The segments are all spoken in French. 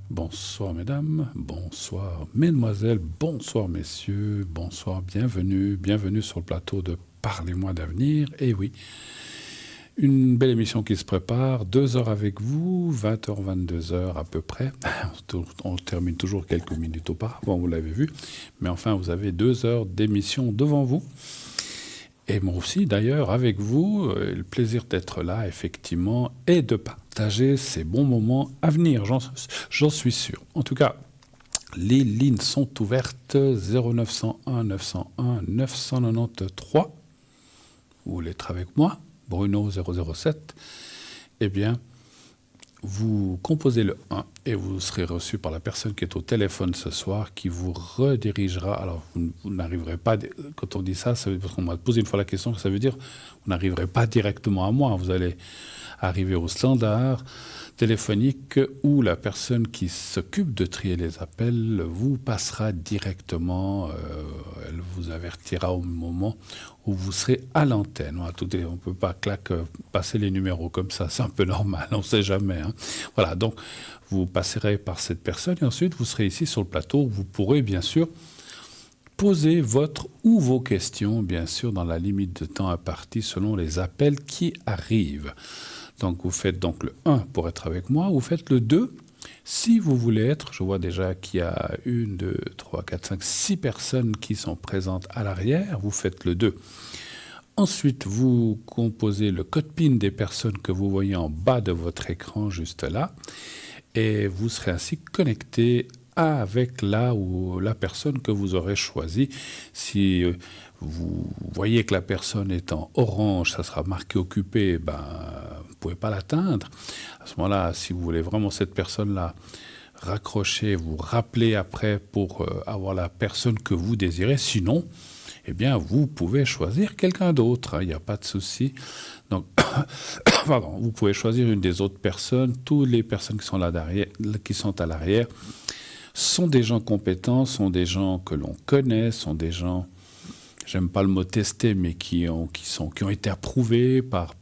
Bonsoir mesdames, bonsoir mesdemoiselles, bonsoir messieurs, bonsoir, bienvenue sur le plateau de Parlez-moi d'avenir. Et oui, une belle émission qui se prépare, 2 heures avec vous, 20h, 22h à peu près. On termine toujours quelques minutes auparavant, vous l'avez vu. Mais enfin, vous avez 2 heures d'émission devant vous. Et moi aussi, d'ailleurs, avec vous, le plaisir d'être là, effectivement, et de partager ces bons moments à venir, j'en suis sûr. En tout cas, les lignes sont ouvertes 0901 901 993. Vous voulez être avec moi, Bruno 007. Eh bien, vous composez le 1 et vous serez reçu par la personne qui est au téléphone ce soir qui vous redirigera. Alors, vous n'arriverez pas, quand on dit ça, parce qu'on m'a posé une fois la question, ça veut dire vous n'arriverez pas directement à moi. Vous allez arriver au standard téléphonique où la personne qui s'occupe de trier les appels vous passera directement, elle vous avertira au moment où vous serez à l'antenne. Voilà, on ne peut pas passer les numéros comme ça, c'est un peu normal, on ne sait jamais. Hein. Voilà, donc vous passerez par cette personne et ensuite vous serez ici sur le plateau où vous pourrez bien sûr poser votre ou vos questions, bien sûr, dans la limite de temps impartie selon les appels qui arrivent. Donc vous faites donc le 1 pour être avec moi, vous faites le 2 si vous voulez être. Je vois déjà qu'il y a 1, 2, 3, 4, 5, 6 personnes qui sont présentes à l'arrière, vous faites le 2. Ensuite, vous composez le code PIN des personnes que vous voyez en bas de votre écran, juste là, et vous serez ainsi connecté avec la personne que vous aurez choisie. Si vous voyez que la personne est en orange, ça sera marqué occupé, vous ne pouvez pas l'atteindre. À ce moment-là, si vous voulez vraiment cette personne-là, raccrochez, vous rappelez après pour avoir la personne que vous désirez. Sinon, eh bien, vous pouvez choisir quelqu'un d'autre, il n'y a pas de souci. Donc, pardon, vous pouvez choisir une des autres personnes. Toutes les personnes qui sont là derrière, qui sont à l'arrière, sont des gens compétents, sont des gens que l'on connaît, sont des gens, j'aime pas le mot testé, mais qui ont été approuvés par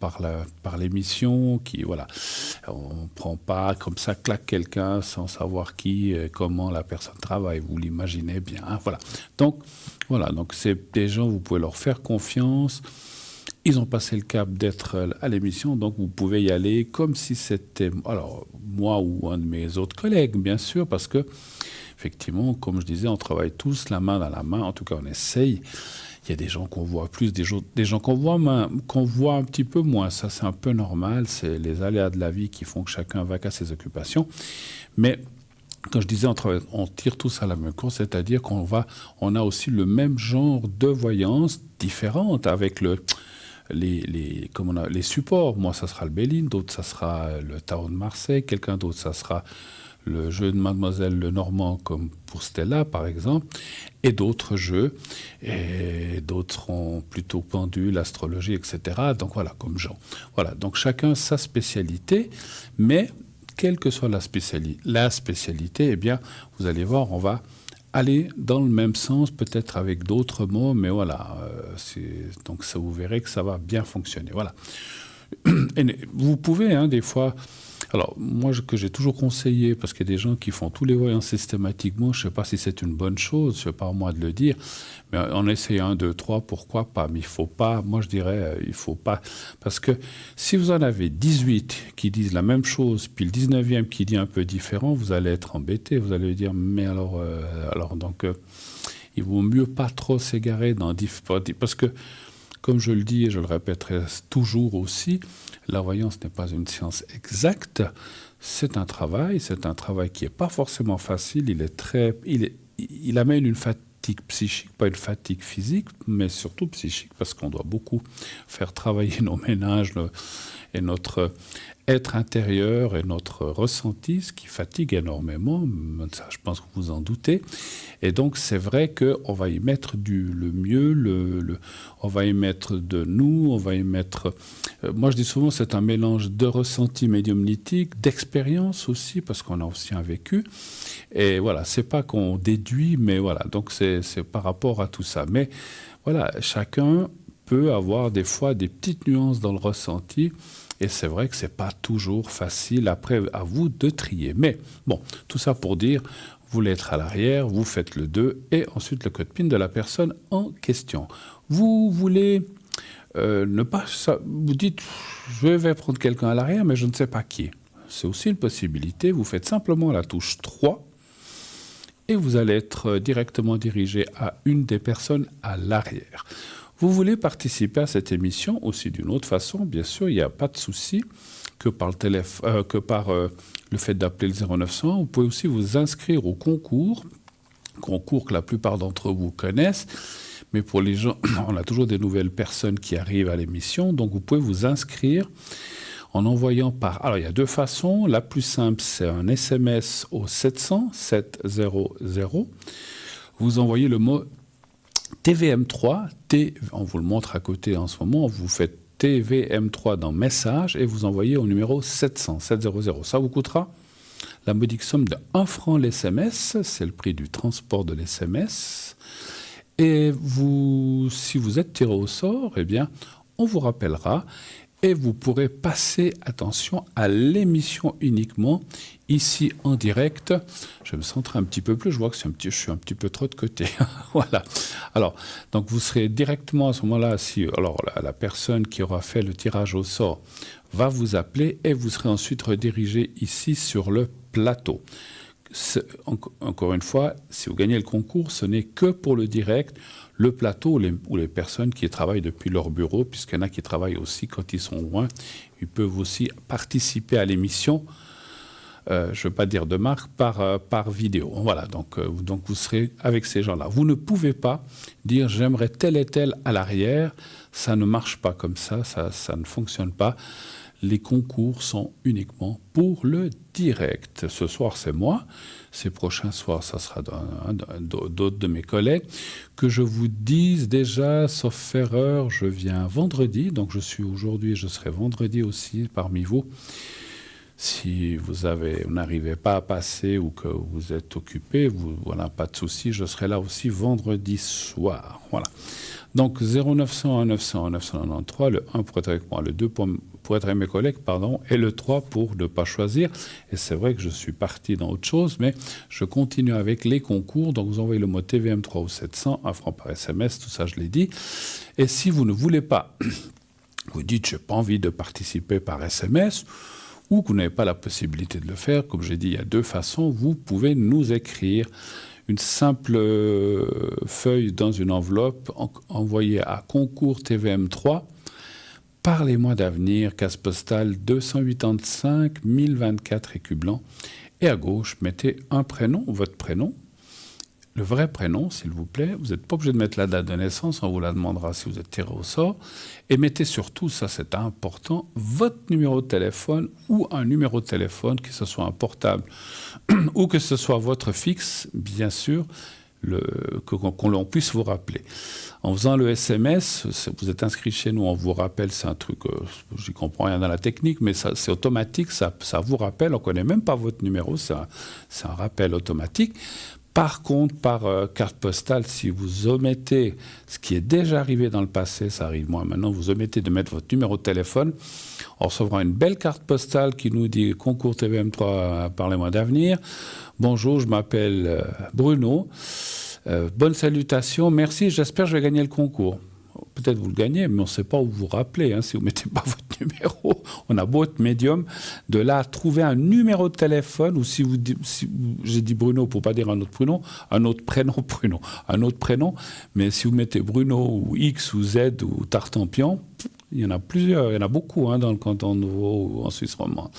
l'émission, voilà. On ne prend pas comme ça, claque quelqu'un sans savoir comment la personne travaille, vous l'imaginez bien. Hein, voilà. Donc c'est des gens, vous pouvez leur faire confiance. Ils ont passé le cap d'être à l'émission, donc vous pouvez y aller comme si c'était, alors, moi ou un de mes autres collègues, bien sûr, parce que, effectivement, comme je disais, on travaille tous la main dans la main, en tout cas on essaye. Il y a des gens qu'on voit plus, des gens qu'on voit un petit peu moins. Ça, c'est un peu normal, c'est les aléas de la vie qui font que chacun va qu'à ses occupations. Mais quand je disais on tire tous à la même course, c'est-à-dire qu'on a aussi le même genre de voyance différente avec les supports. Moi, ça sera le Béline, d'autres, ça sera le Tarot de Marseille, quelqu'un d'autre, ça sera le jeu de Mademoiselle Lenormand, comme pour Stella, par exemple, et d'autres jeux, et d'autres seront plutôt pendule, astrologie, etc. Donc voilà, comme Jean. Voilà, donc chacun sa spécialité, mais quelle que soit la spécialité, eh bien, vous allez voir, on va aller dans le même sens, peut-être avec d'autres mots, mais voilà, donc ça, vous verrez que ça va bien fonctionner. Voilà. Et vous pouvez, des fois... Alors, moi, que j'ai toujours conseillé, parce qu'il y a des gens qui font tous les voyants systématiquement, je ne sais pas si c'est une bonne chose, ce n'est pas à moi de le dire, mais on essaye 1, 2, 3, pourquoi pas, mais il ne faut pas, moi je dirais, il ne faut pas, parce que si vous en avez 18 qui disent la même chose, puis le 19e qui dit un peu différent, vous allez être embêté, vous allez dire, mais alors donc, il vaut mieux pas trop s'égarer dans parce que, comme je le dis et je le répéterai toujours aussi, la voyance n'est pas une science exacte, c'est un travail qui n'est pas forcément facile, il amène une fatigue psychique, pas une fatigue physique, mais surtout psychique, parce qu'on doit beaucoup faire travailler nos ménages et notre être intérieur et notre ressenti, ce qui fatigue énormément, ça je pense que vous en doutez. Et donc c'est vrai qu'on va y mettre le mieux, on va y mettre de nous, on va y mettre... moi je dis souvent c'est un mélange de ressenti médiumnitique, d'expérience aussi, parce qu'on a aussi un vécu. Et voilà, c'est pas qu'on déduit, mais voilà, donc c'est par rapport à tout ça. Mais voilà, chacun peut avoir des fois des petites nuances dans le ressenti. Et c'est vrai que ce n'est pas toujours facile après à vous de trier. Mais bon, tout ça pour dire, vous lettres à l'arrière, vous faites le 2 et ensuite le code PIN de la personne en question. Vous voulez ne pas... vous dites, je vais prendre quelqu'un à l'arrière, mais je ne sais pas qui. C'est aussi une possibilité. Vous faites simplement la touche 3 et vous allez être directement dirigé à une des personnes à l'arrière. Vous voulez participer à cette émission aussi d'une autre façon, bien sûr, il n'y a pas de souci que par le fait d'appeler le 0900. Vous pouvez aussi vous inscrire au concours que la plupart d'entre vous connaissent. Mais pour les gens, on a toujours des nouvelles personnes qui arrivent à l'émission, donc vous pouvez vous inscrire en envoyant par... Alors, il y a deux façons. La plus simple, c'est un SMS au 700. Vous envoyez le mot TVM3. On vous le montre à côté en ce moment. Vous faites TVM3 dans Message et vous envoyez au numéro 700. Ça vous coûtera la modique somme de 1 franc l'SMS. C'est le prix du transport de l'SMS. Et si vous êtes tiré au sort, eh bien, on vous rappellera et vous pourrez passer, attention, à l'émission uniquement, ici en direct. Je vais me centrer un petit peu plus, je vois que je suis un petit peu trop de côté. Voilà. Alors, donc vous serez directement à ce moment-là, la personne qui aura fait le tirage au sort va vous appeler et vous serez ensuite redirigé ici sur le plateau. Encore une fois, si vous gagnez le concours, ce n'est que pour le direct, le plateau ou les personnes qui travaillent depuis leur bureau, puisqu'il y en a qui travaillent aussi quand ils sont loin, ils peuvent aussi participer à l'émission, je ne veux pas dire de marque, par vidéo. Voilà, donc vous serez avec ces gens-là. Vous ne pouvez pas dire « j'aimerais tel et tel à l'arrière », ça ne marche pas comme ça ne fonctionne pas. Les concours sont uniquement pour le direct. Ce soir, c'est moi. Ces prochains soirs, ça sera d'autres de mes collègues. Que je vous dise déjà, sauf erreur, je viens vendredi. Donc, je serai vendredi aussi parmi vous. Si vous n'arrivez pas à passer ou que vous êtes occupé, voilà, pas de souci. Je serai là aussi vendredi soir. Voilà. Donc 0900 900 993, le 1 pour être avec moi, le 2 pour être avec mes collègues, et le 3 pour ne pas choisir. Et c'est vrai que je suis parti dans autre chose, mais je continue avec les concours. Donc vous envoyez le mot TVM3 au 700, 1 franc par SMS, tout ça je l'ai dit. Et si vous ne voulez pas, vous dites je n'ai pas envie de participer par SMS, ou que vous n'avez pas la possibilité de le faire, comme j'ai dit, il y a deux façons, vous pouvez nous écrire une simple feuille dans une enveloppe envoyée à concours TVM3. Parlez-moi d'avenir, case postale 285 1024 écus blancs. Et à gauche, mettez un prénom, votre prénom, le vrai prénom, s'il vous plaît. Vous n'êtes pas obligé de mettre la date de naissance, on vous la demandera si vous êtes tiré au sort. Et mettez surtout, ça c'est important, votre numéro de téléphone ou un numéro de téléphone, que ce soit un portable ou que ce soit votre fixe, bien sûr, qu'on puisse vous rappeler. En faisant le SMS, vous êtes inscrit chez nous, on vous rappelle, c'est un truc, je n'y comprends rien dans la technique, mais c'est automatique, ça vous rappelle, on ne connaît même pas votre numéro, c'est un rappel automatique. Par contre, par carte postale, si vous omettez, ce qui est déjà arrivé dans le passé, ça arrive moins maintenant, vous omettez de mettre votre numéro de téléphone, on recevra une belle carte postale qui nous dit « Concours TVM3, parlez-moi d'avenir. Bonjour, je m'appelle Bruno. Bonne salutation, merci, j'espère que je vais gagner le concours. » Peut-être vous le gagnez, mais on ne sait pas où vous rappelez. Si vous ne mettez pas votre numéro, on a beau être médium. De là à trouver un numéro de téléphone, ou j'ai dit Bruno pour ne pas dire un autre prénom, Bruno, un autre prénom, mais si vous mettez Bruno ou X ou Z ou Tartampion, il y en a plusieurs, il y en a beaucoup dans le canton de Vaud ou en Suisse romande.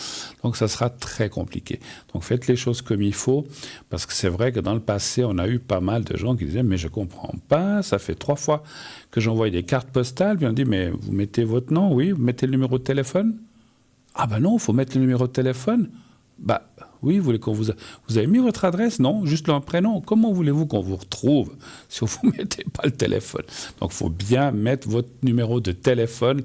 Donc ça sera très compliqué. Donc faites les choses comme il faut, parce que c'est vrai que dans le passé, on a eu pas mal de gens qui disaient « mais je ne comprends pas, ça fait 3 fois que j'envoie des cartes postales ». Puis on dit « mais vous mettez votre nom, oui, vous mettez le numéro de téléphone ». « Ah ben non, il faut mettre le numéro de téléphone ». Bah oui, vous voulez qu'on vous avez mis votre adresse? Non, juste un prénom. Comment voulez-vous qu'on vous retrouve si vous ne mettez pas le téléphone? Donc, il faut bien mettre votre numéro de téléphone.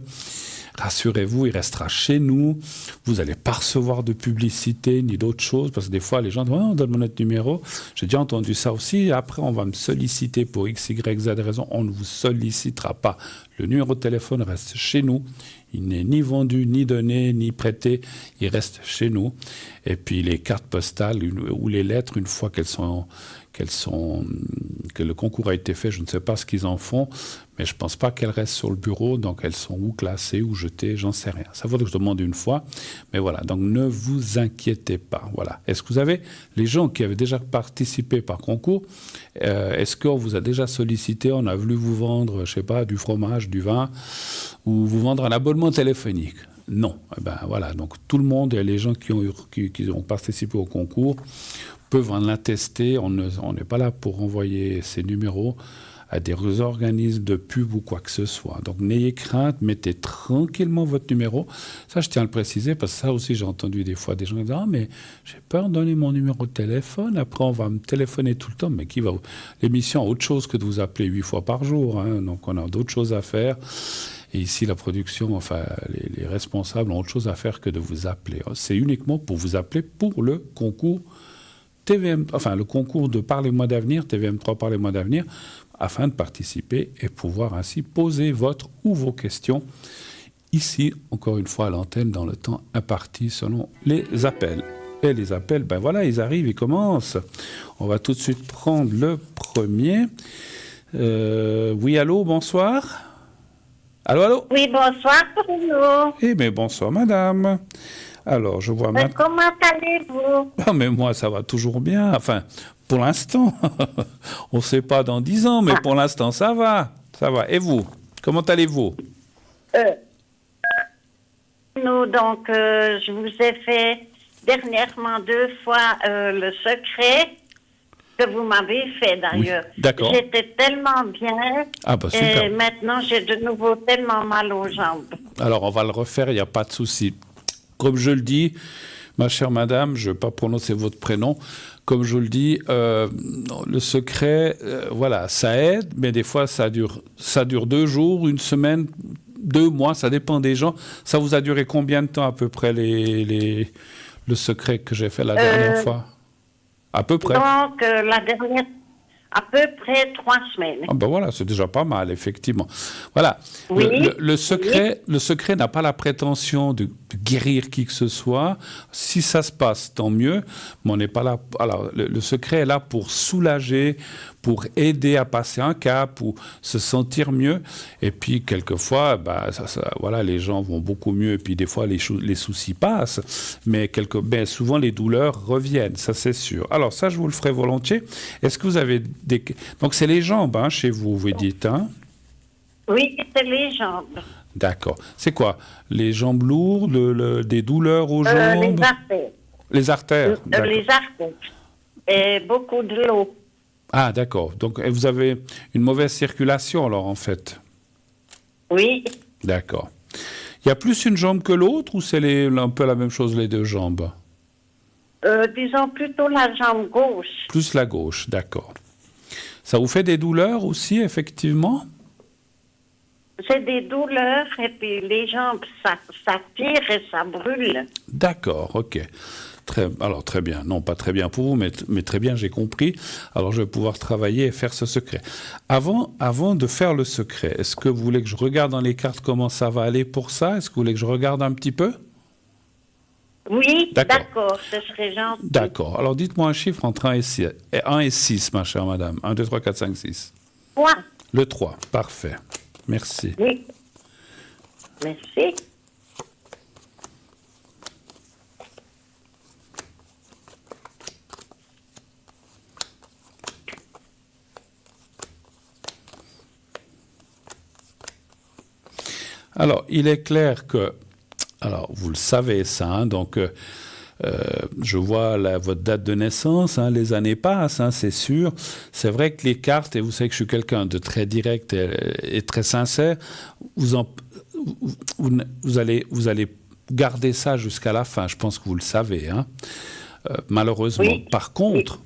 rassurez-vous, il restera chez nous. Vous n'allez pas recevoir de publicité ni d'autres choses, parce que des fois, les gens disent oh, donne-moi notre numéro. J'ai déjà entendu ça aussi. Après, on va me solliciter pour X, Y, Z raison. On ne vous sollicitera pas. Le numéro de téléphone reste chez nous. Il n'est ni vendu, ni donné, ni prêté. Il reste chez nous. Et puis, les cartes postales ou les lettres, une fois que le concours a été fait, je ne sais pas ce qu'ils en font, mais je ne pense pas qu'elles restent sur le bureau, donc elles sont ou classées ou jetées, j'en sais rien. Ça faudrait que je demande une fois, mais voilà, donc ne vous inquiétez pas. Voilà. Est-ce que vous avez, les gens qui avaient déjà participé par concours, est-ce qu'on vous a déjà sollicité, on a voulu vous vendre, je ne sais pas, du fromage, du vin, ou vous vendre un abonnement téléphonique? Non. Eh ben, voilà, donc tout le monde, et les gens qui ont participé au concours, peuvent en attester. On n'est pas là pour envoyer ces numéros à des organismes de pub ou quoi que ce soit. Donc n'ayez crainte, mettez tranquillement votre numéro. Ça, je tiens à le préciser, parce que ça aussi, j'ai entendu des fois des gens dire « Ah, mais j'ai peur de donner mon numéro de téléphone. Après, on va me téléphoner tout le temps. » Mais qui va... L'émission a autre chose que de vous appeler 8 fois par jour. Hein. Donc on a d'autres choses à faire. Et ici, la production, enfin, les responsables ont autre chose à faire que de vous appeler. C'est uniquement pour vous appeler pour le concours TVM, enfin le concours de Parlez-moi d'avenir, TVM3 Parlez-moi d'avenir, afin de participer et pouvoir ainsi poser votre ou vos questions ici, encore une fois, à l'antenne, dans le temps imparti selon les appels. Et les appels, ben voilà, ils arrivent, ils commencent. On va tout de suite prendre le premier. Oui, allô, bonsoir. Allô, allô. Oui, bonsoir, Bruno. Eh bien, bonsoir, madame. Alors, je vois maintenant... Comment allez-vous? Ah, mais moi, ça va toujours bien. Enfin, pour l'instant. On ne sait pas dans 10 ans, mais pour l'instant, ça va. Ça va. Et vous? Comment allez-vous? Nous, donc, je vous ai fait dernièrement 2 fois le secret que vous m'avez fait, d'ailleurs. Oui, d'accord. J'étais tellement bien. Ah, bah, super. Et maintenant, j'ai de nouveau tellement mal aux jambes. Alors, on va le refaire, il n'y a pas de souci. Comme je le dis, ma chère madame, je ne vais pas prononcer votre prénom, comme je le dis, le secret, voilà, ça aide, mais des fois, ça dure 2 jours, 1 semaine, 2 mois, ça dépend des gens. Ça vous a duré combien de temps à peu près, le secret que j'ai fait la dernière fois? À peu près. Donc, la dernière... À peu près 3 semaines. Ah ben voilà, c'est déjà pas mal, effectivement. Voilà. Oui. Le secret n'a pas la prétention de guérir qui que ce soit. Si ça se passe, tant mieux. Mais on n'est pas là. Alors, le secret est là pour soulager, pour aider à passer un cap, pour se sentir mieux. Et puis, quelquefois, voilà, les gens vont beaucoup mieux. Et puis, des fois, les soucis passent. Mais souvent, les douleurs reviennent. Ça, c'est sûr. Alors, ça, je vous le ferai volontiers. Est-ce que vous avez Donc, c'est les jambes, hein, chez vous, vous dites, hein? Oui, c'est les jambes. D'accord. C'est quoi? Les jambes lourdes, des douleurs aux jambes? Les artères. Les artères? Les artères. Et beaucoup de l'eau. Ah, d'accord. Donc, vous avez une mauvaise circulation, alors, en fait? Oui. D'accord. Il y a plus une jambe que l'autre, ou c'est un peu la même chose, les 2 jambes? Disons plutôt la jambe gauche. Plus la gauche, d'accord. Ça vous fait des douleurs aussi, effectivement? C'est des douleurs et puis les jambes, ça tire et ça brûle. D'accord, ok. Alors très bien, non pas très bien pour vous, mais très bien, j'ai compris. Alors je vais pouvoir travailler et faire ce secret. Avant de faire le secret, est-ce que vous voulez que je regarde dans les cartes comment ça va aller pour ça? Est-ce que vous voulez que je regarde un petit peu? Oui, d'accord, ce serait gentil. D'accord, alors dites-moi un chiffre entre 1 et 6, ma chère madame. 1, 2, 3, 4, 5, 6. 3. Le 3, parfait. Merci. Oui. Merci. Alors, il est clair que, alors vous le savez ça, hein, donc je vois votre date de naissance, hein, les années passent, hein, c'est sûr. C'est vrai que les cartes, et vous savez que je suis quelqu'un de très direct et très sincère, vous allez garder ça jusqu'à la fin, je pense que vous le savez. Hein. malheureusement. Oui. Par contre,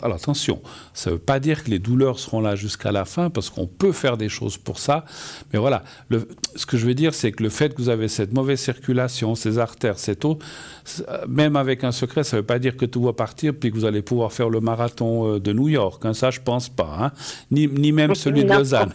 alors attention, ça ne veut pas dire que les douleurs seront là jusqu'à la fin, parce qu'on peut faire des choses pour ça. Mais voilà, ce que je veux dire, c'est que le fait que vous avez cette mauvaise circulation, ces artères, cette eau, même avec un secret, ça ne veut pas dire que tout va partir puis que vous allez pouvoir faire le marathon de New York. Hein, ça, je ne pense pas. Hein, ni même celui de Lausanne.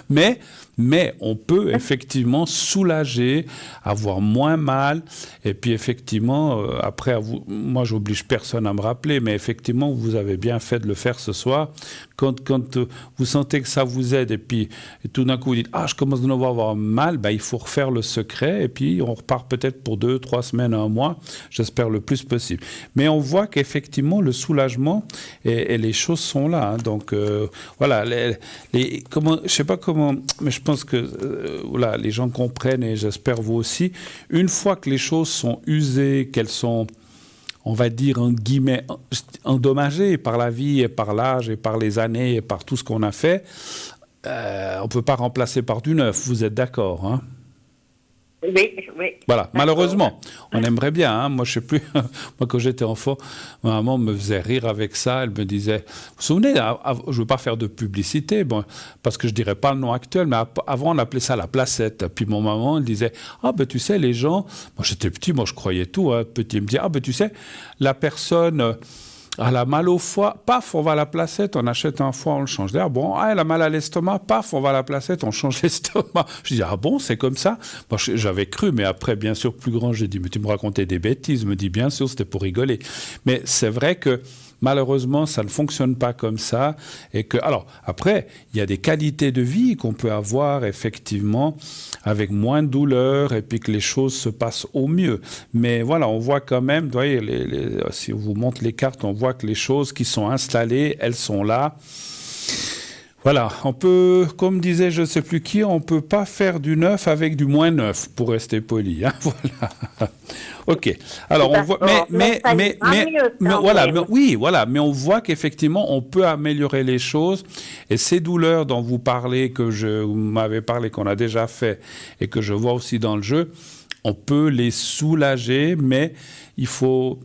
mais on peut effectivement soulager, avoir moins mal. Et puis effectivement, après, moi, j'oblige personne à me rappeler, mais effectivement, vous avez bien fait de le faire ce soir. Quand vous sentez que ça vous aide, et puis tout d'un coup, vous dites « Ah, je commence de nouveau à avoir mal », il faut refaire le secret, et puis on repart peut-être pour 2, 3 semaines, 1 mois, j'espère le plus possible. Mais on voit qu'effectivement, le soulagement et les choses sont là. Hein, donc, voilà, je ne sais pas comment, mais je pense que voilà, les gens comprennent, et j'espère vous aussi. Une fois que les choses sont usées, qu'elles sont, on va dire, en guillemets, endommagées par la vie et par l'âge et par les années et par tout ce qu'on a fait, on ne peut pas remplacer par du neuf. Vous êtes d'accord, hein? Oui. Voilà, malheureusement, on aimerait bien. Hein. Moi, je sais plus. Moi, quand j'étais enfant, ma maman me faisait rire avec ça. Elle me disait, vous vous souvenez, je ne veux pas faire de publicité, parce que je dirais pas le nom actuel, mais avant, on appelait ça la placette. Puis mon maman, elle disait, tu sais, les gens, moi j'étais petit, moi je croyais tout. Hein, petit, il me dit, tu sais, la personne. Elle a mal au foie, paf, on va à la placette, on achète un foie, on le change d'air. Bon, elle a mal à l'estomac, paf, on va à la placette, on change l'estomac. Je dis, bon, c'est comme ça? Bon, j'avais cru, mais après, bien sûr, plus grand, j'ai dit, mais tu me racontais des bêtises. Je me dis, bien sûr, c'était pour rigoler. Mais c'est vrai que, malheureusement, ça ne fonctionne pas comme ça. Et que, alors, après, il y a des qualités de vie qu'on peut avoir, effectivement, avec moins de douleur, et puis que les choses se passent au mieux. Mais voilà, on voit quand même, vous voyez, si on vous montre les cartes, on voit que les choses qui sont installées, elles sont là. Voilà, on peut, comme disait je ne sais plus qui, on ne peut pas faire du neuf avec du moins neuf, pour rester poli. Hein, voilà. Ok. Alors on voit, mais on voit qu'effectivement on peut améliorer les choses, et ces douleurs dont vous parlez, vous m'avez parlé, qu'on a déjà fait et que je vois aussi dans le jeu, on peut les soulager, mais il faut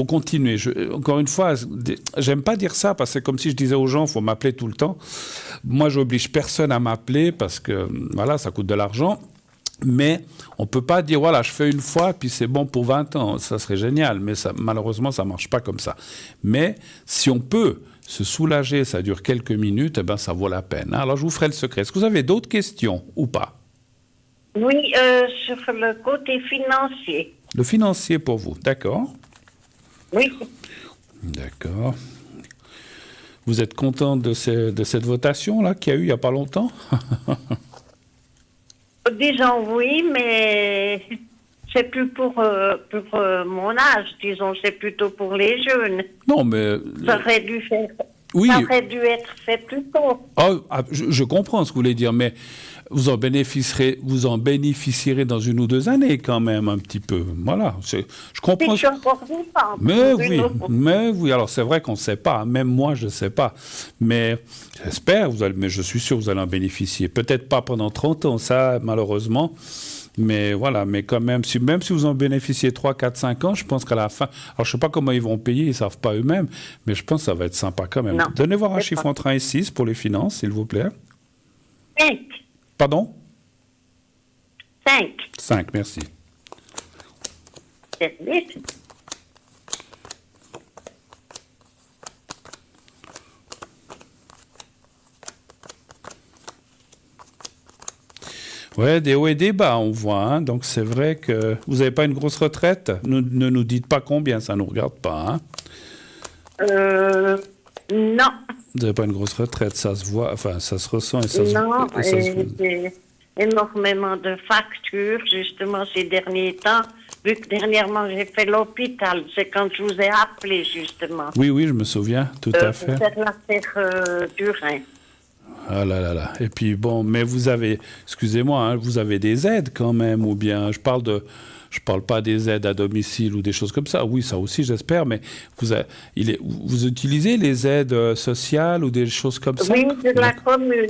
continuer. Encore une fois, j'aime pas dire ça, parce que c'est comme si je disais aux gens, il faut m'appeler tout le temps. Moi, j'oblige personne à m'appeler, parce que voilà, ça coûte de l'argent. Mais on ne peut pas dire, voilà, je fais une fois, puis c'est bon pour 20 ans. Ça serait génial, mais malheureusement, ça ne marche pas comme ça. Mais si on peut se soulager, ça dure quelques minutes, ça vaut la peine. Alors, je vous ferai le secret. Est-ce que vous avez d'autres questions ou pas? Oui, sur le côté financier. Le financier pour vous, d'accord? Oui. D'accord. Vous êtes content de cette votation-là qu'il y a eu il n'y a pas longtemps? Disons oui, mais c'est plus pour mon âge, disons, c'est plutôt pour les jeunes. Non, mais... Ça aurait dû être fait plus tôt. Je comprends ce que vous voulez dire, mais vous en bénéficierez dans 1 ou 2 années quand même, un petit peu. Voilà, je comprends. Mais oui, alors c'est vrai qu'on ne sait pas, même moi je ne sais pas. Mais j'espère, mais je suis sûr que vous allez en bénéficier. Peut-être pas pendant 30 ans, ça malheureusement. Mais voilà, mais quand même, même si vous en bénéficiez 3, 4, 5 ans, je pense qu'à la fin... Alors, je ne sais pas comment ils vont payer, ils ne savent pas eux-mêmes, mais je pense que ça va être sympa quand même. Non, donnez voir un chiffre entre 1 et 6 pour les finances, s'il vous plaît. 5. Pardon? 5. 5, merci. C'est vite. Ouais, des hauts et des bas, on voit. Hein. Donc, c'est vrai que vous n'avez pas une grosse retraite. Ne nous dites pas combien, ça ne nous regarde pas. Hein. Non. Vous n'avez pas une grosse retraite, ça se voit, enfin, ça se ressent et ça j'ai énormément de factures, justement, ces derniers temps. Vu que dernièrement, j'ai fait l'hôpital. C'est quand je vous ai appelé, justement. Oui, je me souviens, tout à fait. Pour faire l'affaire du rein. Ah là là là. Et puis bon, mais vous avez, excusez-moi, hein, vous avez des aides quand même, ou bien, je parle pas des aides à domicile ou des choses comme ça. Oui, ça aussi, j'espère, mais vous utilisez les aides sociales ou des choses comme ça? Oui, de la commune,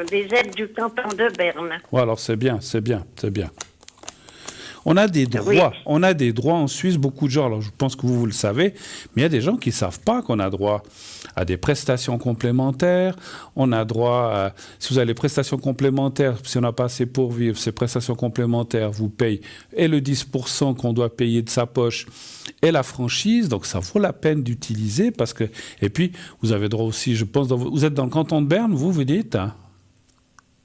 des aides du canton de Berne. Ouais, alors c'est bien. Oui. On a des droits en Suisse, beaucoup de gens, alors je pense que vous le savez, mais il y a des gens qui ne savent pas qu'on a droit à des prestations complémentaires. On a droit à, si vous avez les prestations complémentaires, si on n'a pas assez pour vivre, ces prestations complémentaires vous payent et le 10% qu'on doit payer de sa poche et la franchise, donc ça vaut la peine d'utiliser parce que, et puis vous avez droit aussi, je pense, vous êtes dans le canton de Berne, vous dites, hein?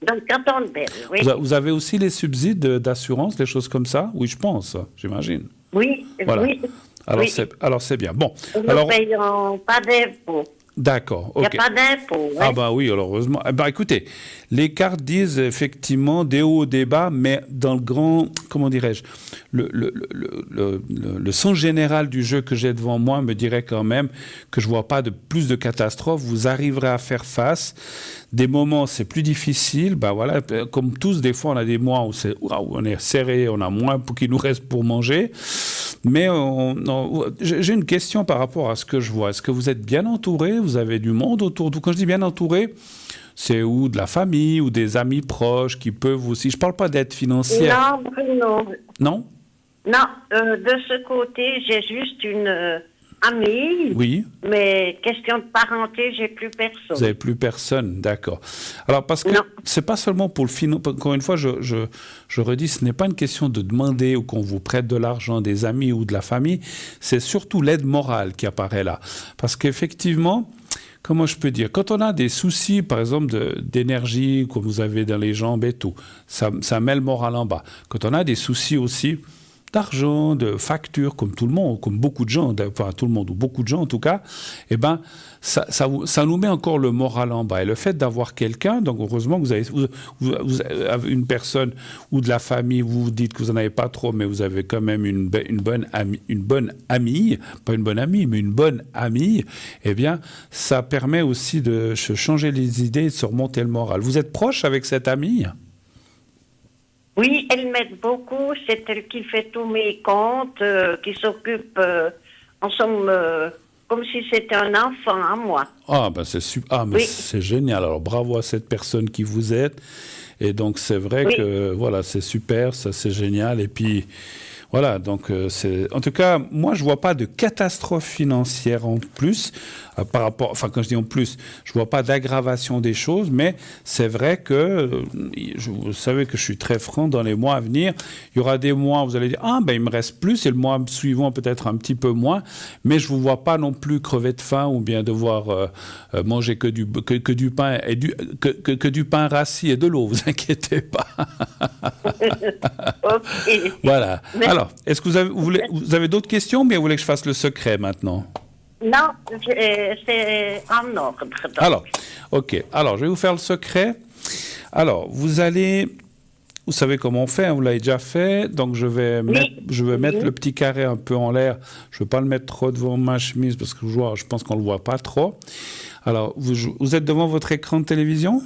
Dans le canton de Berne, oui. Vous avez aussi les subsides d'assurance, des choses comme ça? Oui, je pense, j'imagine. Oui, Voilà. oui. Alors, Oui. c'est bien. Bon. Nous Alors, ne payons pas d'impôts. d'accord. Il n'y a OK. pas d'impôts. Ah Hein. bah oui, alors heureusement. Eh ben, écoutez, les cartes disent effectivement des hauts, des bas, mais dans le grand, comment dirais-je, le sens général du jeu que j'ai devant moi me dirait quand même que je vois pas de plus de catastrophes. Vous arriverez à faire face. Des moments, c'est plus difficile. Ben voilà, comme tous, des fois, on a des mois où on est serré, on a moins qu'il nous reste pour manger. Mais j'ai une question par rapport à ce que je vois. Est-ce que vous êtes bien entouré? Vous avez du monde autour de vous? Quand je dis bien entouré, c'est ou de la famille ou des amis proches qui peuvent aussi... Je ne parle pas d'aide financière. Non, Bruno. Non? Non, de ce côté, j'ai juste une amie. Oui. Mais question de parenté, j'ai plus personne. Vous n'avez plus personne, d'accord. Alors, parce que Non. c'est pas seulement pour le financement. Encore une fois, je redis, ce n'est pas une question de demander ou qu'on vous prête de l'argent des amis ou de la famille. C'est surtout l'aide morale qui apparaît là. Parce qu'effectivement, comment je peux dire, quand on a des soucis, par exemple, d'énergie, comme vous avez dans les jambes et tout, ça met le moral en bas. Quand on a des soucis aussi d'argent, de factures, comme tout le monde, comme beaucoup de gens, enfin tout le monde, ou beaucoup de gens en tout cas, eh ben, ça nous met encore le moral en bas. Et le fait d'avoir quelqu'un, donc heureusement que vous avez une personne ou de la famille, vous dites que vous n'en avez pas trop, mais vous avez quand même une bonne amie, pas une bonne amie, mais une bonne amie, eh bien, ça permet aussi de se changer les idées et de se remonter le moral. Vous êtes proche avec cette amie ? Oui, elle m'aide beaucoup. C'est elle qui fait tous mes comptes, qui s'occupe, en somme, comme si c'était un enfant à moi. Ah, ben c'est super. Ah, mais Oui. c'est génial. Alors, bravo à cette personne qui vous aide. Et donc, c'est vrai Oui. que, voilà, c'est super, ça, c'est génial. Et puis, voilà, donc, en tout cas, moi, je vois pas de catastrophe financière en plus, par rapport, enfin, quand je dis en plus, je vois pas d'aggravation des choses, mais c'est vrai que, vous savez que je suis très franc, dans les mois à venir, il y aura des mois où vous allez dire, ah, ben, il me reste plus, et le mois suivant, peut-être un petit peu moins, mais je vous vois pas non plus crever de faim ou bien devoir manger que du pain et que du pain rassis et de l'eau, vous inquiétez pas. Ok. Voilà. Mais- Alors, est-ce que vous avez d'autres questions ou bien vous voulez que je fasse le secret maintenant? Non, c'est en ordre. Donc. Alors, ok. Alors, je vais vous faire le secret. Alors, vous savez comment on fait, hein, vous l'avez déjà fait. Donc, je vais mettre le petit carré un peu en l'air. Je ne vais pas le mettre trop devant ma chemise parce que je pense qu'on ne le voit pas trop. Alors, vous êtes devant votre écran de télévision?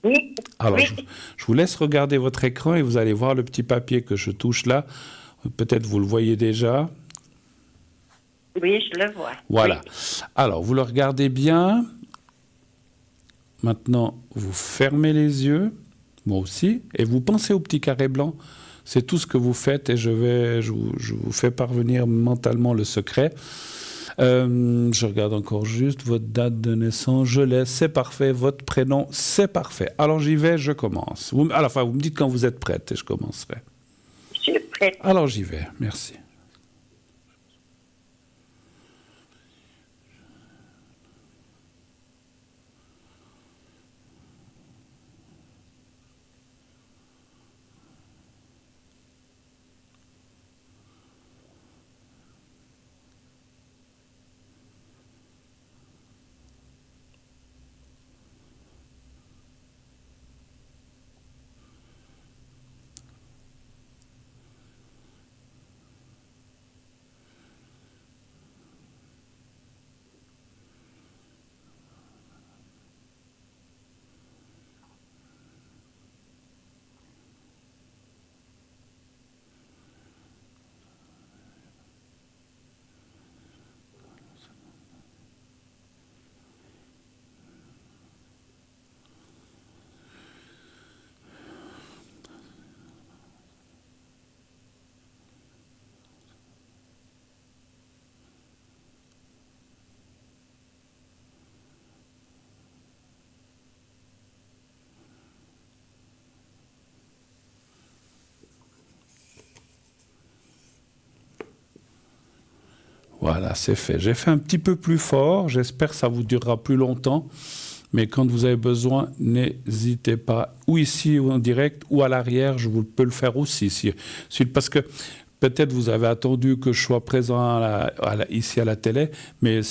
Oui. Alors, Oui. je vous laisse regarder votre écran et vous allez voir le petit papier que je touche là. Peut-être vous le voyez déjà. Oui, je le vois. Voilà. Oui. Alors, vous le regardez bien. Maintenant, vous fermez les yeux, moi aussi, et vous pensez au petit carré blanc. C'est tout ce que vous faites et je vous fais parvenir mentalement le secret. Je regarde encore juste votre date de naissance, je laisse, c'est parfait, votre prénom, c'est parfait. Alors j'y vais, je commence. Vous me dites quand vous êtes prête et je commencerai. Je suis prête. Alors j'y vais, merci. Voilà, c'est fait. J'ai fait un petit peu plus fort. J'espère que ça vous durera plus longtemps. Mais quand vous avez besoin, n'hésitez pas. Ou ici, ou en direct, ou à l'arrière, je vous peux le faire aussi. Parce que peut-être vous avez attendu que je sois présent ici à la télé. Mais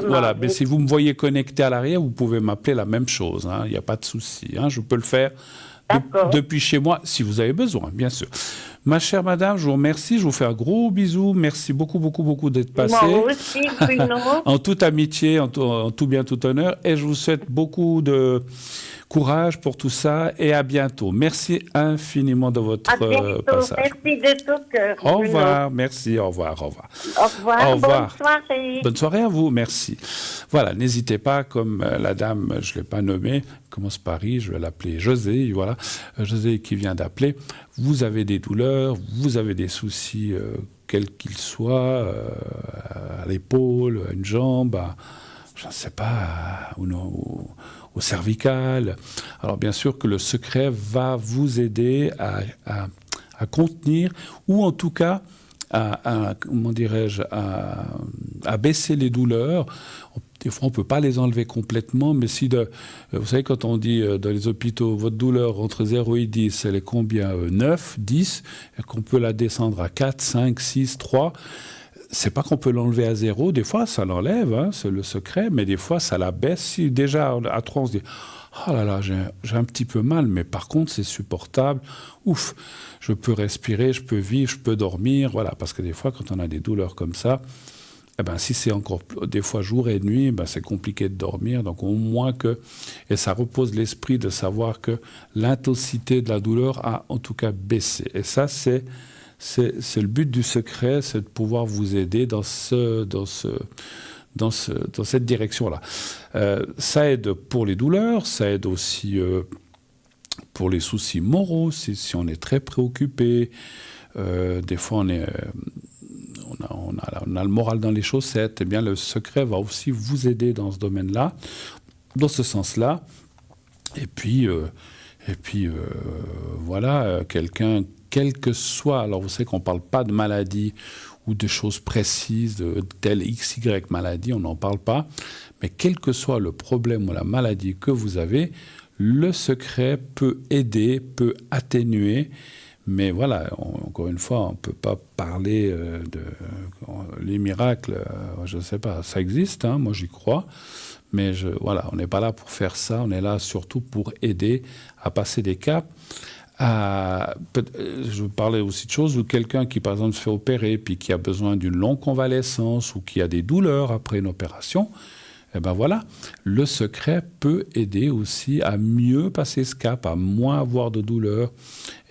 voilà, mais si vous me voyez connecté à l'arrière, vous pouvez m'appeler la même chose. Hein, il n'y a pas de souci. Hein, je peux le faire depuis chez moi, si vous avez besoin, bien sûr. Ma chère madame, je vous remercie, je vous fais un gros bisou. Merci beaucoup, beaucoup, beaucoup d'être passée. Moi aussi, Bruno. En toute amitié, en tout bien, tout honneur. Et je vous souhaite beaucoup de courage pour tout ça et à bientôt. Merci infiniment de votre passage. Merci de tout cœur. Au revoir, merci, au revoir, au revoir. Au revoir, au revoir. Bonne soirée. Bonne soirée à vous, merci. Voilà, n'hésitez pas, comme la dame, je ne l'ai pas nommée, commence Paris, je vais l'appeler José, voilà, José qui vient d'appeler. Vous avez des douleurs, vous avez des soucis, quels qu'ils soient, à l'épaule, à une jambe, je ne sais pas, au cervical. Alors bien sûr que le secret va vous aider à contenir ou en tout cas comment dirais-je, à baisser les douleurs. Des fois, on ne peut pas les enlever complètement, mais vous savez, quand on dit dans les hôpitaux, votre douleur entre 0 et 10, elle est combien 9, 10, et qu'on peut la descendre à 4, 5, 6, 3. C'est pas qu'on peut l'enlever à 0, des fois ça l'enlève, hein, c'est le secret, mais des fois ça la baisse. Si déjà à 3 on se dit « Oh là là, j'ai un petit peu mal, mais par contre c'est supportable, ouf, je peux respirer, je peux vivre, je peux dormir », voilà, parce que des fois quand on a des douleurs comme ça, eh ben, si c'est encore des fois jour et nuit, ben, c'est compliqué de dormir, donc au moins et ça repose l'esprit de savoir que l'intensité de la douleur a en tout cas baissé, et ça c'est le but du secret, c'est de pouvoir vous aider dans cette direction-là. Ça aide pour les douleurs, ça aide aussi pour les soucis moraux, si on est très préoccupé. Des fois, on a le moral dans les chaussettes. Eh bien, le secret va aussi vous aider dans ce domaine-là, dans ce sens-là. Et puis voilà, quelqu'un, quel que soit, alors vous savez qu'on ne parle pas de maladie ou de choses précises, de telle XY maladie, on n'en parle pas, mais quel que soit le problème ou la maladie que vous avez, le secret peut aider, peut atténuer, mais voilà, encore une fois, on ne peut pas parler les miracles, je ne sais pas, ça existe, hein, moi j'y crois, mais voilà, on n'est pas là pour faire ça, on est là surtout pour aider à passer des caps. Je parlais aussi de choses où quelqu'un qui, par exemple, se fait opérer puis qui a besoin d'une longue convalescence ou qui a des douleurs après une opération, eh ben voilà, le secret peut aider aussi à mieux passer ce cap, à moins avoir de douleurs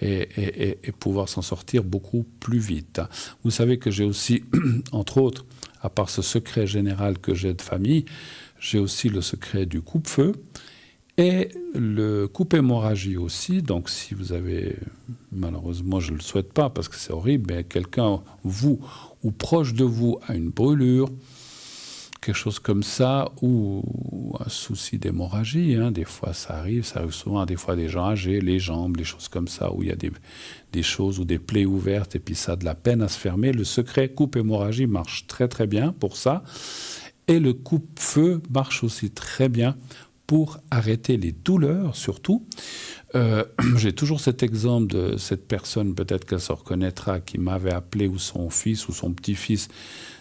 et pouvoir s'en sortir beaucoup plus vite. Vous savez que j'ai aussi, entre autres, à part ce secret général que j'ai de famille, j'ai aussi le secret du coupe-feu. Et le coupe-hémorragie aussi, donc si vous avez, malheureusement je ne le souhaite pas parce que c'est horrible, mais quelqu'un, vous ou proche de vous, a une brûlure, quelque chose comme ça, ou un souci d'hémorragie, hein, des fois ça arrive souvent à des fois des gens âgés, les jambes, les choses comme ça, où il y a des choses ou des plaies ouvertes et puis ça a de la peine à se fermer. Le secret coupe-hémorragie marche très très bien pour ça. Et le coupe-feu marche aussi très bien pour arrêter les douleurs, surtout. J'ai toujours cet exemple de cette personne, peut-être qu'elle se reconnaîtra, qui m'avait appelé où son fils ou son petit-fils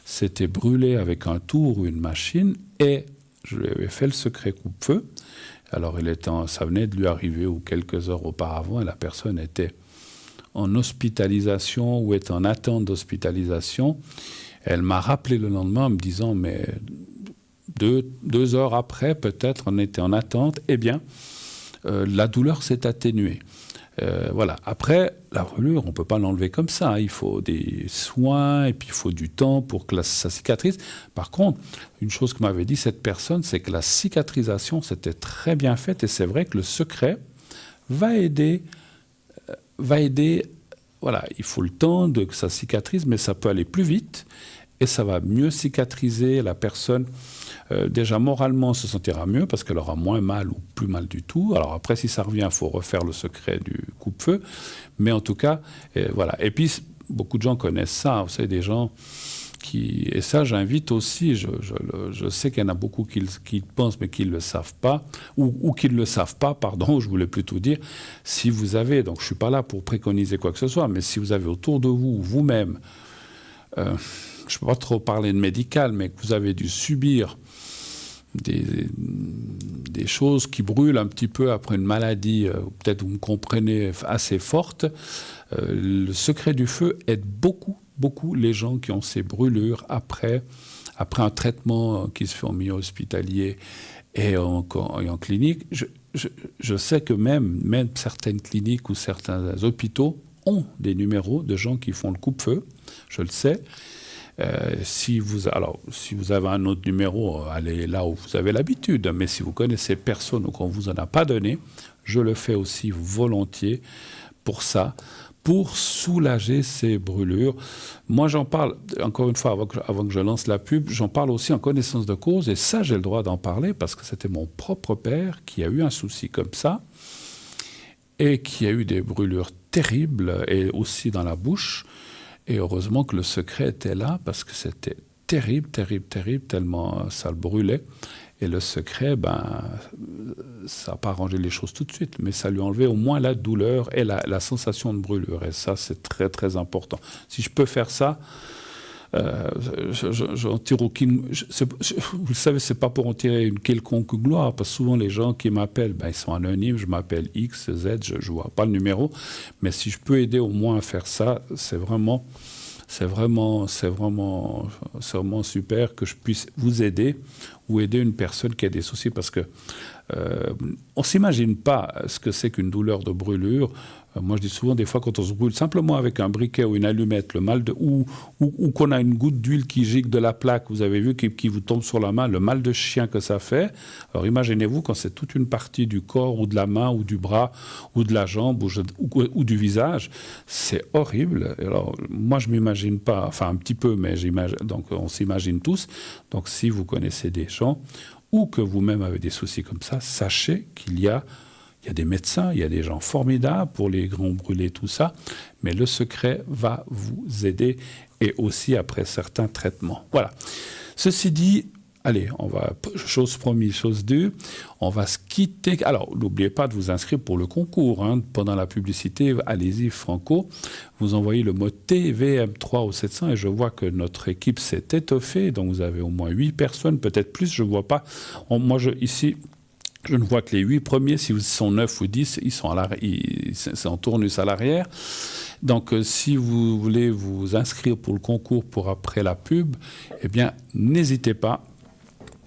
s'était brûlé avec un tour ou une machine, et je lui avais fait le secret coupe-feu. Alors, ça venait de lui arriver ou quelques heures auparavant, et la personne était en hospitalisation ou est en attente d'hospitalisation. Elle m'a rappelé le lendemain en me disant, mais 2 heures après, peut-être, on était en attente, eh bien, la douleur s'est atténuée. Voilà. Après, la brûlure, on ne peut pas l'enlever comme ça, hein. Il faut des soins et puis il faut du temps pour que ça cicatrise. Par contre, une chose que m'avait dit cette personne, c'est que la cicatrisation, c'était très bien faite, et c'est vrai que le secret va aider. Voilà, il faut le temps que ça cicatrise, mais ça peut aller plus vite et ça va mieux cicatriser. La personne, déjà moralement, se sentira mieux parce qu'elle aura moins mal ou plus mal du tout. Alors après, si ça revient, il faut refaire le secret du coupe-feu. Mais en tout cas, voilà. Et puis, beaucoup de gens connaissent ça. Vous savez, des gens et ça j'invite aussi, je sais qu'il y en a beaucoup qui le pensent mais qui ne le savent pas, ou qui ne le savent pas, pardon, je voulais plutôt dire, si vous avez, donc je ne suis pas là pour préconiser quoi que ce soit, mais si vous avez autour de vous, vous-même, je ne peux pas trop parler de médical, mais que vous avez dû subir des choses qui brûlent un petit peu après une maladie, peut-être vous me comprenez, assez forte, le secret du feu aide beaucoup les gens qui ont ces brûlures après un traitement qui se fait en milieu hospitalier et en clinique. Je sais que même certaines cliniques ou certains hôpitaux ont des numéros de gens qui font le coupe-feu, je le sais. Si vous avez un autre numéro, allez là où vous avez l'habitude. Mais si vous connaissez personne ou qu'on ne vous en a pas donné, je le fais aussi volontiers pour ça, pour soulager ces brûlures. Moi, j'en parle, encore une fois, avant que je lance la pub, j'en parle aussi en connaissance de cause. Et ça, j'ai le droit d'en parler parce que c'était mon propre père qui a eu un souci comme ça et qui a eu des brûlures terribles et aussi dans la bouche. Et heureusement que le secret était là, parce que c'était terrible, tellement ça le brûlait. Et le secret, ça n'a pas arrangé les choses tout de suite, mais ça lui a enlevé au moins la douleur et la sensation de brûlure. Et ça, c'est très important. Si je peux faire ça, j'en tire aucune... vous le savez, c'est pas pour en tirer une quelconque gloire, parce que souvent les gens qui m'appellent, ils sont anonymes, je m'appelle X, Z, je vois pas le numéro, mais si je peux aider au moins à faire ça, c'est vraiment super que je puisse vous aider ou aider une personne qui a des soucis, parce que on ne s'imagine pas ce que c'est qu'une douleur de brûlure. Moi, je dis souvent, des fois, quand on se brûle simplement avec un briquet ou une allumette, ou qu'on a une goutte d'huile qui gicle de la plaque, vous avez vu, qui vous tombe sur la main, le mal de chien que ça fait. Alors, imaginez-vous quand c'est toute une partie du corps, ou de la main, ou du bras, ou de la jambe, ou du visage. C'est horrible. Alors, moi, je ne m'imagine pas, enfin, un petit peu, mais donc on s'imagine tous. Donc, si vous connaissez des gens, ou que vous-même avez des soucis comme ça, sachez qu'il y a des médecins, il y a des gens formidables pour les grands brûlés, tout ça, mais le secret va vous aider, et aussi après certains traitements. Voilà. Ceci dit, allez, on va, chose promise, chose due, on va se quitter. Alors, n'oubliez pas de vous inscrire pour le concours. Pendant la publicité, allez-y, Franco. Vous envoyez le mot TVM3 au 700 et je vois que notre équipe s'est étoffée. Donc, vous avez au moins 8 personnes, peut-être plus, je ne vois pas. Ici, je ne vois que les 8 premiers. Si vous sont 9 ou 10, c'est en tournus à l'arrière. Donc, si vous voulez vous inscrire pour le concours pour après la pub, eh bien, n'hésitez pas.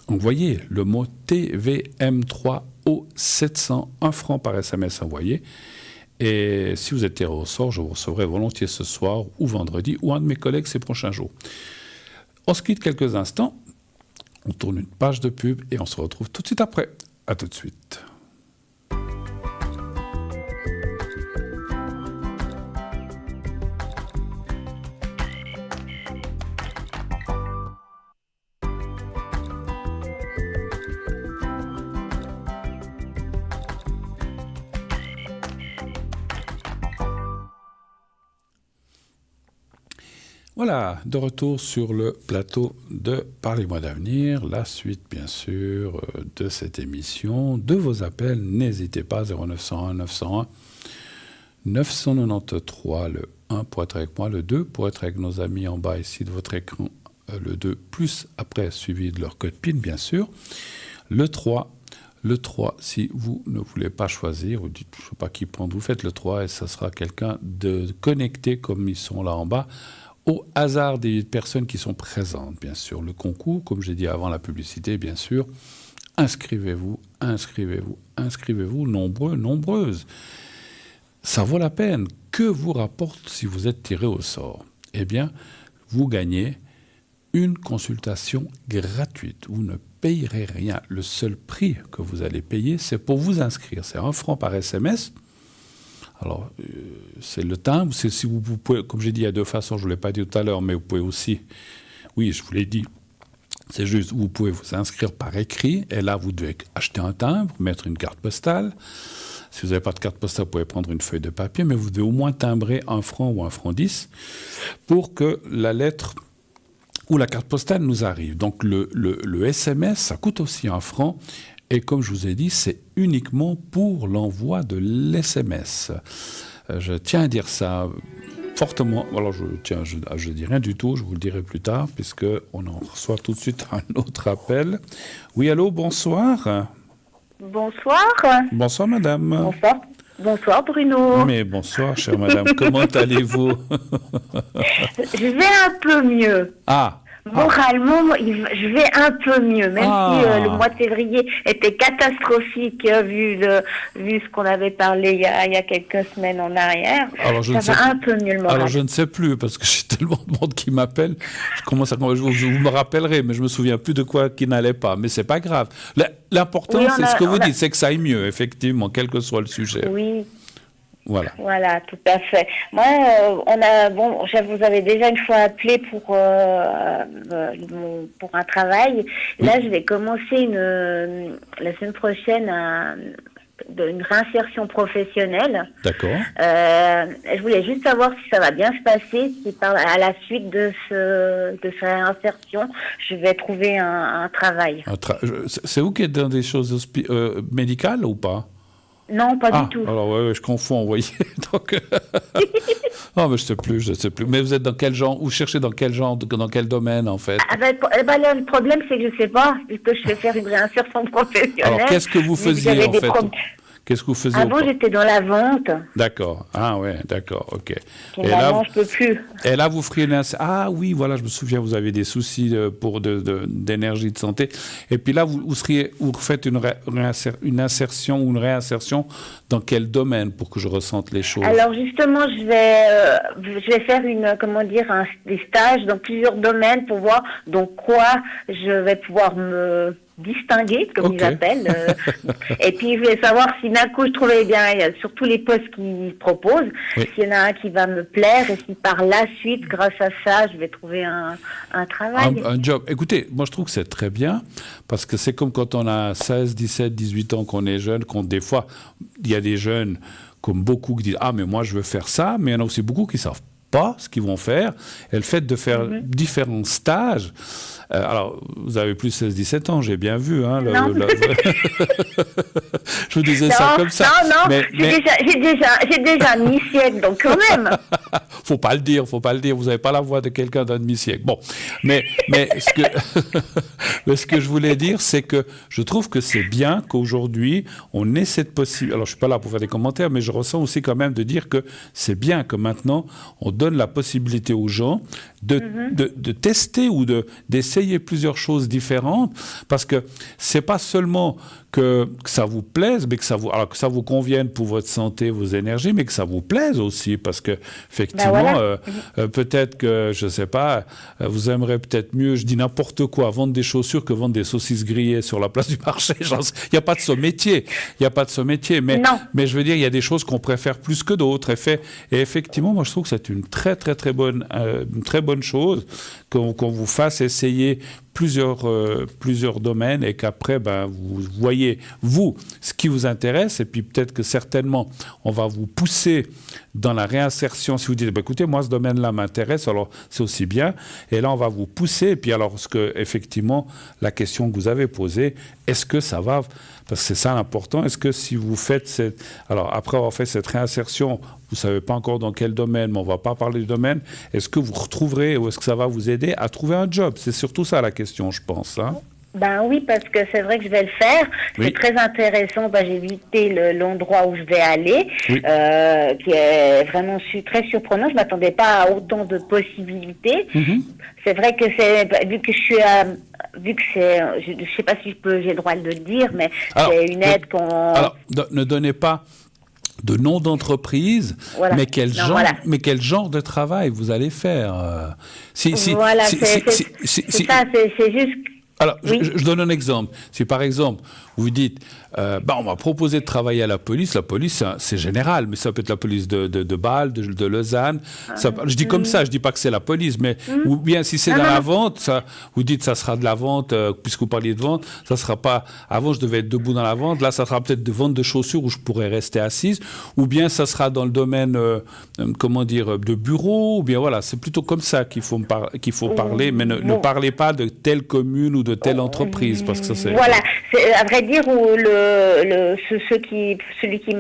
Envoyez le mot TVM3 au 700, 1 franc par SMS envoyé. Et si vous êtes tiré au sort, je vous recevrai volontiers ce soir ou vendredi, ou un de mes collègues ces prochains jours. On se quitte quelques instants, on tourne une page de pub et on se retrouve tout de suite après. À tout de suite. Voilà, de retour sur le plateau de Parlez-moi d'avenir, la suite bien sûr de cette émission, de vos appels, n'hésitez pas, 0901 901 993, le 1 pour être avec moi, le 2 pour être avec nos amis en bas ici de votre écran, le 2 plus après suivi de leur code PIN bien sûr, le 3 si vous ne voulez pas choisir, vous dites je ne sais pas qui prendre, vous faites le 3 et ça sera quelqu'un de connecté comme ils sont là en bas, au hasard des personnes qui sont présentes, bien sûr. Le concours, comme j'ai dit avant la publicité, bien sûr, inscrivez-vous, nombreux, nombreuses. Ça vaut la peine. Que vous rapporte si vous êtes tiré au sort? Eh bien, vous gagnez une consultation gratuite. Vous ne payerez rien. Le seul prix que vous allez payer, c'est pour vous inscrire. C'est 1 franc par SMS. Alors, c'est le timbre. C'est si vous pouvez, comme j'ai dit, il y a 2 façons, je ne vous l'ai pas dit tout à l'heure, mais vous pouvez aussi, oui, je vous l'ai dit, c'est juste, vous pouvez vous inscrire par écrit, et là, vous devez acheter un timbre, mettre une carte postale. Si vous n'avez pas de carte postale, vous pouvez prendre une feuille de papier, mais vous devez au moins timbrer 1 franc ou 1 franc 10 pour que la lettre où la carte postale nous arrive. Donc le SMS, ça coûte aussi 1 franc. Et comme je vous ai dit, c'est uniquement pour l'envoi de l'SMS. Je tiens à dire ça fortement. Alors je dis rien du tout, je vous le dirai plus tard, puisqu'on en reçoit tout de suite un autre appel. Oui, allô, bonsoir. Bonsoir. Bonsoir, madame. Bonsoir. Bonsoir, Bruno. Mais bonsoir, chère madame. Comment allez-vous? Je vais un peu mieux. Ah. Moralement, je vais un peu mieux, même si le mois de février était catastrophique vu ce qu'on avait parlé il y a quelques semaines en arrière. Alors, ça va un peu mieux le moral. Alors je ne sais plus, parce que j'ai tellement de monde qui m'appelle. Vous me rappellerez, mais je me souviens plus de quoi qui n'allait pas. Mais c'est pas grave. L'important, c'est ce que vous dites, c'est que ça aille mieux, effectivement, quel que soit le sujet. Oui. Voilà, tout à fait. Moi, je vous avais déjà une fois appelé pour un travail. Là, je vais commencer la semaine prochaine une réinsertion professionnelle. D'accord. Je voulais juste savoir si ça va bien se passer, si à la suite de cette réinsertion, je vais trouver un travail. C'est vous qui êtes dans des choses médicales ou pas? Non, pas du tout. Alors ouais, je confonds, vous voyez. Donc, mais je sais plus. Mais vous êtes dans quel genre? Vous cherchez dans quel genre, dans quel domaine en fait? Le problème, c'est que je sais pas, puisque je vais faire une réinsertion professionnelle. Alors qu'est-ce que vous faisiez en fait? Qu'est-ce que vous faisiez? Avant, j'étais dans la vente. D'accord. Ah ouais, d'accord, ok. Et là, je peux plus. Et là, vous feriez Ah oui, voilà, je me souviens, vous avez des soucis d'énergie, de santé. Et puis là, vous faites une insertion ou une réinsertion dans quel domaine pour que je ressente les choses? Alors justement, je vais faire des stages dans plusieurs domaines pour voir dans quoi je vais pouvoir me distinguer, comme ils appellent. Et puis, je voulais savoir si d'un coup, je trouvais bien, sur tous les postes qu'ils proposent, s'il y en a un qui va me plaire et si par la suite, grâce à ça, je vais trouver un travail. Un job. Écoutez, moi, je trouve que c'est très bien parce que c'est comme quand on a 16, 17, 18 ans, qu'on est jeune, des fois, il y a des jeunes, comme beaucoup, qui disent « Ah, mais moi, je veux faire ça », mais il y en a aussi beaucoup qui ne savent pas ce qu'ils vont faire. Et le fait de faire différents stages... alors, vous avez plus 16-17 ans, j'ai bien vu. Hein, je vous disais ça comme ça. Non, j'ai déjà un demi-siècle, donc quand même. Faut pas le dire. Vous n'avez pas la voix de quelqu'un d'un demi-siècle. Bon, mais ce que je voulais dire, c'est que je trouve que c'est bien qu'aujourd'hui, on ait cette possibilité. Alors, je suis pas là pour faire des commentaires, mais je ressens aussi quand même de dire que c'est bien que maintenant, on donne la possibilité aux gens de tester ou d'essayer plusieurs choses différentes, parce que c'est pas seulement que ça vous plaise, mais que ça vous convienne pour votre santé, vos énergies, mais que ça vous plaise aussi, parce que effectivement, peut-être que, je sais pas, vous aimerez peut-être mieux, je dis n'importe quoi, vendre des chaussures que vendre des saucisses grillées sur la place du marché. Il n'y a pas de ce métier. Mais je veux dire, il y a des choses qu'on préfère plus que d'autres. Et effectivement, moi, je trouve que c'est une très, très, très bonne chose qu'on vous fasse essayer plusieurs domaines et qu'après, vous voyez, vous, ce qui vous intéresse, et puis peut-être que certainement, on va vous pousser dans la réinsertion. Si vous dites, écoutez, moi, ce domaine-là m'intéresse, alors c'est aussi bien. Et là, on va vous pousser. Et puis alors, effectivement, la question que vous avez posée, est-ce que ça va... Parce que c'est ça l'important. Est-ce que si vous faites alors, après avoir fait cette réinsertion, vous ne savez pas encore dans quel domaine, mais on ne va pas parler du domaine, est-ce que vous retrouverez ou est-ce que ça va vous aider à trouver un job? C'est surtout ça la question, je pense. Hein? Ben oui, parce que c'est vrai que je vais le faire. Oui. C'est très intéressant. J'ai visité l'endroit où je vais aller, qui est vraiment très surprenant. Je m'attendais pas à autant de possibilités. C'est vrai que vu que je sais pas si j'ai le droit de le dire, mais c'est une aide qu'on... Alors, ne donnez pas de nom d'entreprise, mais quel genre de travail vous allez faire c'est juste... Alors, Oui. je donne un exemple. Si par exemple, vous dites, on m'a proposé de travailler à la police c'est général, mais ça peut être la police de Bâle, de Lausanne. Je dis comme ça, je dis pas que c'est la police, mais ou bien si c'est dans la vente, ça, vous dites ça sera de la vente, puisque vous parliez de vente, ça sera pas. Avant, je devais être debout dans la vente, là, ça sera peut-être de vente de chaussures où je pourrais rester assise, ou bien ça sera dans le domaine, de bureau, ou bien voilà, c'est plutôt comme ça qu'il faut parler, mais ne parlez pas de telle commune ou de telle entreprise, parce que ça c'est. Voilà, à vrai dire, où celui qui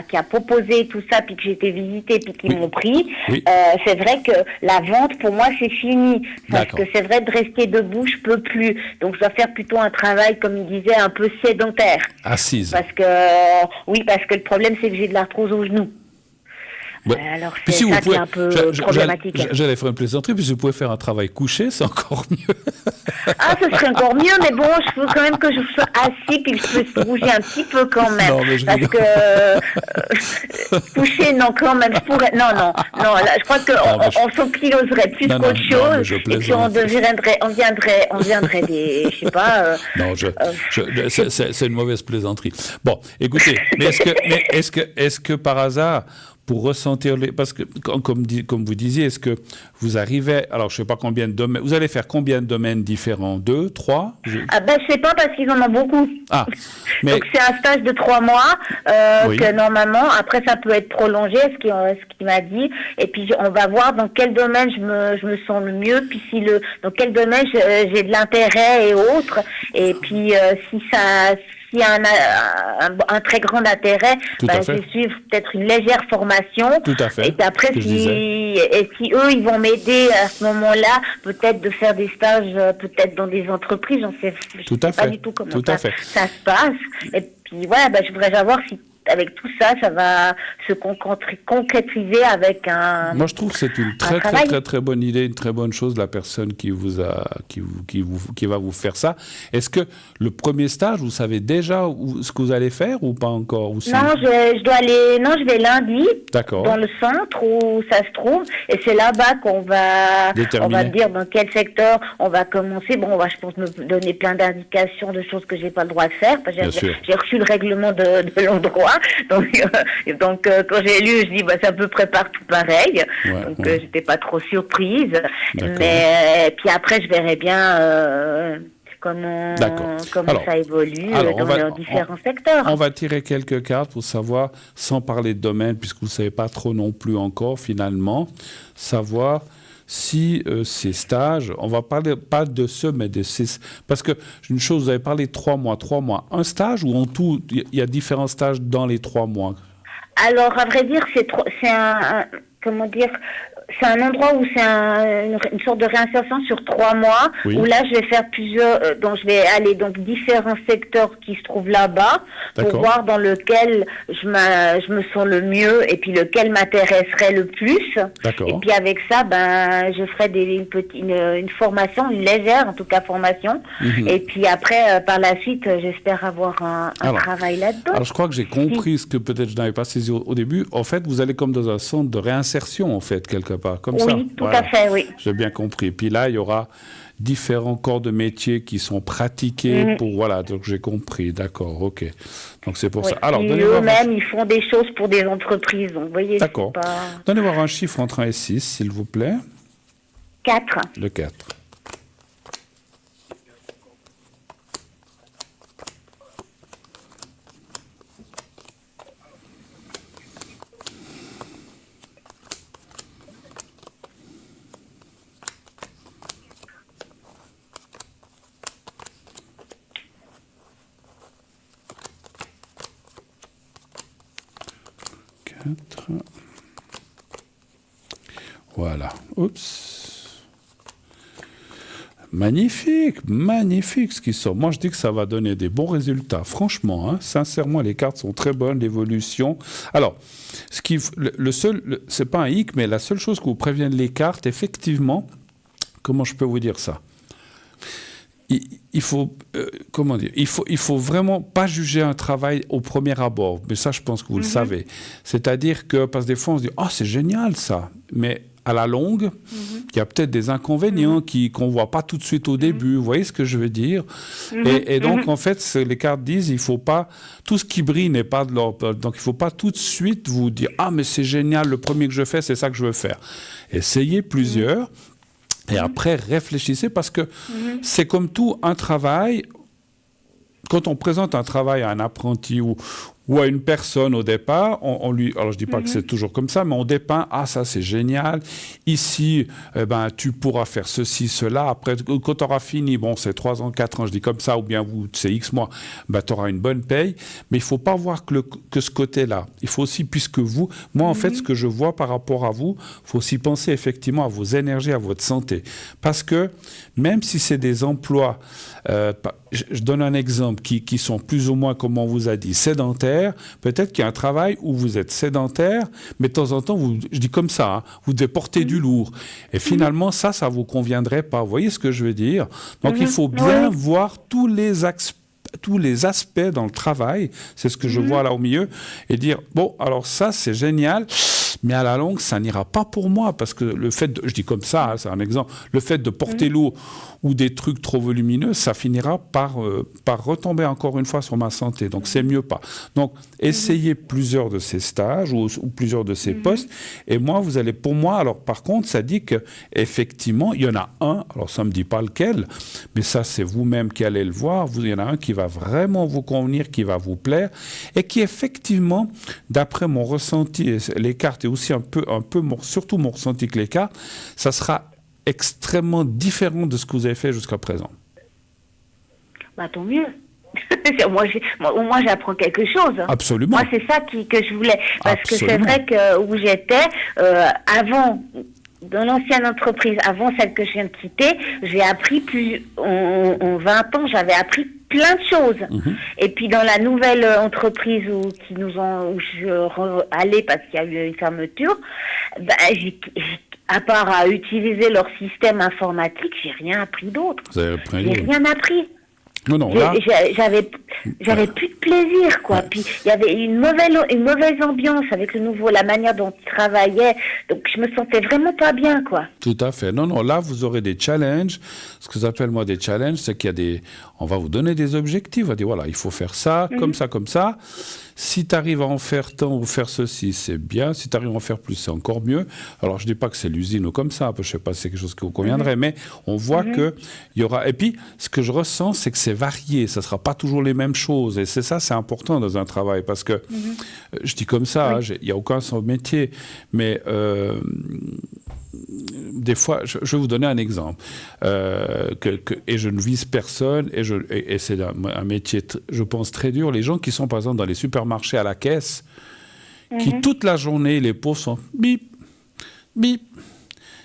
qui a proposé tout ça, puis que j'ai été visiter, puis qui m'ont pris, c'est vrai que la vente, pour moi, c'est fini. Parce que c'est vrai, de rester debout, je peux plus. Donc, je dois faire plutôt un travail, comme il disait, un peu sédentaire. Assise. Parce que le problème, c'est que j'ai de l'arthrose au genou. Alors, c'est ça qui est un peu problématique. J'allais faire une plaisanterie, puis si vous pouvez faire un travail couché, c'est encore mieux. Ah, ce serait encore mieux, mais bon, je veux quand même que je sois assis, puis que je puisse bouger un petit peu quand même. Non, mais parce que couché, non, quand même, je pourrais. Non, là, je crois qu'on s'oppiloserait plus qu'autre chose, et puis on viendrait des, je sais pas. Non, c'est une mauvaise plaisanterie. Bon, écoutez, mais est-ce que par hasard, pour ressentir parce que, comme vous disiez, est-ce que vous arrivez, alors je ne sais pas combien de domaines, vous allez faire combien de domaines différents? 2, 3? Je sais pas, parce qu'ils en ont beaucoup. Mais... Donc c'est un stage de 3 mois, que normalement, après ça peut être prolongé, ce qu'il m'a dit, et puis on va voir dans quel domaine je me sens le mieux, puis dans quel domaine j'ai de l'intérêt et autres, et puis s'il y a un très grand intérêt, je vais suivre peut-être une légère formation. Tout à fait. Et puis après, si eux, ils vont m'aider à ce moment-là, peut-être de faire des stages, peut-être dans des entreprises, je sais pas du tout comment ça se passe. Et puis voilà, je voudrais savoir si avec tout ça, ça va se concrétiser avec un. Moi, je trouve que c'est une très, très, très, très bonne idée, une très bonne chose, la personne qui va vous faire ça. Est-ce que le premier stage, vous savez déjà ce que vous allez faire ou pas encore? Non, je vais lundi. D'accord. Dans le centre où ça se trouve, et c'est là-bas qu'on va dire dans quel secteur on va commencer. Bon, je pense me donner plein d'indications de choses que j'ai pas le droit de faire, parce que j'ai reçu le règlement de l'endroit. Donc quand j'ai lu, je dis c'est à peu près partout pareil. J'étais pas trop surprise. Mais puis après, je verrai bien comment ça évolue dans leurs différents secteurs. On va tirer quelques cartes pour savoir, sans parler de domaine, puisque vous ne savez pas trop non plus encore finalement, savoir si ces stages, on va parler pas de ceux, mais de ces... Parce que, une chose, vous avez parlé de 3 mois. Un stage ou en tout, il y a différents stages dans les 3 mois? Alors, à vrai dire, c'est un endroit où c'est une sorte de réinsertion sur 3 mois, où là je vais faire plusieurs, donc je vais aller dans différents secteurs qui se trouvent là-bas, pour voir dans lequel je me sens le mieux et puis lequel m'intéresserait le plus. Et puis avec ça, je ferai une formation, une légère en tout cas formation. Et puis après, par la suite, j'espère avoir un travail là-dedans. Alors je crois que j'ai compris ce que peut-être je n'avais pas saisi au début. En fait, vous allez comme dans un centre de réinsertion, en fait, quelque part, comme ça. Oui, tout à fait, oui. J'ai bien compris. Et puis là, il y aura différents corps de métier qui sont pratiqués pour... Voilà, donc j'ai compris. D'accord, ok. Donc c'est pour ça. Alors, eux-mêmes, ils font des choses pour des entreprises. Donc, vous voyez, d'accord. Donnez-moi un chiffre entre 1 et 6, s'il vous plaît. 4. Le 4. Voilà. Oups. Magnifique ce qui sort. Moi, je dis que ça va donner des bons résultats. Franchement, sincèrement, les cartes sont très bonnes, l'évolution. Alors, c'est pas un hic, mais la seule chose que vous préviennent les cartes, effectivement, comment je peux vous dire ça? Il faut, il faut vraiment pas juger un travail au premier abord. Mais ça, je pense que vous le savez. C'est-à-dire que, parce que des fois, on se dit, c'est génial ça. Mais à la longue, il y a peut-être des inconvénients qu'on ne voit pas tout de suite au début. Vous voyez ce que je veux dire? Et donc, en fait, les cartes disent, il ne faut pas... Tout ce qui brille n'est pas de l'or. Donc, il ne faut pas tout de suite vous dire, ah, mais c'est génial, le premier que je fais, c'est ça que je veux faire. Essayez plusieurs et après, réfléchissez parce que c'est comme tout, un travail... Quand on présente un travail à un apprenti ou à une personne au départ, on lui... Alors, je ne dis pas que c'est toujours comme ça, mais on dépeint, ah, ça, c'est génial. Ici, tu pourras faire ceci, cela. Après, quand tu auras fini, bon, c'est 3 ans, 4 ans, je dis comme ça, ou bien c'est X mois, tu auras une bonne paye. Mais il ne faut pas voir que ce côté-là. Il faut aussi, puisque vous... Moi, en fait, ce que je vois par rapport à vous, il faut aussi penser effectivement à vos énergies, à votre santé. Parce que même si c'est des emplois... je donne un exemple qui sont plus ou moins, comme on vous a dit, sédentaires. Peut-être qu'il y a un travail où vous êtes sédentaire, mais de temps en temps, je dis comme ça, hein, vous devez porter du lourd. Et finalement, ça ne vous conviendrait pas. Vous voyez ce que je veux dire? Donc, il faut bien voir tous les aspects dans le travail, c'est ce que je vois là au milieu, et dire, bon, alors ça, c'est génial, mais à la longue, ça n'ira pas pour moi, parce que le fait, je dis comme ça, hein, c'est un exemple, le fait de porter lourd ou des trucs trop volumineux, ça finira par retomber encore une fois sur ma santé. Donc, c'est mieux pas. Donc, essayez plusieurs de ces stages ou plusieurs de ces postes. Et moi, vous allez, pour moi, alors par contre, ça dit qu'effectivement, il y en a un, alors ça ne me dit pas lequel, mais ça, c'est vous-même qui allez le voir. Il y en a un qui va vraiment vous convenir, qui va vous plaire et qui, effectivement, d'après mon ressenti, les cartes et aussi un peu surtout mon ressenti que les cartes, ça sera extrêmement différent de ce que vous avez fait jusqu'à présent. Tant mieux. Au moins, j'apprends quelque chose. Absolument. Moi, c'est ça que je voulais. Parce que c'est vrai que où j'étais, avant, dans l'ancienne entreprise, avant celle que je viens de quitter, j'ai appris en 20 ans, j'avais appris plein de choses. Et puis dans la nouvelle entreprise où je allais parce qu'il y a eu une fermeture, à part à utiliser leur système informatique, j'ai rien appris d'autre. Vous avez appris j'ai rien appris. Non, là... J'avais plus de plaisir, quoi. Puis il y avait une mauvaise ambiance avec la manière dont ils travaillaient. Donc je me sentais vraiment pas bien, quoi. Tout à fait. Non, là vous aurez des challenges. Ce que j'appelle moi des challenges, c'est on va vous donner des objectifs. On va dire voilà, il faut faire ça, comme ça, comme ça. Si tu arrives à en faire tant ou faire ceci, c'est bien. Si tu arrives à en faire plus, c'est encore mieux. Alors, je ne dis pas que c'est l'usine ou comme ça. Je ne sais pas si c'est quelque chose qui vous conviendrait, mais on voit qu'il y aura... Et puis, ce que je ressens, c'est que c'est varié. Ça ne sera pas toujours les mêmes choses. Et c'est important dans un travail parce que, je dis comme ça, il n'y a aucun sans métier. Mais... des fois, je vais vous donner un exemple, et je ne vise personne, et c'est un métier, je pense, très dur. Les gens qui sont, par exemple, dans les supermarchés à la caisse, qui toute la journée, les pauvres sont bip, bip,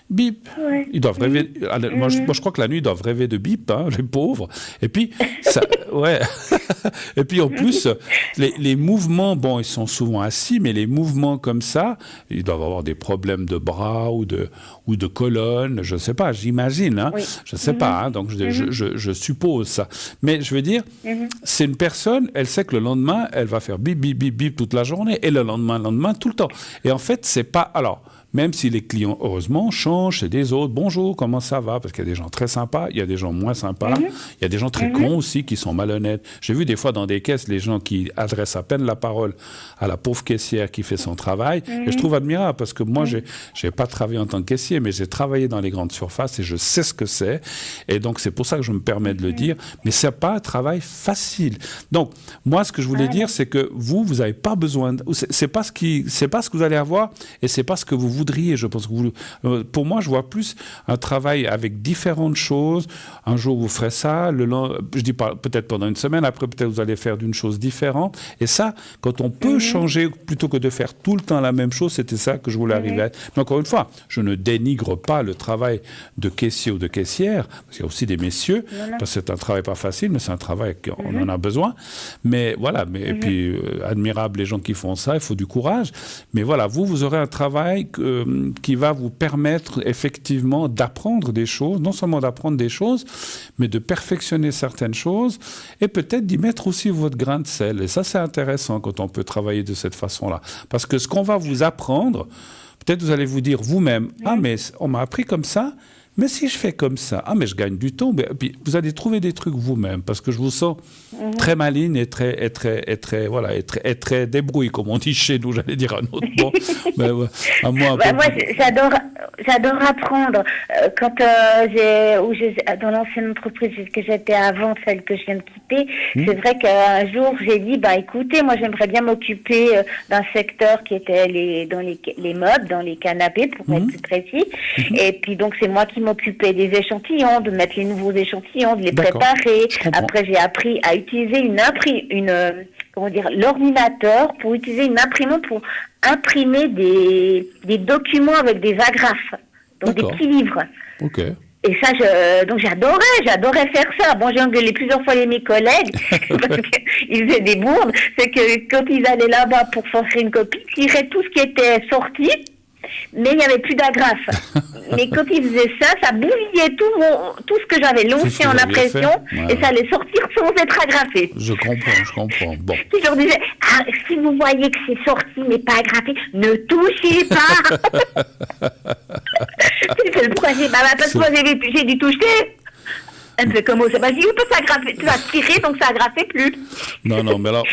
bip. Ils doivent rêver. Moi, je crois que la nuit, ils doivent rêver de bip, hein, les pauvres. Et puis, et puis en plus, les mouvements, bon, ils sont souvent assis, mais les mouvements comme ça, ils doivent avoir des problèmes de bras ou de colonne, je ne sais pas, j'imagine, hein, je ne sais pas, hein, donc je suppose ça. Mais je veux dire, c'est une personne, elle sait que le lendemain, elle va faire bip, bip, bip, bip toute la journée, et le lendemain, tout le temps. Et en fait, c'est pas... Alors, même si les clients, heureusement, changent, c'est des autres. Bonjour, comment ça va? Parce qu'il y a des gens très sympas, il y a des gens moins sympas, il y a des gens très cons aussi qui sont malhonnêtes. J'ai vu des fois dans des caisses, les gens qui adressent à peine la parole à la pauvre caissière qui fait son travail. Et je trouve admirable parce que moi, j'ai pas travaillé en tant que caissier, mais j'ai travaillé dans les grandes surfaces et je sais ce que c'est. Et donc, c'est pour ça que je me permets de le dire. Mais c'est pas un travail facile. Donc, moi, ce que je voulais dire, c'est que vous n'avez pas besoin... C'est pas ce que vous allez avoir et c'est pas ce que vous voudriez. Je pense que pour moi, je vois plus un travail avec différentes choses. Un jour, vous ferez ça. Je dis pas peut-être pendant une semaine. Après, peut-être vous allez faire d'une chose différente. Et ça, quand on peut changer plutôt que de faire tout le temps la même chose, c'était ça que je voulais arriver à... Mais encore une fois, je ne dénigre pas le travail de caissier ou de caissière. Parce qu'il y a aussi des messieurs. Parce que c'est un travail pas facile, mais c'est un travail qu'on en a besoin. Mais voilà. Et puis, admirable les gens qui font ça. Il faut du courage. Mais voilà, vous aurez un travail qui va vous permettre effectivement d'apprendre des choses, non seulement d'apprendre des choses, mais de perfectionner certaines choses et peut-être d'y mettre aussi votre grain de sel. Et ça, c'est intéressant quand on peut travailler de cette façon-là. Parce que ce qu'on va vous apprendre, peut-être vous allez vous dire vous-même, ah mais on m'a appris comme ça, mais si je fais comme ça, ah mais je gagne du temps. Puis vous allez trouver des trucs vous-même, parce que je vous sens très maligne et très débrouille, comme on dit chez nous, j'allais dire un autre mot. Mais, moi, j'adore apprendre. Quand dans l'ancienne entreprise que j'étais avant, celle que je viens de quitter, c'est vrai qu'un jour j'ai dit, écoutez, moi j'aimerais bien m'occuper d'un secteur qui était dans les meubles, dans les canapés, pour être plus précis. Et puis donc c'est moi qui m'occupais des échantillons, de mettre les nouveaux échantillons, de les préparer. Après j'ai appris à utiliser l'ordinateur pour utiliser une imprimante pour imprimer des documents avec des agrafes, donc des petits livres. Ok. Et ça, donc j'adorais faire ça. Bon, j'ai engueulé plusieurs fois mes collègues parce qu'ils faisaient des bourdes. C'est que quand ils allaient là-bas pour sortir une copie, ils tiraient tout ce qui était sorti, mais il n'y avait plus d'agrafe. Mais quand ils faisaient ça, ça bousillait tout ce que j'avais lancé en impression, et ça allait sortir sans être agrafé. Je comprends. Bon. Puis je leur disais, si vous voyez que c'est sorti mais pas agrafé, ne touchez pas. C'est le troisième. Parce que moi j'ai dû toucher. Elle me fait comment ça? Vas-y, tu vas tirer, donc ça agrafait plus. Non, mais alors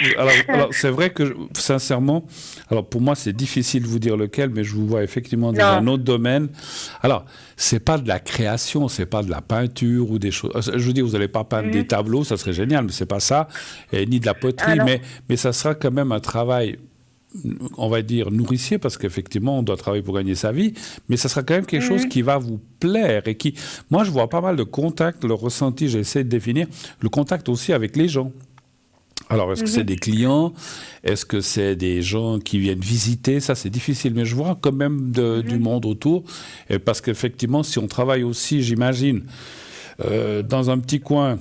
c'est vrai que, sincèrement, alors pour moi c'est difficile de vous dire lequel, mais je vous vois effectivement dans un autre domaine. Alors, c'est pas de la création, c'est pas de la peinture ou des choses. Je veux dire, vous n'allez pas peindre des tableaux, ça serait génial, mais c'est pas ça, ni de la poterie, mais ça sera quand même un travail, on va dire, nourricier, parce qu'effectivement, on doit travailler pour gagner sa vie, mais ça sera quand même quelque chose qui va vous plaire et qui... Moi, je vois pas mal de contacts, le ressenti, j'essaie de définir, le contact aussi avec les gens. Alors, est-ce que c'est des clients? Est-ce que c'est des gens qui viennent visiter? Ça, c'est difficile, mais je vois quand même du monde autour, et parce qu'effectivement, si on travaille aussi, j'imagine, dans un petit coin,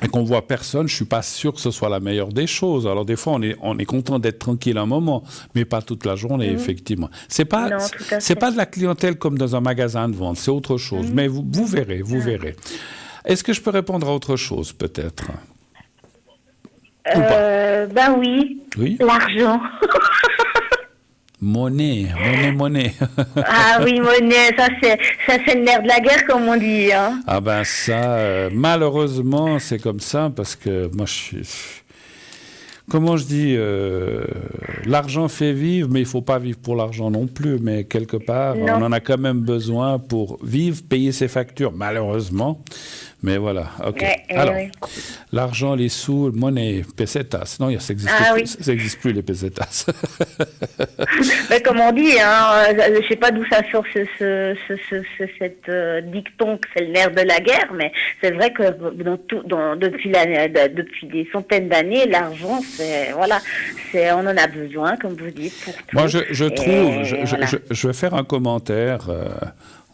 et qu'on voit personne, je suis pas sûr que ce soit la meilleure des choses. Alors des fois, on est content d'être tranquille un moment, mais pas toute la journée, effectivement. C'est pas de la clientèle comme dans un magasin de vente, c'est autre chose. Mais vous verrez. Est-ce que je peux répondre à autre chose, peut-être? Oui. L'argent. Monnaie. Ah oui, monnaie, ça c'est le nerf de la guerre, comme on dit. Hein. Ah ben ça, malheureusement, c'est comme ça, parce que moi, comment je dis, l'argent fait vivre, mais il ne faut pas vivre pour l'argent non plus, mais quelque part, on en a quand même besoin pour vivre, payer ses factures, malheureusement. Mais voilà, ok. Alors, l'argent, les sous, monnaie, pesetas. Non, ça n'existe plus, les pesetas. Mais comme on dit, je ne sais pas d'où ça sort cette dicton que c'est le nerf de la guerre, mais c'est vrai que depuis des centaines d'années, l'argent, on en a besoin, comme vous dites, pour tout. Moi, je vais faire un commentaire.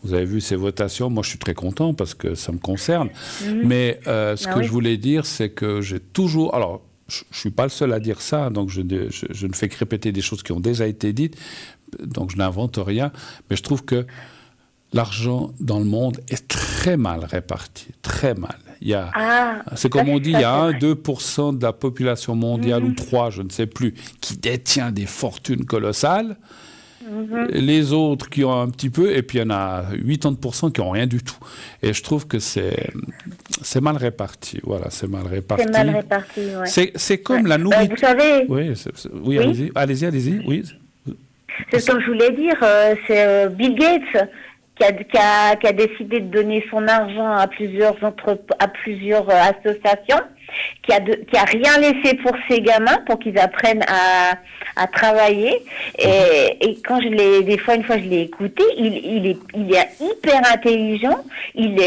Vous avez vu ces votations, moi je suis très content parce que ça me concerne. Mais ce que je voulais dire, c'est que j'ai toujours... Alors, je ne suis pas le seul à dire ça, donc je ne fais que répéter des choses qui ont déjà été dites, donc je n'invente rien. Mais je trouve que l'argent dans le monde est très mal réparti, très mal. C'est comme on dit, il y a 1-2% de la population mondiale, ou 3, je ne sais plus, qui détient des fortunes colossales. Les autres qui ont un petit peu, et puis il y en a 80% qui n'ont rien du tout. Et je trouve que c'est mal réparti. Voilà, c'est mal réparti. C'est mal réparti, ouais. C'est comme la nourriture. Vous savez... Oui, allez-y, oui. C'est comme je voulais dire, c'est Bill Gates qui a décidé de donner son argent à plusieurs associations, qui a rien laissé pour ses gamins pour qu'ils apprennent à travailler. Et quand une fois je l'ai écouté, il est hyper intelligent. Il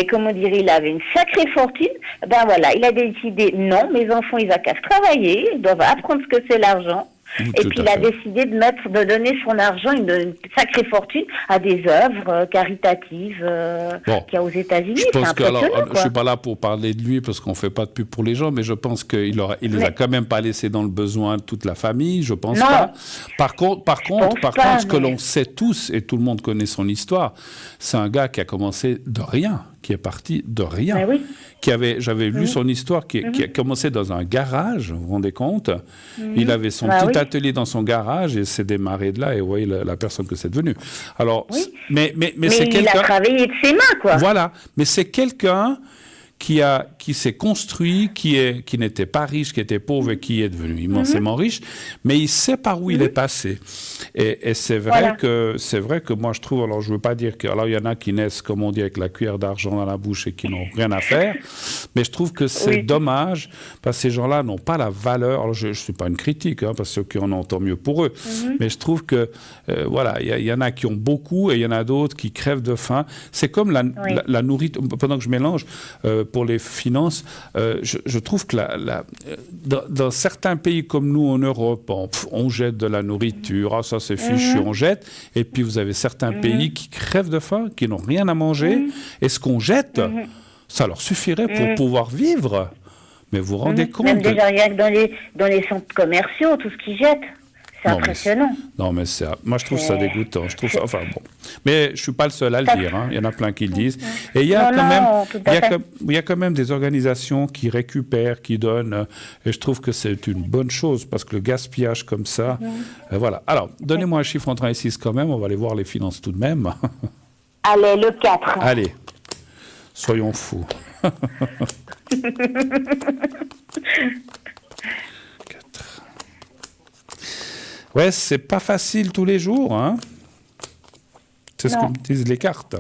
avait une sacrée fortune. Il a décidé, non, mes enfants, ils n'ont qu'à se travailler, ils doivent apprendre ce que c'est l'argent. Et puis il a décidé de donner son argent, une sacrée fortune, à des œuvres caritatives qu'il y a aux États-Unis. Je pense je ne suis pas là pour parler de lui parce qu'on ne fait pas de pub pour les gens, mais je pense qu'il les a quand même pas laissés dans le besoin de toute la famille, je pense pas. Par contre, ce que l'on sait tous, et tout le monde connaît son histoire, c'est un gars qui a commencé de rien, qui est parti de rien. Ben oui. J'avais lu son histoire, qui a commencé dans un garage, vous vous rendez compte? Il avait son petit atelier dans son garage et s'est démarré de là, et vous voyez la personne que c'est devenu. Alors, mais c'est quelqu'un... il a travaillé de ses mains, quoi. Voilà, mais c'est quelqu'un qui s'est construit, qui n'était pas riche, qui était pauvre et qui est devenu immensément riche, mais il sait par où il est passé. Et c'est vrai que moi je trouve, alors je veux pas dire que, alors il y en a qui naissent, comme on dit, avec la cuillère d'argent dans la bouche et qui n'ont rien à faire, mais je trouve que c'est dommage, parce que ces gens-là n'ont pas la valeur, alors je suis pas une critique, parce que ceux qui en ont, tant mieux pour eux, mais je trouve que, voilà, il y en a qui ont beaucoup et il y en a d'autres qui crèvent de faim. C'est comme la nourriture, pendant que je mélange, pour les finances, je trouve que dans certains pays comme nous en Europe, on jette de la nourriture, ça c'est fichu, on jette, et puis vous avez certains pays qui crèvent de faim, qui n'ont rien à manger, et ce qu'on jette, ça leur suffirait pour pouvoir vivre. Mais vous vous rendez compte? Même déjà rien que dans les centres commerciaux, tout ce qu'ils jettent. C'est impressionnant. Mais moi je trouve ça dégoûtant. Je trouve ça, enfin bon. Mais je suis pas le seul à le dire. Il y en a plein qui le disent. Et il y a quand même des organisations qui récupèrent, qui donnent. Et je trouve que c'est une bonne chose parce que le gaspillage comme ça, voilà. Alors, donnez-moi un chiffre entre 1 et 6 quand même. On va aller voir les finances tout de même. Allez, le 4. Allez, soyons fous. Ouais, c'est pas facile tous les jours, hein. C'est ce que me disent les cartes.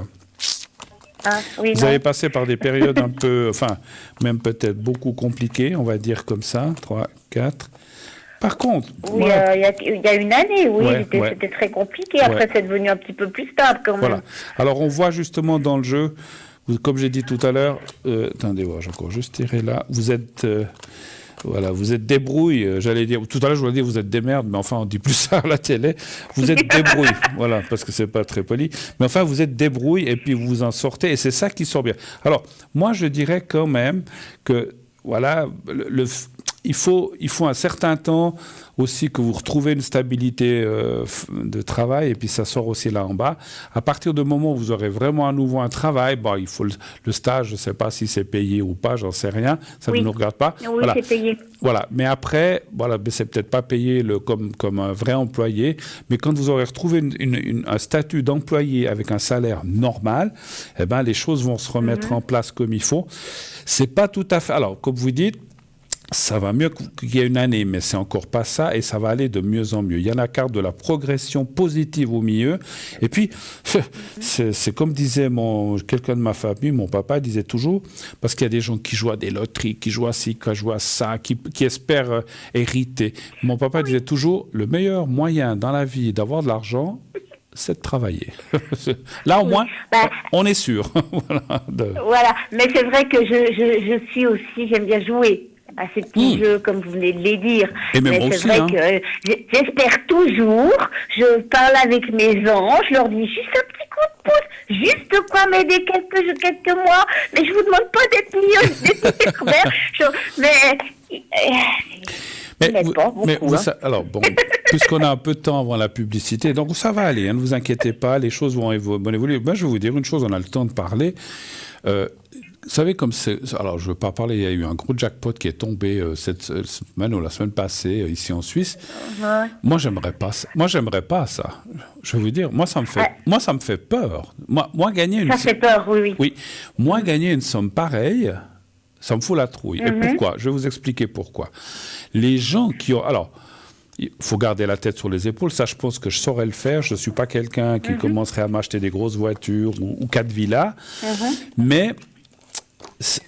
Vous avez passé par des périodes un peu, enfin, même peut-être beaucoup compliquées, on va dire comme ça, 3, 4. Par contre... Oui, il y a une année, c'était très compliqué. Après, c'est devenu un petit peu plus stable quand même. Voilà. Alors, on voit justement dans le jeu, comme j'ai dit tout à l'heure, attendez, j'ai encore juste tiré là, vous êtes... Voilà, vous êtes débrouille, j'allais dire, tout à l'heure je voulais dire vous êtes des merdes, mais enfin on dit plus ça à la télé, vous êtes débrouille, voilà, parce que c'est pas très poli, mais enfin vous êtes débrouille et puis vous vous en sortez et c'est ça qui sort bien. Alors, moi je dirais quand même que, voilà, il faut un certain temps aussi que vous retrouvez une stabilité de travail et puis ça sort aussi là en bas. À partir du moment où vous aurez vraiment à nouveau un travail, il faut le stage, je ne sais pas si c'est payé ou pas, j'en sais rien, ça ne nous regarde pas. Oui, voilà. C'est payé. Voilà, mais après, voilà, c'est peut-être pas payé comme un vrai employé, mais quand vous aurez retrouvé un statut d'employé avec un salaire normal, eh ben, les choses vont se remettre en place comme il faut. C'est pas tout à fait... Alors, comme vous dites, ça va mieux qu'il y a une année, mais c'est encore pas ça, et ça va aller de mieux en mieux. Il y a la carte de la progression positive au milieu, et puis c'est comme disait quelqu'un de ma famille, mon papa disait toujours, parce qu'il y a des gens qui jouent à des loteries, qui jouent à ci, qui jouent à ça, qui espèrent hériter. Mon papa disait toujours, le meilleur moyen dans la vie d'avoir de l'argent, c'est de travailler. Là, au moins, on est sûr. Voilà, mais c'est vrai que je suis aussi, j'aime bien jouer à ces petits jeux, comme vous venez de les dire. Et même mais c'est vrai que j'espère toujours, je parle avec mes anges, je leur dis juste un petit coup de pouce, juste quoi m'aider quelques mois, mais je vous demande pas d'être millionnaire, alors bon, puisqu'on a un peu de temps avant la publicité, donc ça va aller, ne vous inquiétez pas, les choses vont évoluer. Moi, je vais vous dire une chose, on a le temps de parler. Vous savez, comme c'est... Alors, je ne veux pas parler, il y a eu un gros jackpot qui est tombé cette semaine ou la semaine passée, ici en Suisse. Moi, j'aimerais pas ça. Je vais vous dire, moi, ça me fait peur. Moi gagner une... Ça fait peur, oui. Oui. Moi, gagner une somme pareille, ça me fout la trouille. Et pourquoi? Je vais vous expliquer pourquoi. Les gens qui ont... Alors, il faut garder la tête sur les épaules. Ça, je pense que je saurais le faire. Je ne suis pas quelqu'un qui commencerait à m'acheter des grosses voitures ou 4 villas. Mais...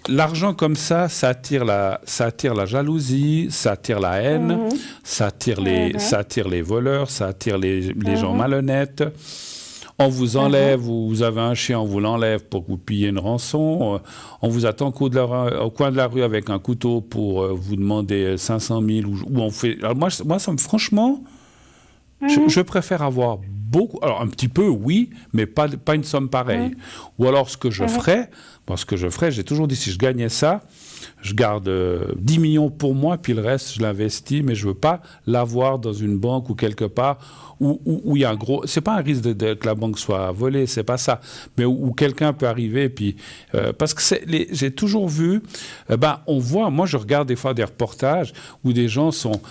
l'argent comme ça attire la jalousie, ça attire la haine, ça attire les voleurs, ça attire les gens malhonnêtes. On vous enlève, vous avez un chien, on vous l'enlève pour que vous payiez une rançon. On vous attend au coin de la rue avec un couteau pour vous demander 500 000. Ou on fait... Alors moi, ça me, franchement, je préfère avoir beaucoup... Alors, un petit peu, oui, mais pas une somme pareille. Ou alors, ce que je ferais, j'ai toujours dit, si je gagnais ça, je garde 10 millions pour moi, puis le reste, je l'investis, mais je ne veux pas l'avoir dans une banque ou quelque part où il y a un gros... C'est pas un risque que la banque soit volée, c'est pas ça, mais où quelqu'un peut arriver, puis... parce que j'ai toujours vu... on voit, moi je regarde des fois des reportages où des gens sont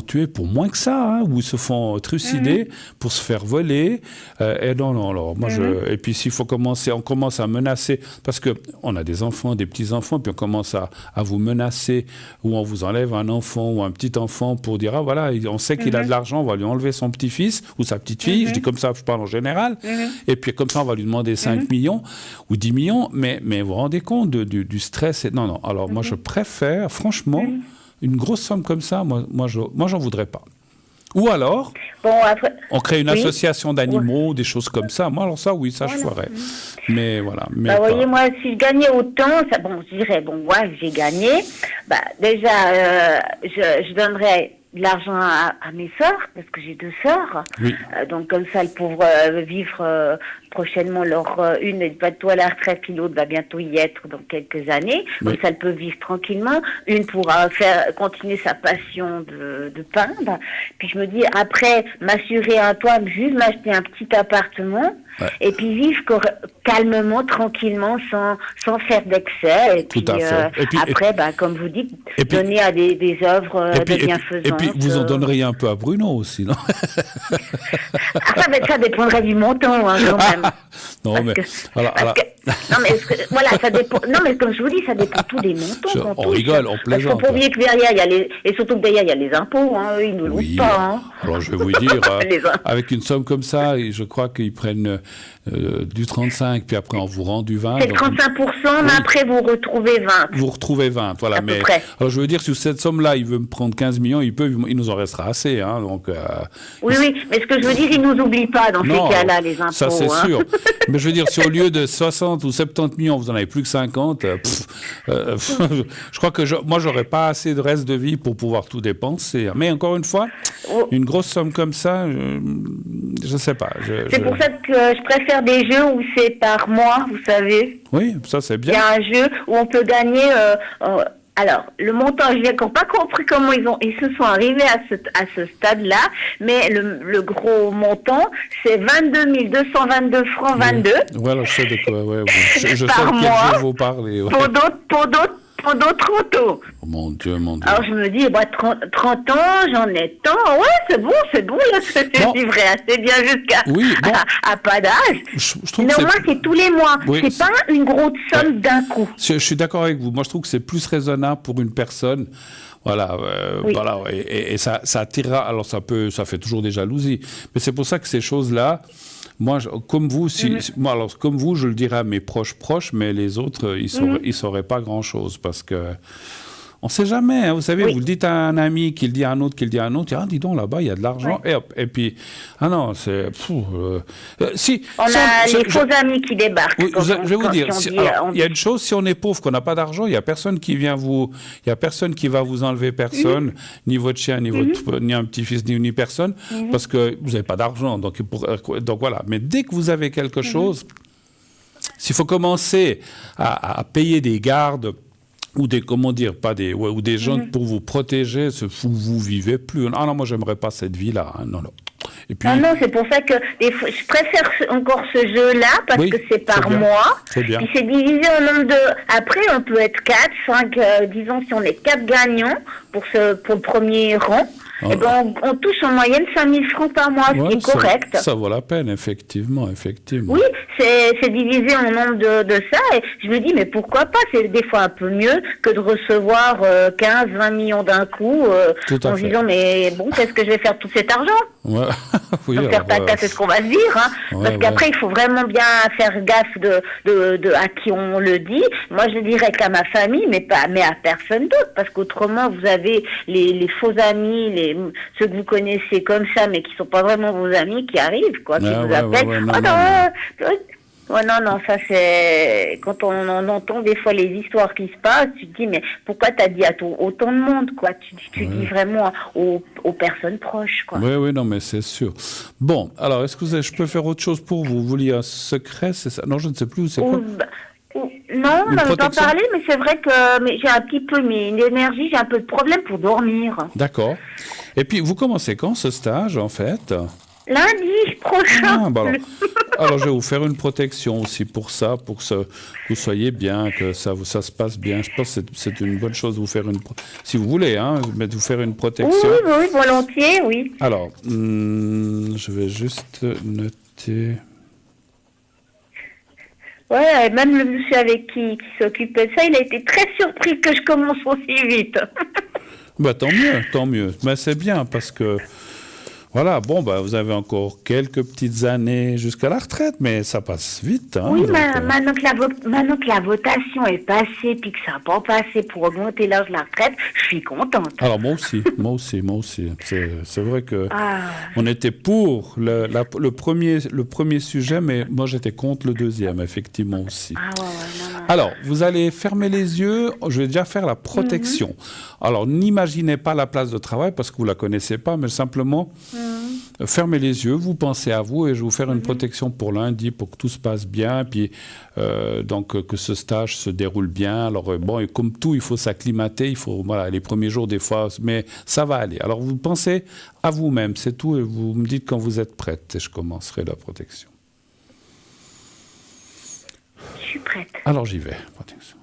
tués pour moins que ça, hein, où ils se font trucider pour se faire voler. Et non, alors moi et puis s'il faut on commence à menacer, parce qu'on a des enfants, des petits-enfants, puis on commence à vous menacer, ou on vous enlève un enfant ou un petit-enfant pour dire, ah voilà, on sait qu'il a de l'argent, on va lui enlever son petit-fils ou sa petite-fille, je dis comme ça, je parle en général, et puis comme ça on va lui demander 5 millions ou 10 millions, mais vous vous rendez compte du stress non, alors moi je préfère, franchement, une grosse somme comme ça, moi j'en voudrais pas. Ou alors, on crée une association d'animaux, des choses comme ça. Moi, alors ça, oui, ça, je ferais. Mais voilà. Vous voyez, moi, si je gagnais autant, je dirais, j'ai gagné. Déjà, je donnerais de l'argent à mes sœurs, parce que j'ai 2 sœurs. Oui. Donc, comme ça, elles pourront vivre prochainement une n'est pas tout à la retraite, puis l'autre va bientôt y être dans quelques années. Oui. Donc, ça, elle peut vivre tranquillement. Une pourra continuer sa passion de peindre. Puis, je me dis, après, m'assurer un toit, juste m'acheter un petit appartement. Ouais. Et puis vivre calmement, tranquillement, sans faire d'excès. Et puis, tout à fait. Et puis, après, comme vous dites, donner à des œuvres de bienfaisance. Et puis, vous en donneriez un peu à Bruno aussi, non? Ça dépendrait du montant, hein, quand même. Non, mais... voilà, ça dépend... Non, mais comme je vous dis, ça dépend tout des montants. On rigole, on plaisante. Parce qu'il faut pas oublier que derrière, il y a et surtout que derrière, il y a les impôts, hein, eux, ils ne louent pas. Hein. Alors, je vais vous dire, avec une somme comme ça, je crois qu'ils prennent du 35, puis après on vous rend du 20. C'est 35%, mais après vous retrouvez 20. Vous retrouvez 20, voilà. Mais alors je veux dire, sur cette somme-là, il veut me prendre 15 millions, il nous en restera assez. Hein, donc, oui, mais ce que je veux dire, ils ne nous oublient pas dans ces cas-là, les impôts. Ça, c'est sûr. Mais je veux dire, si au lieu de 60 ou 70 millions, vous n'en avez plus que 50, je crois que moi, j'aurais pas assez de reste de vie pour pouvoir tout dépenser. Mais encore une fois, une grosse somme comme ça, je ne sais pas. C'est pour ça que je préfère des jeux où c'est par mois, vous savez. Oui, ça c'est bien. Il y a un jeu où on peut gagner... alors, le montant, je n'ai encore pas compris comment ils se sont arrivés à ce stade-là, mais le gros montant, c'est 22 222 francs 22. Voilà, je sais de quoi, je sais par de mois, quel jeu vous parlez. Ouais. Pour d'autres autos. Oh, mon Dieu. Alors je me dis, 30 ans, j'en ai tant. Ouais, c'est bon, là, je vivrai assez bien à pas d'âge. Mais au moins, c'est tous les mois. Oui, c'est pas une grosse somme d'un coup. Je suis d'accord avec vous. Moi, je trouve que c'est plus raisonnable pour une personne. Voilà, voilà, et ça attirera. Alors ça fait toujours des jalousies. Mais c'est pour ça que ces choses-là, moi, comme vous, comme vous, je le dirais à mes proches, mais les autres, ils sauraient pas grand-chose parce que on sait jamais. Hein, vous savez, vous le dites à un ami, qui le dit à un autre, ah, dis donc, là-bas, il y a de l'argent, et hop. Et puis, non, c'est... on a les faux amis qui débarquent. Oui, je vais vous dire, il y a une chose, si on est pauvre, qu'on n'a pas d'argent, il n'y a personne qui vient il y a personne qui va vous enlever personne, ni votre chien, ni un petit-fils, ni personne, parce que vous n'avez pas d'argent. Donc voilà. Mais dès que vous avez quelque chose, s'il faut commencer à payer des gardes, ou des ou des gens pour vous protéger, vous vivez plus. Ah non, moi j'aimerais pas cette vie-là. Hein, non. Et puis... Non, c'est pour ça que je préfère encore ce jeu-là parce que c'est par mois. C'est bien. Puis c'est divisé en nombre de. Après, on peut être 4, 5, disons si on est 4 gagnants pour le premier rang. Eh ben, on touche en moyenne 5 000 francs par mois, ce qui est correct. Ça vaut la peine, effectivement. Oui, c'est divisé en nombre de ça. Et je me dis, mais pourquoi pas? C'est des fois un peu mieux que de recevoir 15, 20 millions d'un coup en se disant, mais bon, qu'est-ce que je vais faire de tout cet argent? Ouais. Oui, donc, faire tata, c'est ce qu'on va se dire. Hein, parce qu'après, il faut vraiment bien faire gaffe à qui on le dit. Moi, je dirais qu'à ma famille, mais à personne d'autre. Parce qu'autrement, vous avez les faux amis, ceux que vous connaissez comme ça, mais qui ne sont pas vraiment vos amis, qui arrivent, quoi, qui vous appellent. Non, ça c'est... Quand on entend des fois les histoires qui se passent, tu te dis, mais pourquoi t'as dit à autant de monde, quoi? Tu dis vraiment aux personnes proches, quoi. Oui, non, mais c'est sûr. Bon, alors, est-ce que je peux faire autre chose pour vous? Vous vouliez un secret, c'est ça? Non, je ne sais plus, c'est quoi? Non, on Une n'avait pas protection? parlé, mais c'est vrai que j'ai un petit peu une énergie, j'ai un peu de problème pour dormir. D'accord. Et puis, vous commencez quand ce stage, en fait? Lundi prochain. Ah, bah alors, je vais vous faire une protection aussi pour ça, pour que vous soyez bien, que ça se passe bien. Je pense que c'est une bonne chose de vous faire si vous voulez, hein, mais de vous faire une Oui, protection. oui, volontiers, oui. Alors, je vais juste noter. Ouais, même le monsieur avec qui s'occupait de ça, il a été très surpris que je commence aussi vite. Bah, tant mieux, tant mieux. Mais c'est bien parce que, voilà, bon, bah, vous avez encore quelques petites années jusqu'à la retraite, mais ça passe vite. Hein, Oui, donc, maintenant que la votation est passée, puis que ça n'a pas passé pour augmenter l'âge de la retraite, je suis contente. Alors, moi aussi. C'est vrai que Ah, on était pour le premier sujet, mais moi, j'étais contre le deuxième, effectivement aussi. ouais, non, non. Alors, vous allez fermer les yeux. Je vais déjà faire la protection. Alors, n'imaginez pas la place de travail parce que vous ne la connaissez pas, mais simplement, fermez les yeux, vous pensez à vous et je vais vous faire une protection pour lundi pour que tout se passe bien, puis donc que ce stage se déroule bien. Alors, bon, et comme tout, il faut s'acclimater, il faut, voilà, les premiers jours des fois, mais ça va aller. Alors, vous pensez à vous-même, c'est tout, et vous me dites quand vous êtes prête et je commencerai la protection. Je suis prête. Alors, j'y vais, protection.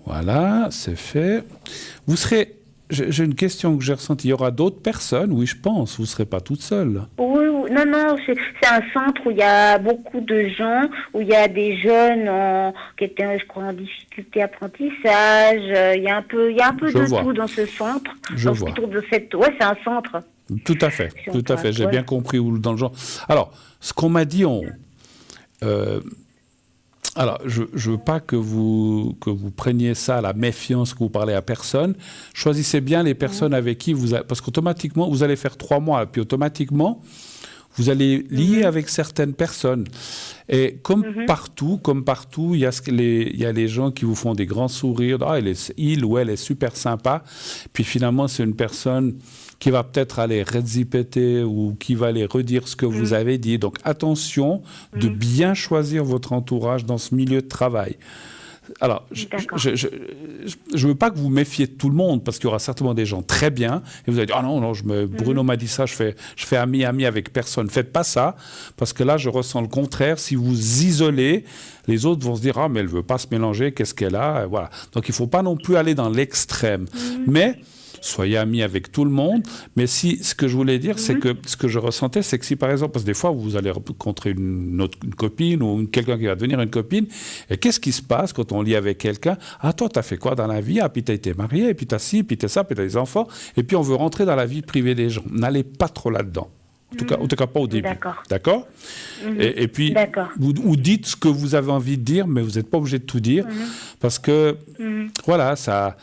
Voilà, c'est fait. Vous serez... J'ai une question que j'ai ressentie. Il y aura d'autres personnes? Oui, je pense. Vous ne serez pas toute seule. Oui, non, c'est un centre où il y a beaucoup de gens, où il y a des jeunes qui étaient, je crois, en difficulté apprentissage. Il y a un peu Je de vois. tout dans ce centre. Je Donc, vois. autour de ouais, c'est un centre. Tout à fait, Si on tout à fait. passe, J'ai ouais. bien compris où dans le genre. Alors, ce qu'on m'a dit, alors, je veux pas que vous preniez ça à la méfiance, que vous parlez à personne. Choisissez bien les personnes avec qui parce qu'automatiquement, vous allez faire 3 mois, puis automatiquement, vous allez lier avec certaines personnes. Et comme partout, il y a les gens qui vous font des grands sourires. Ah, il ou elle est super sympa. Puis finalement, c'est une personne qui va peut-être aller redzipeter ou qui va aller redire ce que vous avez dit. Donc attention de bien choisir votre entourage dans ce milieu de travail. Alors, je veux pas que vous méfiez de tout le monde, parce qu'il y aura certainement des gens très bien, et vous allez dire, ah non, Bruno m'a dit ça, je fais ami avec personne. Faites pas ça, parce que là, je ressens le contraire. Si vous isolez, les autres vont se dire, ah, mais elle veut pas se mélanger, qu'est-ce qu'elle a? Voilà. Donc, il faut pas non plus aller dans l'extrême. Mais soyez amis avec tout le monde. Mais ce que je voulais dire, c'est que ce que je ressentais, c'est que si par exemple, parce que des fois, vous allez rencontrer une copine ou quelqu'un qui va devenir une copine, et qu'est-ce qui se passe quand on lit avec quelqu'un? Ah, toi, t'as fait quoi dans la vie? Ah, puis t'as été marié, et puis t'as ci, puis t'as ça, puis t'as des enfants. Et puis on veut rentrer dans la vie privée des gens. N'allez pas trop là-dedans. En tout cas, pas au début. D'accord. Et puis, vous dites ce que vous avez envie de dire, mais vous n'êtes pas obligé de tout dire. Parce que, voilà, ça.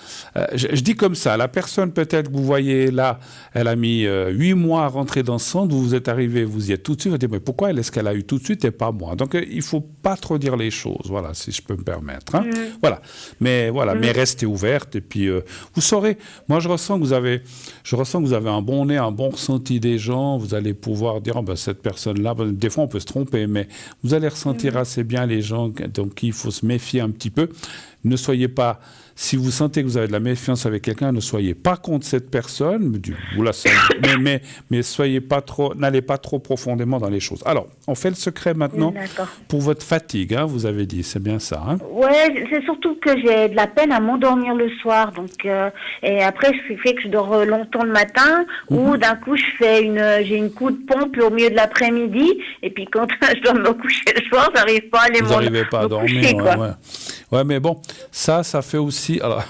Je dis comme ça, la personne peut-être que vous voyez là, elle a mis 8 mois à rentrer dans ce centre, vous êtes arrivé, vous y êtes tout de suite, vous dites, mais pourquoi est-ce qu'elle a eu tout de suite et pas moi? Donc, il ne faut pas trop dire les choses, voilà, si je peux me permettre. Hein. Voilà. Mais restez ouverte, et puis, vous saurez, moi, je ressens que vous avez un bon nez, un bon ressenti des gens, vous allez pouvoir dire, cette personne-là, des fois on peut se tromper, mais vous allez ressentir assez bien les gens, donc il faut se méfier un petit peu. Ne soyez pas, si vous sentez que vous avez de la méfiance avec quelqu'un, ne soyez pas contre cette personne, mais soyez pas trop, n'allez pas trop profondément dans les choses. Alors, on fait le secret maintenant pour votre fatigue, hein, vous avez dit, c'est bien ça. Hein? Ouais, c'est surtout que j'ai de la peine à m'endormir le soir, donc et après je fais que je dors longtemps le matin, ou d'un coup j'ai une coup de pompe au milieu de l'après-midi, et puis quand je dois me coucher le soir, j'arrive pas à aller vous n'arrivez pas à dormir, coucher, quoi. Ouais, mais bon, ça fait aussi... Alors,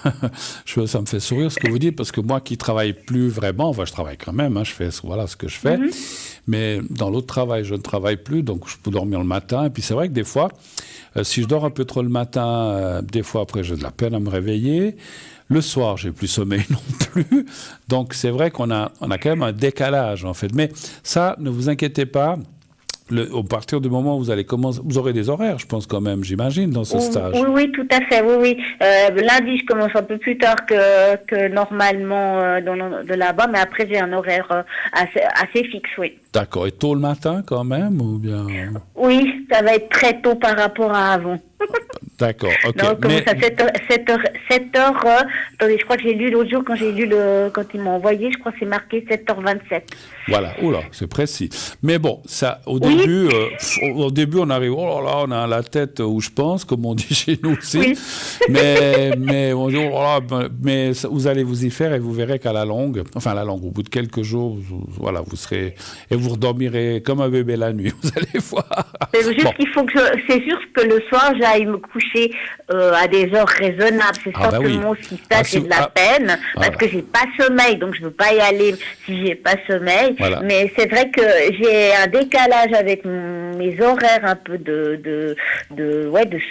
ça me fait sourire ce que vous dites, parce que moi qui travaille plus vraiment, enfin je travaille quand même, hein, je fais ce que je fais, mais dans l'autre travail, je ne travaille plus, donc je peux dormir le matin, et puis c'est vrai que des fois, si je dors un peu trop le matin, des fois après j'ai de la peine à me réveiller. Le soir, j'ai plus sommeil non plus. Donc c'est vrai qu'on a quand même un décalage en fait. Mais ça, ne vous inquiétez pas. Au partir du moment où vous allez commencer, vous aurez des horaires, je pense quand même, j'imagine, dans ce stage. Oui, tout à fait, oui. Lundi, je commence un peu plus tard que normalement de là-bas, mais après, j'ai un horaire assez fixe, oui. D'accord. Et tôt le matin quand même, ou bien? Oui, ça va être très tôt par rapport à avant. D'accord, ok. Non, comment ça, 7 heures, attendez, je crois que j'ai lu l'autre jour, quand ils m'ont envoyé, je crois que c'est marqué 7h27. Voilà, oula, c'est précis. Mais bon, ça, au Oui. début, on arrive, oh là là, on a la tête où je pense, comme on dit chez nous aussi. Oui. Mais on dit, oh là, mais vous allez vous y faire et vous verrez qu'à la longue, au bout de quelques jours, voilà, vous serez, et vous redormirez comme un bébé la nuit, vous allez voir. C'est juste qu'il faut c'est sûr que le soir, j'aille me coucher à des heures raisonnables. C'est simplement si ça, c'est de la peine, parce que j'ai pas sommeil, donc je veux pas y aller si j'ai pas sommeil. Voilà. Mais c'est vrai que j'ai un décalage avec mes horaires un peu de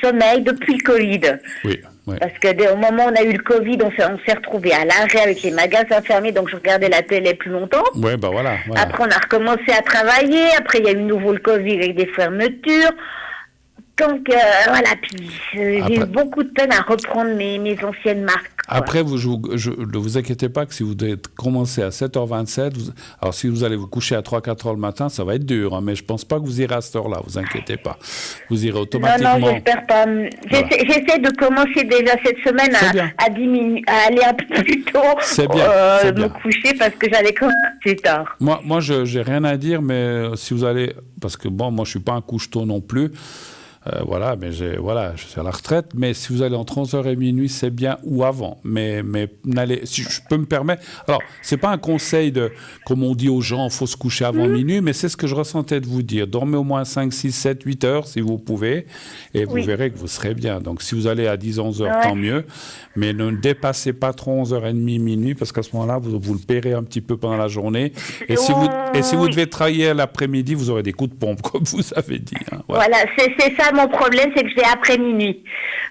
sommeil depuis le Covid. Oui. Ouais. Parce que au moment où on a eu le Covid, on s'est retrouvés à l'arrêt avec les magasins fermés, donc je regardais la télé plus longtemps. Ouais, bah voilà. Après, on a recommencé à travailler. Après, il y a eu nouveau le Covid avec des fermetures. Donc, voilà, puis j'ai eu beaucoup de peine à reprendre mes anciennes marques. Quoi. Après, ne vous inquiétez pas que si vous devez commencer à 7h27, alors si vous allez vous coucher à 3-4h le matin, ça va être dur, hein, mais je ne pense pas que vous irez à cette heure-là, vous inquiétez pas. Vous irez automatiquement... Non, j'espère pas. J'essaie de commencer déjà cette semaine à aller un peu plus tôt me coucher parce que j'allais commencer tard. Moi je n'ai rien à dire, mais si vous allez... Parce que bon, moi je ne suis pas un couche-tôt non plus. Voilà, mais je suis à la retraite. Mais si vous allez entre 11h et minuit, c'est bien, ou avant. Mais si je peux me permettre. Alors, c'est pas un conseil comme on dit aux gens, il faut se coucher avant minuit, mais c'est ce que je ressentais de vous dire. Dormez au moins 5, 6, 7, 8 heures si vous pouvez, et vous verrez que vous serez bien. Donc, si vous allez à 10, 11 heures, tant mieux. Mais ne dépassez pas trop 11h30, minuit, parce qu'à ce moment-là, vous le paierez un petit peu pendant la journée. Et si vous devez travailler l'après-midi, vous aurez des coups de pompe, comme vous avez dit. Hein. Voilà, c'est ça mon problème, c'est que je vais après minuit.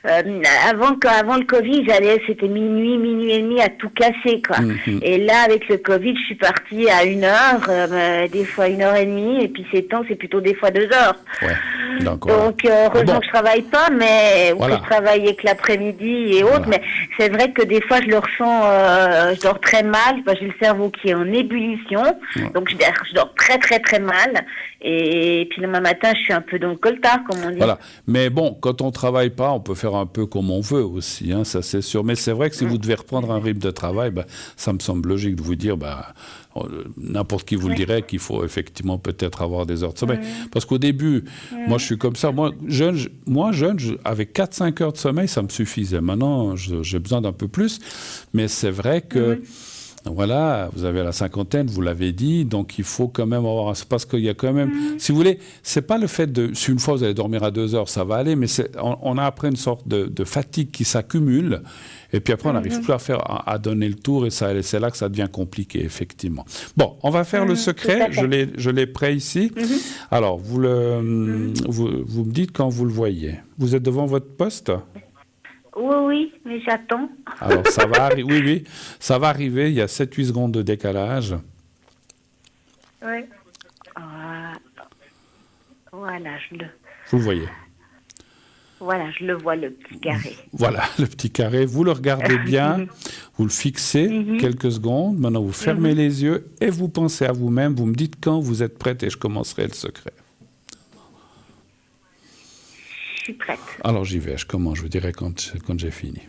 Avant le Covid, c'était minuit et demi à tout casser, quoi. Et là, avec le Covid, je suis partie à 1h, des fois 1h30, et puis ces temps, c'est plutôt des fois 2 heures. Ouais. Donc, heureusement que je travaille pas, mais que je travaille avec l'après-midi et autres, mais c'est vrai que des fois, je le ressens, je dors très mal, j'ai le cerveau qui est en ébullition, donc je dors très très très mal, et puis le matin, je suis un peu dans le coltard, comme on dit. Voilà. Mais bon, quand on travaille pas, on peut faire un peu comme on veut aussi, hein, ça c'est sûr. Mais c'est vrai que si vous devez reprendre un rythme de travail, ça me semble logique de vous dire, n'importe qui vous le dirait qu'il faut effectivement peut-être avoir des heures de sommeil. Parce qu'au début, moi je suis comme ça. Moi, jeune, avec 4-5 heures de sommeil, ça me suffisait. Maintenant, j'ai besoin d'un peu plus. Mais c'est vrai que... Voilà, vous avez la cinquantaine, vous l'avez dit, donc il faut quand même avoir... Parce qu'il y a quand même... Si vous voulez, c'est pas le fait de... Si une fois vous allez dormir à 2 heures, ça va aller, mais on a après une sorte de fatigue qui s'accumule, et puis après on n'arrive plus à donner le tour, et c'est là que ça devient compliqué, effectivement. Bon, on va faire le secret, je l'ai prêt ici. Alors, vous me dites quand vous le voyez. Vous êtes devant votre poste ? Oui, mais j'attends. Alors, ça va arriver. Oui, ça va arriver. Il y a 7-8 secondes de décalage. Oui. Voilà, Vous le voyez. Voilà, je le vois, le petit carré. Voilà, le petit carré. Vous le regardez bien, vous le fixez quelques secondes. Maintenant, vous fermez les yeux et vous pensez à vous-même. Vous me dites quand vous êtes prête et je commencerai le secret. Je suis prête. Alors j'y vais, je commence, je vous dirai quand j'ai fini.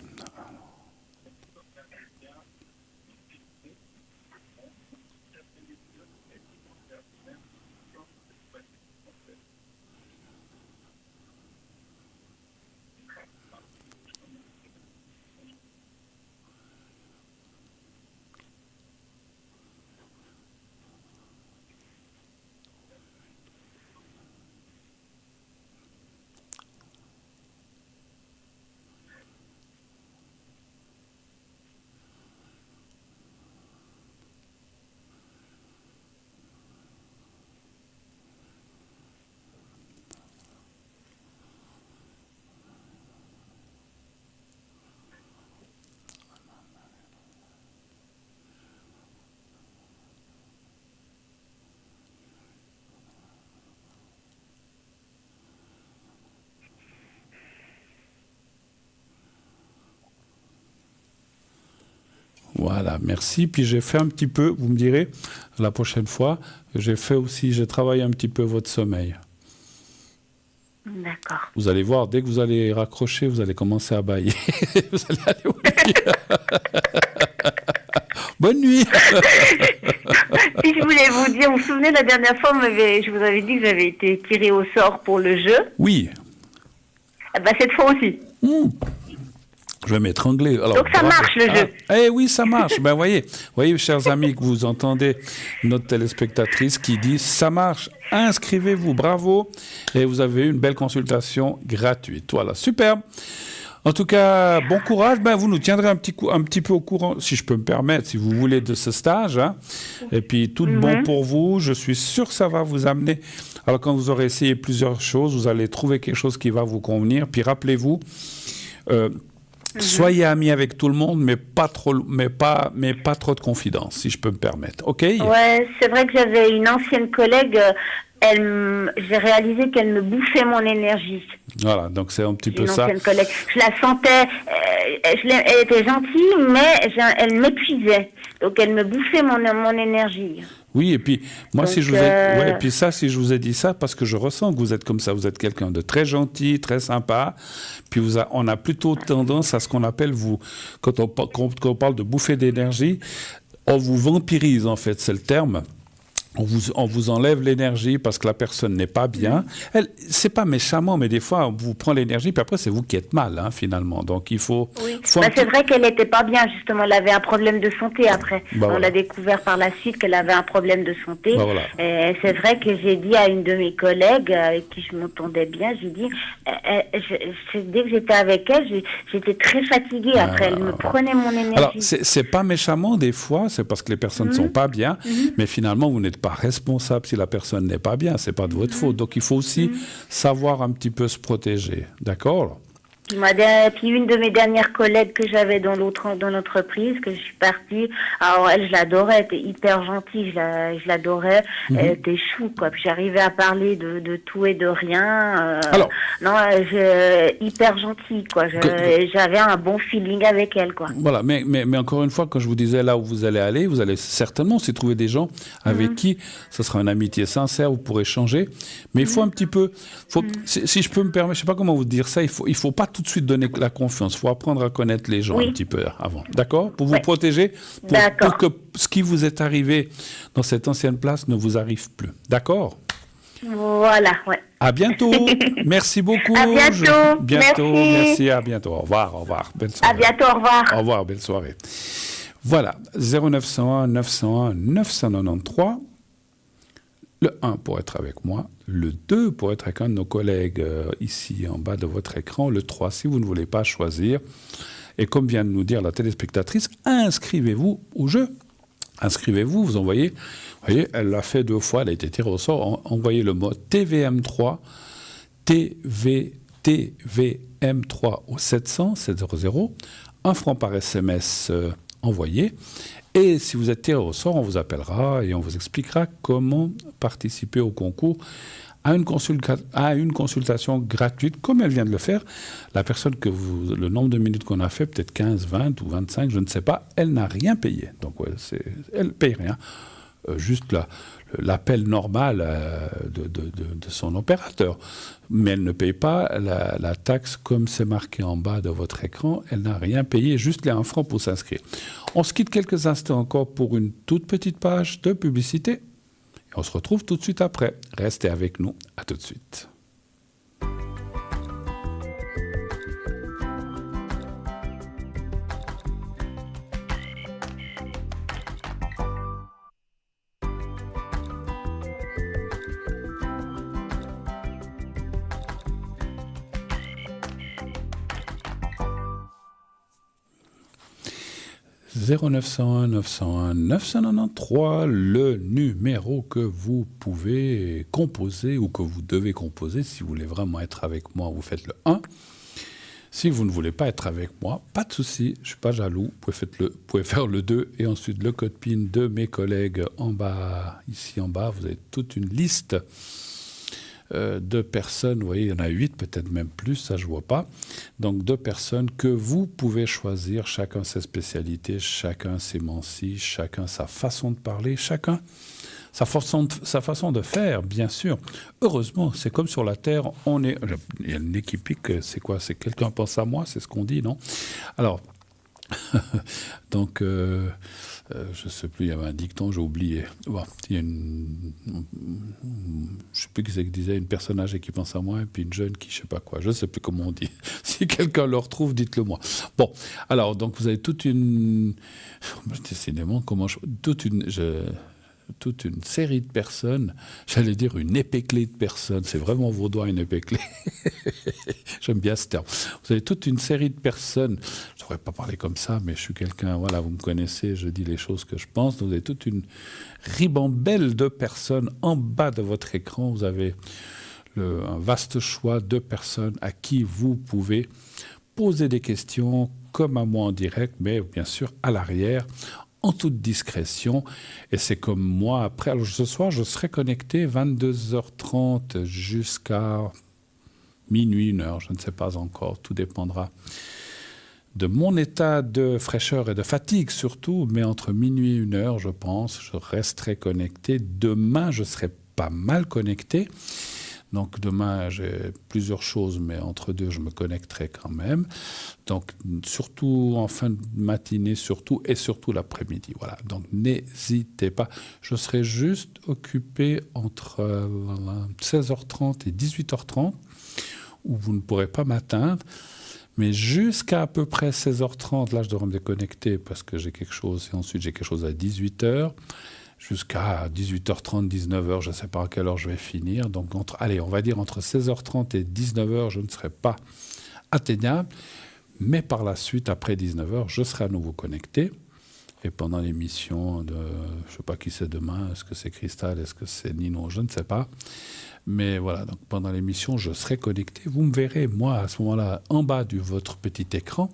Voilà, merci. Puis j'ai fait un petit peu, vous me direz, la prochaine fois, j'ai travaillé un petit peu votre sommeil. D'accord. Vous allez voir, dès que vous allez raccrocher, vous allez commencer à bâiller. Vous allez aller au lit. Bonne nuit. Puis je voulais vous dire, vous vous souvenez, la dernière fois, je vous avais dit que j'avais été tirée au sort pour le jeu. Oui. Cette fois aussi. Je vais m'étrangler. Alors, donc ça marche le jeu. Oui, ça marche. Voyez, chers amis, que vous entendez notre téléspectatrice qui dit ça marche. Inscrivez-vous, bravo, et vous avez une belle consultation gratuite. Voilà, superbe. En tout cas, bon courage. Vous nous tiendrez un petit peu au courant, si je peux me permettre, si vous voulez, de ce stage. Hein. Et puis, tout de bon pour vous. Je suis sûr que ça va vous amener. Alors, quand vous aurez essayé plusieurs choses, vous allez trouver quelque chose qui va vous convenir. Puis, rappelez-vous. Soyez amis avec tout le monde, mais pas trop de confidence, si je peux me permettre. OK ? Ouais, c'est vrai que j'avais une ancienne collègue. J'ai réalisé qu'elle me bouffait mon énergie. Voilà, donc c'est un petit peu ça. Une ancienne collègue. Je la sentais. Elle était gentille, mais elle m'épuisait. Donc elle me bouffait mon énergie. Oui, et puis moi, donc, si je vous ai dit ça, parce que je ressens que vous êtes comme ça, vous êtes quelqu'un de très gentil, très sympa, puis on a plutôt tendance à ce qu'on appelle, quand on parle de bouffer d'énergie, on vous vampirise en fait, c'est le terme. On vous enlève l'énergie parce que la personne n'est pas bien. C'est pas méchamment, mais des fois, on vous prend l'énergie, puis après, c'est vous qui êtes mal, hein, finalement. Donc, il faut... Oui, c'est vrai qu'elle n'était pas bien, justement. Elle avait un problème de santé, après. On l'a découvert par la suite qu'elle avait un problème de santé. Voilà. Et c'est vrai que j'ai dit à une de mes collègues, avec qui je m'entendais bien, j'ai dit... dès que j'étais avec elle, j'étais très fatiguée. Après, elle me prenait mon énergie. Alors, c'est pas méchamment, des fois, c'est parce que les personnes ne sont pas bien, mais finalement, vous n'êtes pas responsable si la personne n'est pas bien, c'est pas de votre faute. Donc il faut aussi savoir un petit peu se protéger, d'accord ? Puis une de mes dernières collègues que j'avais dans l'entreprise, que je suis partie, alors elle, je l'adorais, elle était hyper gentille, je l'adorais, elle était chou, quoi. Puis j'arrivais à parler de tout et de rien. Hyper gentille, quoi. J'avais un bon feeling avec elle, quoi. Voilà, mais encore une fois, quand je vous disais là où vous allez certainement aussi trouver des gens avec qui ce sera une amitié sincère, vous pourrez échanger. Mais il faut un petit peu, si je peux me permettre, je sais pas comment vous dire ça, il faut pas tout de suite donner la confiance. Il faut apprendre à connaître les gens un petit peu avant. D'accord ? Pour vous protéger, pour que ce qui vous est arrivé dans cette ancienne place ne vous arrive plus. D'accord ? Voilà, ouais. À bientôt. Merci beaucoup. À bientôt. Merci. À bientôt. Au revoir. Belle soirée. À bientôt, au revoir. Au revoir, belle soirée. Voilà, 0901 901 993. Le 1 pour être avec moi, le 2 pour être avec un de nos collègues ici en bas de votre écran, le 3 si vous ne voulez pas choisir. Et comme vient de nous dire la téléspectatrice, inscrivez-vous au jeu. Inscrivez-vous, vous envoyez, vous voyez, elle l'a fait 2 fois, elle a été tirée au sort, envoyez le mot TVM3, TVM3 au 700, 700, 1 franc par SMS envoyé. Et si vous êtes tiré au sort, on vous appellera et on vous expliquera comment participer au concours à une consultation gratuite, comme elle vient de le faire. La personne le nombre de minutes qu'on a fait, peut-être 15, 20 ou 25, je ne sais pas, elle n'a rien payé. Donc, elle ne paye rien. Juste l'appel normal de son opérateur. Mais elle ne paye pas la taxe comme c'est marqué en bas de votre écran. Elle n'a rien payé, juste les 1 franc pour s'inscrire. On se quitte quelques instants encore pour une toute petite page de publicité. Et on se retrouve tout de suite après. Restez avec nous. À tout de suite. 0901 901 993, le numéro que vous pouvez composer ou que vous devez composer. Si vous voulez vraiment être avec moi, vous faites le 1. Si vous ne voulez pas être avec moi, pas de souci, je ne suis pas jaloux. Vous pouvez faire le 2 et ensuite le code PIN de mes collègues en bas, ici en bas. Vous avez toute une liste 2 personnes, vous voyez, il y en a 8, peut-être même plus, ça je ne vois pas. Donc 2 personnes que vous pouvez choisir, chacun ses spécialités, chacun ses mancies, chacun sa façon de parler, chacun sa façon de faire, bien sûr. Heureusement, c'est comme sur la Terre, il y a une équipique, c'est quoi? C'est quelqu'un pense à moi, c'est ce qu'on dit, non? Alors, donc, je ne sais plus, il y avait un dicton, j'ai oublié. Bon, il y a je ne sais plus qui c'est qui disait, une personne âgée qui pense à moi et puis une jeune qui je ne sais pas quoi. Je ne sais plus comment on dit. Si quelqu'un le retrouve, dites-le moi. Bon, alors, donc vous avez toute une... Décidément, toute une série de personnes, j'allais dire une épée-clé de personnes, c'est vraiment vaudois une épée-clé, j'aime bien ce terme. Vous avez toute une série de personnes, je ne devrais pas parler comme ça, mais je suis quelqu'un, voilà, vous me connaissez, je dis les choses que je pense, donc vous avez toute une ribambelle de personnes en bas de votre écran, vous avez un vaste choix de personnes à qui vous pouvez poser des questions, comme à moi en direct, mais bien sûr à l'arrière, en toute discrétion. Et c'est comme moi après. Alors ce soir, je serai connecté 22h30 jusqu'à minuit, 1h, je ne sais pas encore. Tout dépendra de mon état de fraîcheur et de fatigue surtout. Mais entre minuit et 1h, je pense, je resterai connecté. Demain, je serai pas mal connecté. Donc demain, j'ai plusieurs choses, mais entre deux, je me connecterai quand même. Donc surtout en fin de matinée, surtout l'après-midi. Voilà. Donc n'hésitez pas. Je serai juste occupé entre 16h30 et 18h30, où vous ne pourrez pas m'atteindre. Mais jusqu'à à peu près 16h30, là, je devrais me déconnecter parce que j'ai quelque chose. Et ensuite, j'ai quelque chose à 18h. Jusqu'à 18h30, 19h, je ne sais pas à quelle heure je vais finir. Donc, on va dire entre 16h30 et 19h, je ne serai pas atteignable. Mais par la suite, après 19h, je serai à nouveau connecté. Et pendant l'émission je ne sais pas qui c'est demain, est-ce que c'est Cristal, est-ce que c'est Nino, je ne sais pas. Mais voilà, donc pendant l'émission, je serai connecté. Vous me verrez, moi, à ce moment-là, en bas de votre petit écran.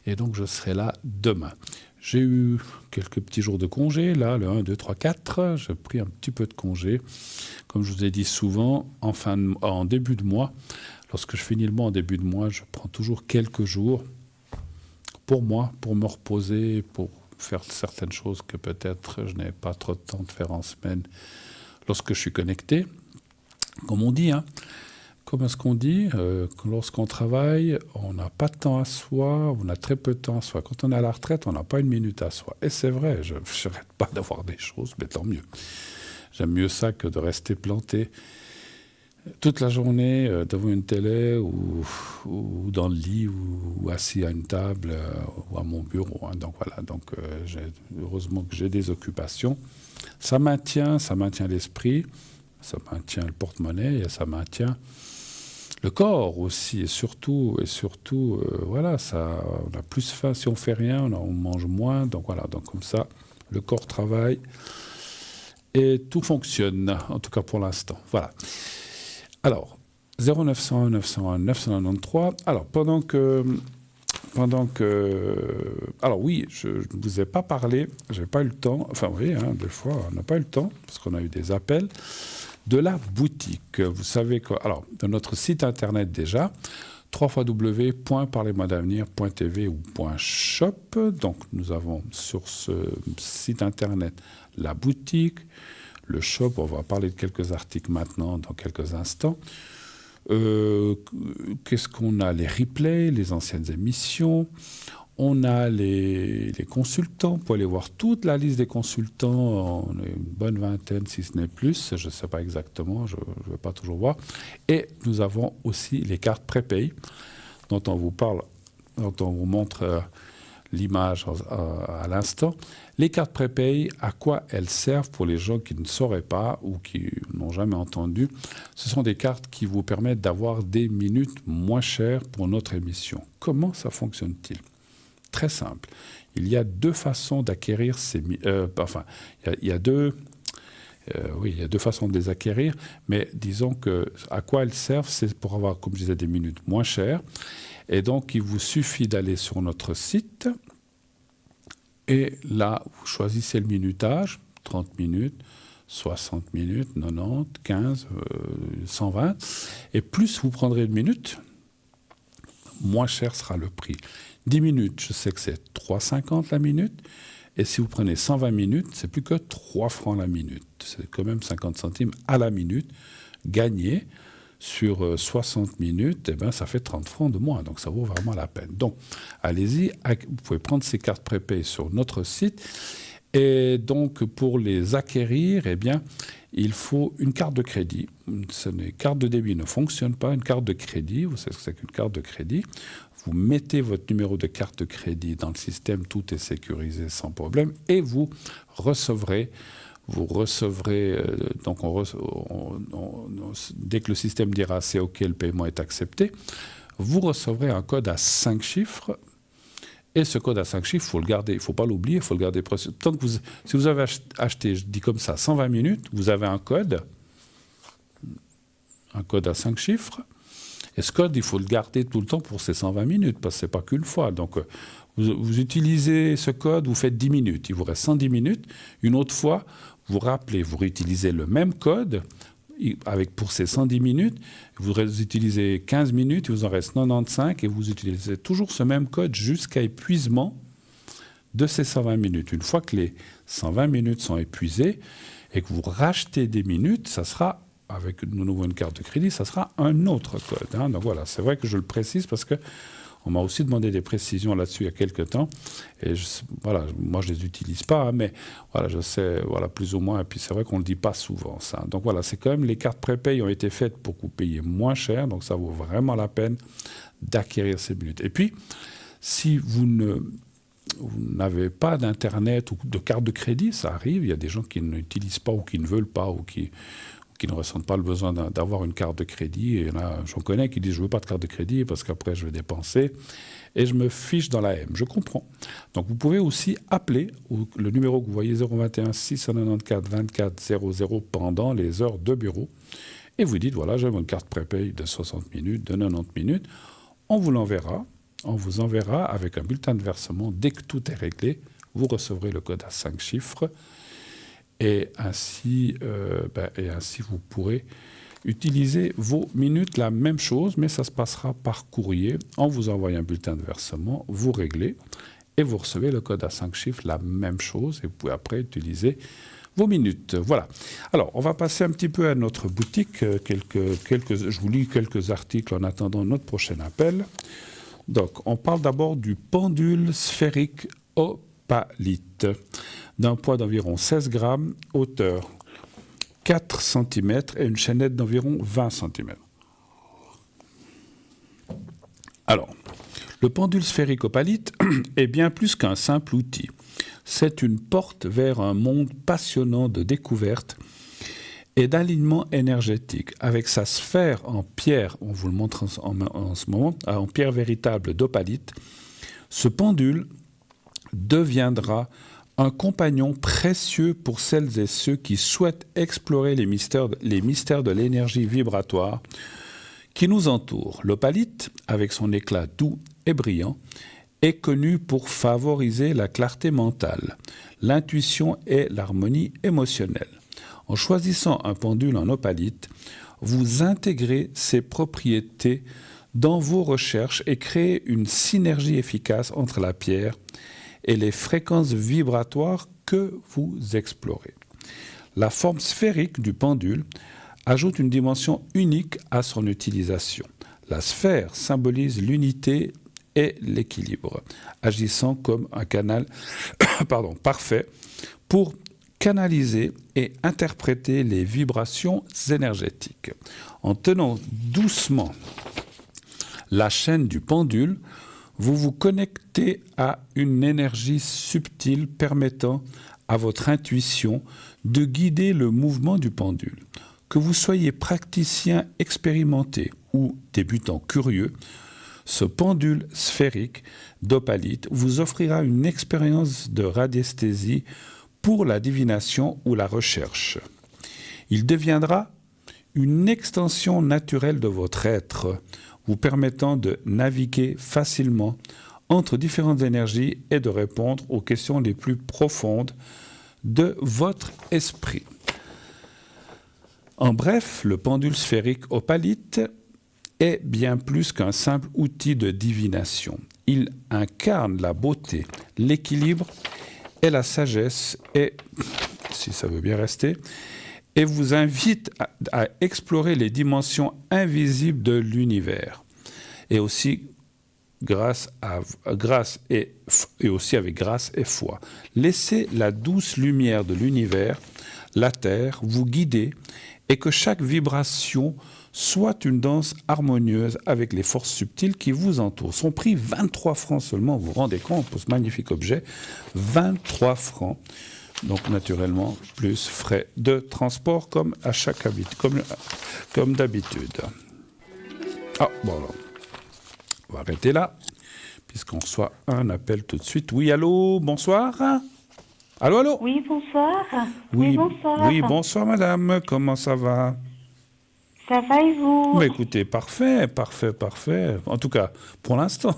Et donc, je serai là demain. J'ai eu quelques petits jours de congé, là, le 1, 2, 3, 4. J'ai pris un petit peu de congé. Comme je vous ai dit souvent, en début de mois, lorsque je finis le mois en début de mois, je prends toujours quelques jours pour moi, pour me reposer, pour faire certaines choses que peut-être je n'ai pas trop de temps de faire en semaine lorsque je suis connecté. Comme on dit, hein. Comme est-ce qu'on dit, lorsqu'on travaille, on n'a pas de temps à soi, on a très peu de temps à soi. Quand on est à la retraite, on n'a pas une minute à soi. Et c'est vrai, je n'arrête pas d'avoir des choses, mais tant mieux. J'aime mieux ça que de rester planté toute la journée devant une télé ou dans le lit ou assis à une table ou à mon bureau. Hein. Donc voilà, heureusement que j'ai des occupations. Ça maintient l'esprit, ça maintient le porte-monnaie et ça maintient le corps aussi, et surtout, voilà, on a plus faim si on fait rien, on mange moins, donc voilà, donc comme ça, le corps travaille et tout fonctionne, en tout cas pour l'instant. Voilà. Alors, 0901 901 993. Alors, alors oui, je ne vous ai pas parlé, j'ai pas eu le temps, enfin oui, hein, des fois on n'a pas eu le temps, parce qu'on a eu des appels, de la boutique. Vous savez que, alors, de notre site internet déjà, www.parlez-moi-d'avenir.tv ou .shop. Donc, nous avons sur ce site internet la boutique, le shop. On va parler de quelques articles maintenant, dans quelques instants. Qu'est-ce qu'on a? Les replays, les anciennes émissions. On a les consultants. Vous pouvez aller voir toute la liste des consultants. On est une bonne vingtaine, si ce n'est plus. Je ne sais pas exactement, je ne vais pas toujours voir. Et nous avons aussi les cartes prépay, dont on vous parle, dont on vous montre l'image à l'instant. Les cartes prépay, à quoi elles servent pour les gens qui ne sauraient pas ou qui n'ont jamais entendu? Ce sont des cartes qui vous permettent d'avoir des minutes moins chères pour notre émission. Comment ça fonctionne-t-il? Très simple. Il y a deux façons d'acquérir ces... il y a deux façons de les acquérir, mais disons que à quoi elles servent, c'est pour avoir, comme je disais, des minutes moins chères. Et donc, il vous suffit d'aller sur notre site et là, vous choisissez le minutage, 30 minutes, 60 minutes, 90, 15, 120. Et plus vous prendrez de minutes, moins cher sera le prix. 10 minutes, je sais que c'est 3,50 la minute. Et si vous prenez 120 minutes, c'est plus que 3 francs la minute. C'est quand même 50 centimes à la minute gagné. Sur 60 minutes, ça fait 30 francs de moins. Donc, ça vaut vraiment la peine. Donc, allez-y. Vous pouvez prendre ces cartes prépayées sur notre site. Et donc, pour les acquérir, il faut une carte de crédit. Carte de débit ne fonctionne pas. Une carte de crédit, vous savez ce que c'est qu'une carte de crédit. Vous mettez votre numéro de carte de crédit dans le système, tout est sécurisé sans problème, et vous recevrez, donc dès que le système dira c'est OK, le paiement est accepté, vous recevrez un code à 5 chiffres. Et ce code à 5 chiffres, il faut le garder, il ne faut pas l'oublier, il faut le garder précieux. Si vous avez acheté, je dis comme ça, 120 minutes, vous avez un code à 5 chiffres. Et ce code, il faut le garder tout le temps pour ces 120 minutes, parce que ce n'est pas qu'une fois. Donc, vous utilisez ce code, vous faites 10 minutes, il vous reste 110 minutes. Une autre fois, vous rappelez, vous réutilisez le même code pour ces 110 minutes, vous utilisez 15 minutes, il vous en reste 95, et vous utilisez toujours ce même code jusqu'à épuisement de ces 120 minutes. Une fois que les 120 minutes sont épuisées et que vous rachetez des minutes, ça sera, avec de nouveau une carte de crédit, ça sera un autre code. Donc voilà, c'est vrai que je le précise parce que on m'a aussi demandé des précisions là-dessus il y a quelques temps. Et moi, je ne les utilise pas, mais voilà, je sais plus ou moins. Et puis, c'est vrai qu'on ne le dit pas souvent, ça. Donc voilà, c'est quand même, les cartes prépay ont été faites pour que vous payiez moins cher. Donc, ça vaut vraiment la peine d'acquérir ces minutes. Et puis, si vous n'avez pas d'Internet ou de carte de crédit, ça arrive. Il y a des gens qui n'utilisent pas ou qui ne veulent pas ou qui ne ressentent pas le besoin d'avoir une carte de crédit. Et là, j'en connais qui disent « je ne veux pas de carte de crédit parce qu'après, je vais dépenser et je me fiche dans la M ». Je comprends. Donc, vous pouvez aussi appeler le numéro que vous voyez, 021 694 24 00, pendant les heures de bureau. Et vous dites « voilà, j'ai une carte prépay de 60 minutes, de 90 minutes ». On vous l'enverra. On vous enverra avec un bulletin de versement. Dès que tout est réglé, vous recevrez le code à 5 chiffres. Et ainsi, vous pourrez utiliser vos minutes, la même chose, mais ça se passera par courrier. On vous envoie un bulletin de versement, vous réglez, et vous recevez le code à 5 chiffres, la même chose, et vous pouvez après utiliser vos minutes. Voilà. Alors, on va passer un petit peu à notre boutique. Je vous lis quelques articles en attendant notre prochain appel. Donc, on parle d'abord du pendule sphérique opalite, d'un poids d'environ 16 grammes, hauteur 4 cm et une chaînette d'environ 20 cm. Alors, le pendule sphérique opalite est bien plus qu'un simple outil. C'est une porte vers un monde passionnant de découvertes et d'alignement énergétique. Avec sa sphère en pierre, on vous le montre en ce moment, en pierre véritable d'opalite, ce pendule deviendra un compagnon précieux pour celles et ceux qui souhaitent explorer les mystères de l'énergie vibratoire qui nous entoure. L'opalite, avec son éclat doux et brillant, est connu pour favoriser la clarté mentale, l'intuition et l'harmonie émotionnelle. En choisissant un pendule en opalite, vous intégrez ces propriétés dans vos recherches et créez une synergie efficace entre la pierre et les fréquences vibratoires que vous explorez. La forme sphérique du pendule ajoute une dimension unique à son utilisation. La sphère symbolise l'unité et l'équilibre, agissant comme un canal parfait pour canaliser et interpréter les vibrations énergétiques. En tenant doucement la chaîne du pendule, vous vous connectez à une énergie subtile permettant à votre intuition de guider le mouvement du pendule. Que vous soyez praticien expérimenté ou débutant curieux, ce pendule sphérique d'opalite vous offrira une expérience de radiesthésie pour la divination ou la recherche. Il deviendra une extension naturelle de votre être, vous permettant de naviguer facilement entre différentes énergies et de répondre aux questions les plus profondes de votre esprit. En bref, le pendule sphérique opalite est bien plus qu'un simple outil de divination. Il incarne la beauté, l'équilibre et la sagesse, et, si ça veut bien rester, et vous invite à explorer les dimensions invisibles de l'univers. Et aussi aussi avec grâce et foi. Laissez la douce lumière de l'univers, la terre, vous guider, et que chaque vibration soit une danse harmonieuse avec les forces subtiles qui vous entourent. Son prix, 23 francs seulement, vous vous rendez compte pour ce magnifique objet, 23 francs. Donc naturellement, plus frais de transport comme à chaque comme d'habitude. Ah, bon alors, on va arrêter là, puisqu'on reçoit un appel tout de suite. Oui, allô, bonsoir. Allô, allô. Oui, bonsoir. Oui, bonsoir. Oui, bonsoir madame, comment ça va? Ça va et vous? Bah, écoutez, parfait. En tout cas, pour l'instant.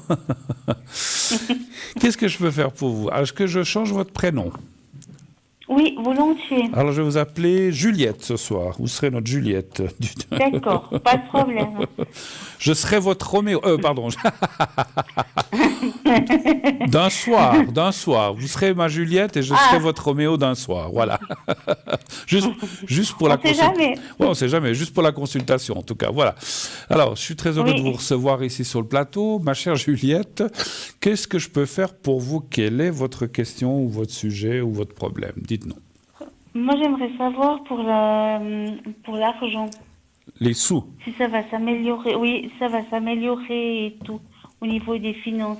Qu'est-ce que je peux faire pour vous? Est-ce que je change votre prénom? Oui, volontiers. Alors, je vais vous appeler Juliette ce soir. Vous serez notre Juliette. D'accord, pas de problème. Je serai votre Roméo. Pardon. D'un soir. Vous serez ma Juliette et je serai votre Roméo d'un soir. Voilà. juste pour la consultation. On sait jamais. Juste pour la consultation, en tout cas. Voilà. Alors, je suis très heureux de vous recevoir ici sur le plateau. Ma chère Juliette, qu'est-ce que je peux faire pour vous? Quelle est votre question ou votre sujet ou votre problème? Dites-nous. Moi, j'aimerais savoir pour l'argent. Les sous. Si ça va s'améliorer. Oui, ça va s'améliorer et tout, au niveau des finances.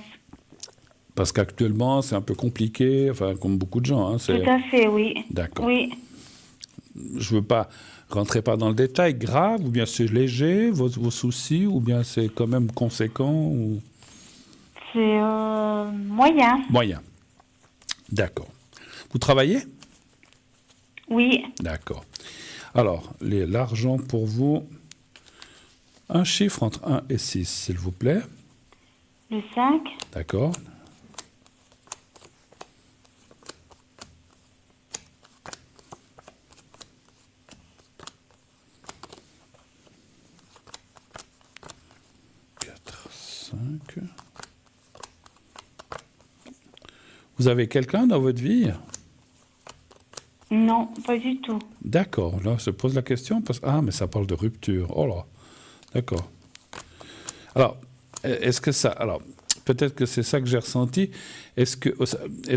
Parce qu'actuellement, c'est un peu compliqué, enfin, comme beaucoup de gens. Hein, tout à fait, oui. D'accord. Oui. Je ne veux pas rentrer pas dans le détail grave, ou bien c'est léger, vos soucis, ou bien c'est quand même conséquent ou... C'est moyen. Moyen. D'accord. Vous travaillez? Oui. D'accord. Alors, l'argent pour vous, un chiffre entre 1 et 6, s'il vous plaît. Le 5. D'accord. Vous avez quelqu'un dans votre vie? Non, pas du tout. D'accord. Là, se pose la question parce que... Ah, mais ça parle de rupture. Oh là. D'accord. Alors, est-ce que ça... Alors, peut-être que c'est ça que j'ai ressenti. Est-ce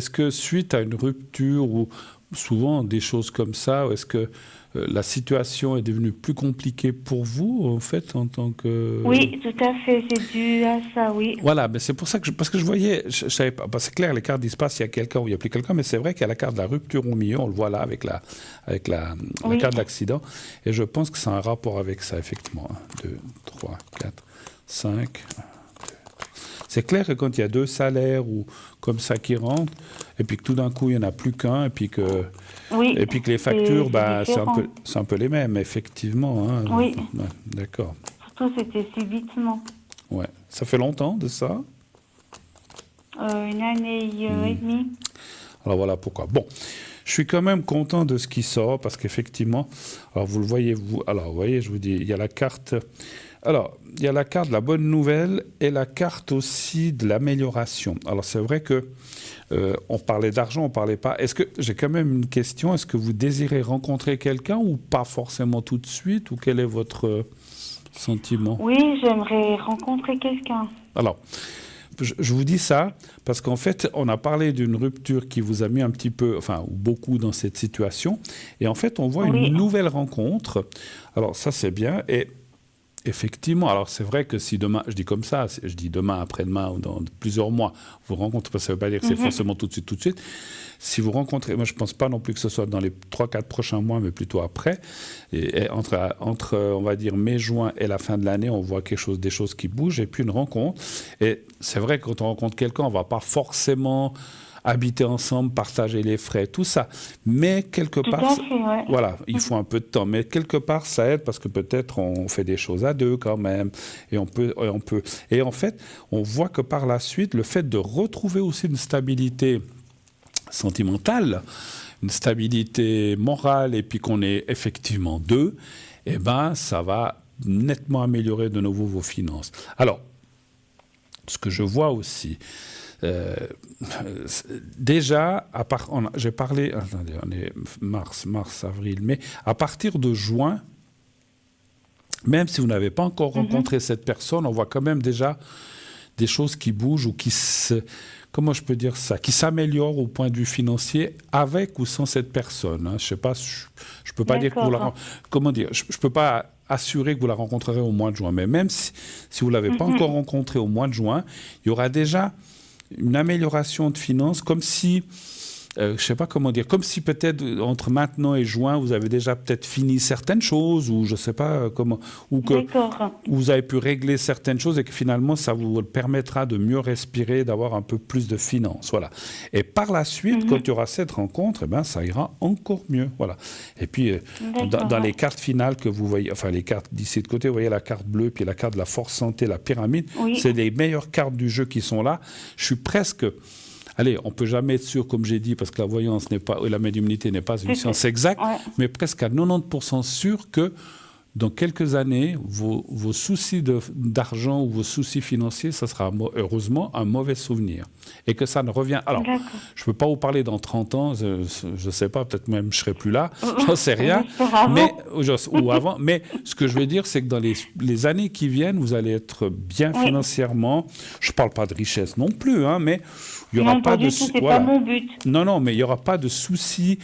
que suite à une rupture ou souvent des choses comme ça, est-ce que la situation est devenue plus compliquée pour vous, en fait, en tant que... Oui, tout à fait, c'est dû à ça, oui. Voilà, mais c'est pour ça que parce que je voyais, je savais pas, c'est clair, les cartes disent pas s'il y a quelqu'un ou il n'y a plus quelqu'un, mais c'est vrai qu'il y a la carte de la rupture au milieu, on le voit là avec la carte de l'accident, et je pense que c'est un rapport avec ça, effectivement. 1, 2, 3, 4, 5... C'est clair que quand il y a 2 salaires ou comme ça qui rentrent, et puis que tout d'un coup, il n'y en a plus qu'un, et puis que les factures, c'est un peu les mêmes, effectivement. Hein. Oui. Ouais, d'accord. Surtout, c'était subitement. Ouais. Ça fait longtemps de ça? Une année et demie. Alors voilà pourquoi. Bon, je suis quand même content de ce qui sort, parce qu'effectivement, alors vous le voyez, vous voyez, je vous dis, il y a la carte... Alors, il y a la carte de la bonne nouvelle et la carte aussi de l'amélioration. Alors, c'est vrai que on parlait d'argent, on parlait pas... Est-ce que, j'ai quand même une question, est-ce que vous désirez rencontrer quelqu'un ou pas forcément tout de suite? Ou quel est votre sentiment? Oui, j'aimerais rencontrer quelqu'un. Alors, je vous dis ça parce qu'en fait, on a parlé d'une rupture qui vous a mis un petit peu, enfin, beaucoup dans cette situation. Et en fait, on voit une nouvelle rencontre. Alors, ça, c'est bien. Et... Effectivement, alors c'est vrai que si demain, je dis comme ça, je dis demain, après-demain ou dans plusieurs mois, vous rencontrez, ça ne veut pas dire que c'est forcément tout de suite. Si vous rencontrez, moi je ne pense pas non plus que ce soit dans les 3-4 prochains mois, mais plutôt après, et entre, on va dire, mai-juin et la fin de l'année, on voit des choses qui bougent, et puis une rencontre. Et c'est vrai que quand on rencontre quelqu'un, on ne va pas forcément... habiter ensemble, partager les frais, tout ça. Mais quelque part, voilà, il faut un peu de temps. Mais quelque part, ça aide parce que peut-être on fait des choses à deux quand même. Et on peut. Et en fait, on voit que par la suite, le fait de retrouver aussi une stabilité sentimentale, une stabilité morale, et puis qu'on est effectivement deux, eh ben, ça va nettement améliorer de nouveau vos finances. Alors, ce que je vois aussi, déjà, j'ai parlé, attendez, on est mars, avril, mai, à partir de juin, même si vous n'avez pas encore rencontré cette personne, on voit quand même déjà des choses qui bougent ou comment je peux dire ça, qui s'améliorent au point de vue financier avec ou sans cette personne. Hein. Je sais pas, je peux pas dire que vous comment dire, je peux pas assurer que vous la rencontrerez au mois de juin, mais même si vous l'avez pas encore rencontrée au mois de juin, il y aura déjà une amélioration de finances, comme si je sais pas comment dire, comme si peut-être entre maintenant et juin, vous avez déjà peut-être fini certaines choses, ou je sais pas comment, ou que vous avez pu régler certaines choses et que finalement ça vous permettra de mieux respirer, d'avoir un peu plus de finances, voilà. Et par la suite, quand il y aura cette rencontre, eh ben ça ira encore mieux, voilà. Et puis dans les cartes finales que vous voyez, enfin les cartes d'ici de côté, vous voyez la carte bleue, puis la carte de la force santé, la pyramide, c'est les meilleures cartes du jeu qui sont là. Je suis presque allez, on ne peut jamais être sûr, comme j'ai dit, parce que la voyance n'est pas, la médiumnité n'est pas une science exacte, mais presque à 90% sûr que dans quelques années, vos soucis d'argent ou vos soucis financiers, ça sera heureusement un mauvais souvenir. Et que ça ne revient... Alors, je ne peux pas vous parler dans 30 ans, je ne sais pas, peut-être même je ne serai plus là, j'en sais rien, ou avant. Mais ce que je veux dire, c'est que dans les années qui viennent, vous allez être bien financièrement. Je ne parle pas de richesse non plus, hein, mais il n'y aura pas de... c'est pas mon but. Non, mais il n'y aura pas de soucis...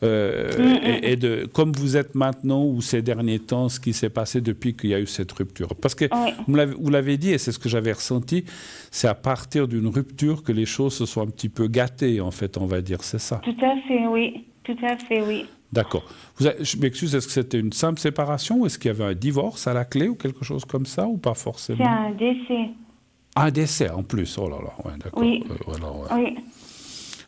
et comme vous êtes maintenant ou ces derniers temps, ce qui s'est passé depuis qu'il y a eu cette rupture. Parce que vous l'avez dit, et c'est ce que j'avais ressenti, c'est à partir d'une rupture que les choses se sont un petit peu gâtées, en fait, on va dire, c'est ça. Tout à fait, oui. Tout à fait, oui. D'accord. Je m'excuse, est-ce que c'était une simple séparation ou est-ce qu'il y avait un divorce à la clé ou quelque chose comme ça ou pas forcément? C'est un décès. Un décès en plus, oh là là, ouais, d'accord. Oui. Oui.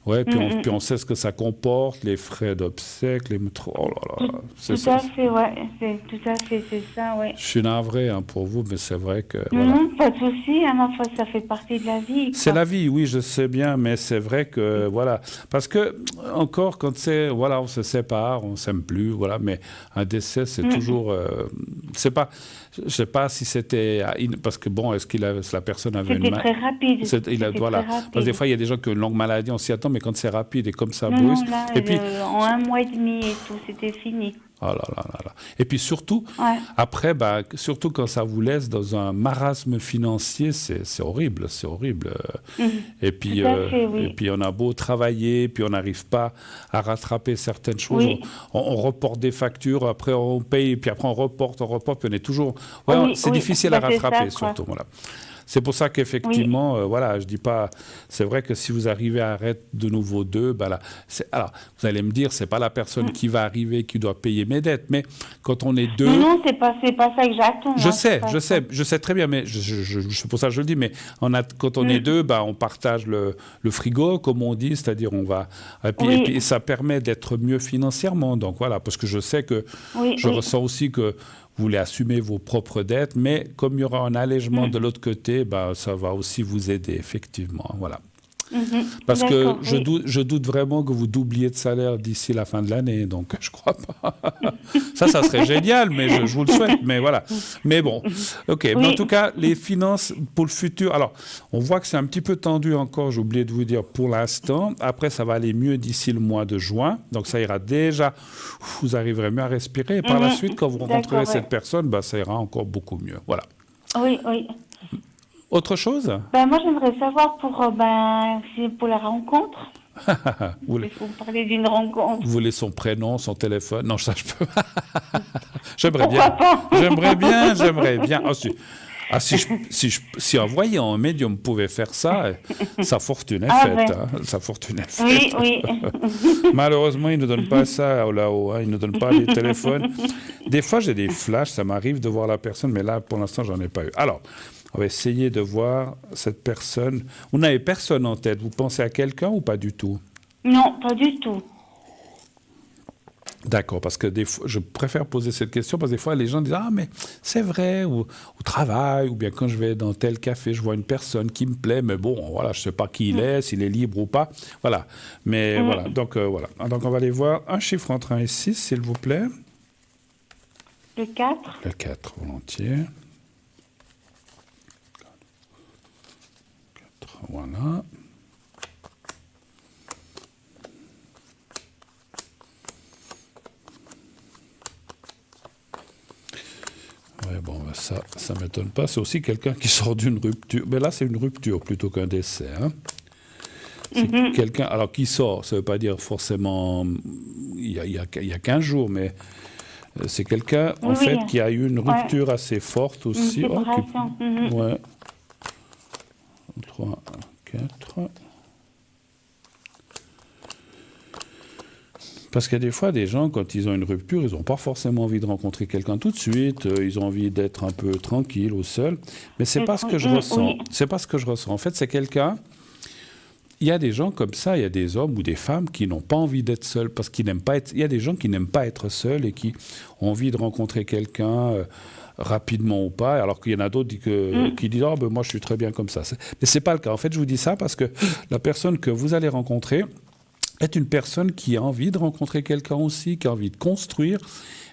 Ouais, puis on sait ce que ça comporte, les frais d'obsèques, les métros. Oh là là. Tout à fait, ouais. Tout à fait, c'est ça, ouais. Je suis navré pour vous, mais c'est vrai que. Non, pas de souci, hein, enfin, ça fait partie de la vie. C'est la vie, oui, je sais bien, mais c'est vrai que, voilà. Parce que, encore, quand on se sépare, on ne s'aime plus, voilà, mais un décès, c'est toujours. C'est pas. Je ne sais pas si c'était... Parce que, bon, est-ce que la personne avait C'était très rapide. Voilà. Très rapide. Parce que des fois, il y a des gens qui ont une longue maladie, on s'y attend, mais quand c'est rapide et comme ça brusque... Non, là, et puis, en 1 mois et demi et tout, c'était fini. Oh là là là là. Et puis surtout, après, surtout quand ça vous laisse dans un marasme financier, c'est horrible, c'est horrible. Et puis, et puis on a beau travailler, puis on n'arrive pas à rattraper certaines choses. On reporte des factures, après on paye, puis après on reporte, puis on est toujours... c'est difficile à rattraper, surtout. Voilà. C'est pour ça qu'effectivement, je dis pas... C'est vrai que si vous arrivez à arrêter de nouveau deux, alors, vous allez me dire, c'est pas la personne qui va arriver qui doit payer mes dettes, mais quand on est deux... Non, c'est pas ça que j'attends. Je sais très bien, mais c'est pour ça que je le dis, mais quand on est deux, on partage le frigo, comme on dit, c'est-à-dire on va... Et puis ça permet d'être mieux financièrement, donc voilà, parce que je sais que je ressens aussi que vous voulez assumer vos propres dettes, mais comme il y aura un allègement de l'autre côté, ça va aussi vous aider, effectivement. Voilà. Parce que je doute vraiment que vous doubliez de salaire d'ici la fin de l'année, donc je crois pas. ça serait génial, mais je vous le souhaite, mais voilà. Mais bon, ok. Mais en tout cas, les finances pour le futur, alors, on voit que c'est un petit peu tendu encore, j'ai oublié de vous dire pour l'instant. Après, ça va aller mieux d'ici le mois de juin, donc ça ira déjà, vous arriverez mieux à respirer, et par la suite, quand vous rencontrerez cette personne, ça ira encore beaucoup mieux. Voilà. Oui. Autre chose? Moi, j'aimerais savoir pour la rencontre. Vous parlez d'une rencontre. Vous voulez son prénom, son téléphone? Non, ça, je peux. J'aimerais Pourquoi bien. J'aimerais bien. Si un voyant, un médium pouvait faire ça, sa fortune est faite. Sa fortune est faite. Oui. Malheureusement, ils ne donnent pas ça là-haut. Ils ne donnent pas les téléphones. Des fois, j'ai des flashs, ça m'arrive de voir la personne, mais là, pour l'instant, j'en ai pas eu. Alors, on va essayer de voir cette personne. Vous n'avez personne en tête. Vous pensez à quelqu'un ou pas du tout? Non, pas du tout. D'accord, parce que des fois, je préfère poser cette question parce que des fois, les gens disent « Ah, mais c'est vrai, ou au travail, ou bien quand je vais dans tel café, je vois une personne qui me plaît, mais bon, voilà, je ne sais pas qui il est, s'il est libre ou pas. » Voilà, mais voilà, donc voilà. Donc on va aller voir un chiffre entre 1 et 6, s'il vous plaît. Le 4. Le 4, volontiers. 4, voilà. Ouais, bon, ça ne m'étonne pas. C'est aussi quelqu'un qui sort d'une rupture. Mais là, c'est une rupture plutôt qu'un décès. Hein. C'est quelqu'un, alors qui sort, ça ne veut pas dire forcément il y a 15 jours, mais c'est quelqu'un, en fait, qui a eu une rupture assez forte aussi. Une séparation. Ouais. 3, 4. Parce qu'il y a des fois, des gens, quand ils ont une rupture, ils n'ont pas forcément envie de rencontrer quelqu'un tout de suite. Ils ont envie d'être un peu tranquille ou seul. Mais c'est pas ce que je ressens. Oui. C'est pas ce que je ressens. En fait, c'est quelqu'un... Il y a des gens comme ça, il y a des hommes ou des femmes qui n'ont pas envie d'être seuls parce qu'ils n'aiment pas être... Il y a des gens qui n'aiment pas être seuls et qui ont envie de rencontrer quelqu'un rapidement ou pas, alors qu'il y en a d'autres qui disent « Oh, ben moi, je suis très bien comme ça ». Mais ce n'est pas le cas. En fait, je vous dis ça parce que la personne que vous allez rencontrer est une personne qui a envie de rencontrer quelqu'un aussi, qui a envie de construire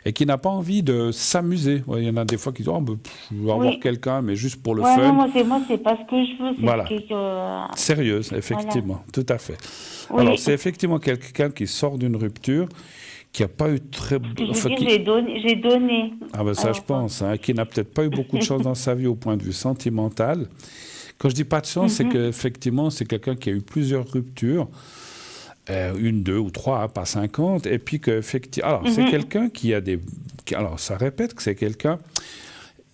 et qui n'a pas envie de s'amuser. Il y en a des fois qui disent « Oh, ben, je veux avoir quelqu'un, mais juste pour le fun ». Non, moi, c'est pas ce que je veux. Voilà. Sérieuse, effectivement, tout à fait. Oui. Alors, c'est effectivement quelqu'un qui sort d'une rupture, qui n'a pas eu très... j'ai donné. Ah ben ça, je pense, hein, qui n'a peut-être pas eu beaucoup de chance dans sa vie au point de vue sentimental. Quand je dis pas de chance, c'est qu'effectivement, c'est quelqu'un qui a eu plusieurs ruptures, 1, 2 ou 3, hein, pas 50, et puis qu'effectivement... Alors, c'est quelqu'un qui a des... Alors, ça répète que c'est quelqu'un...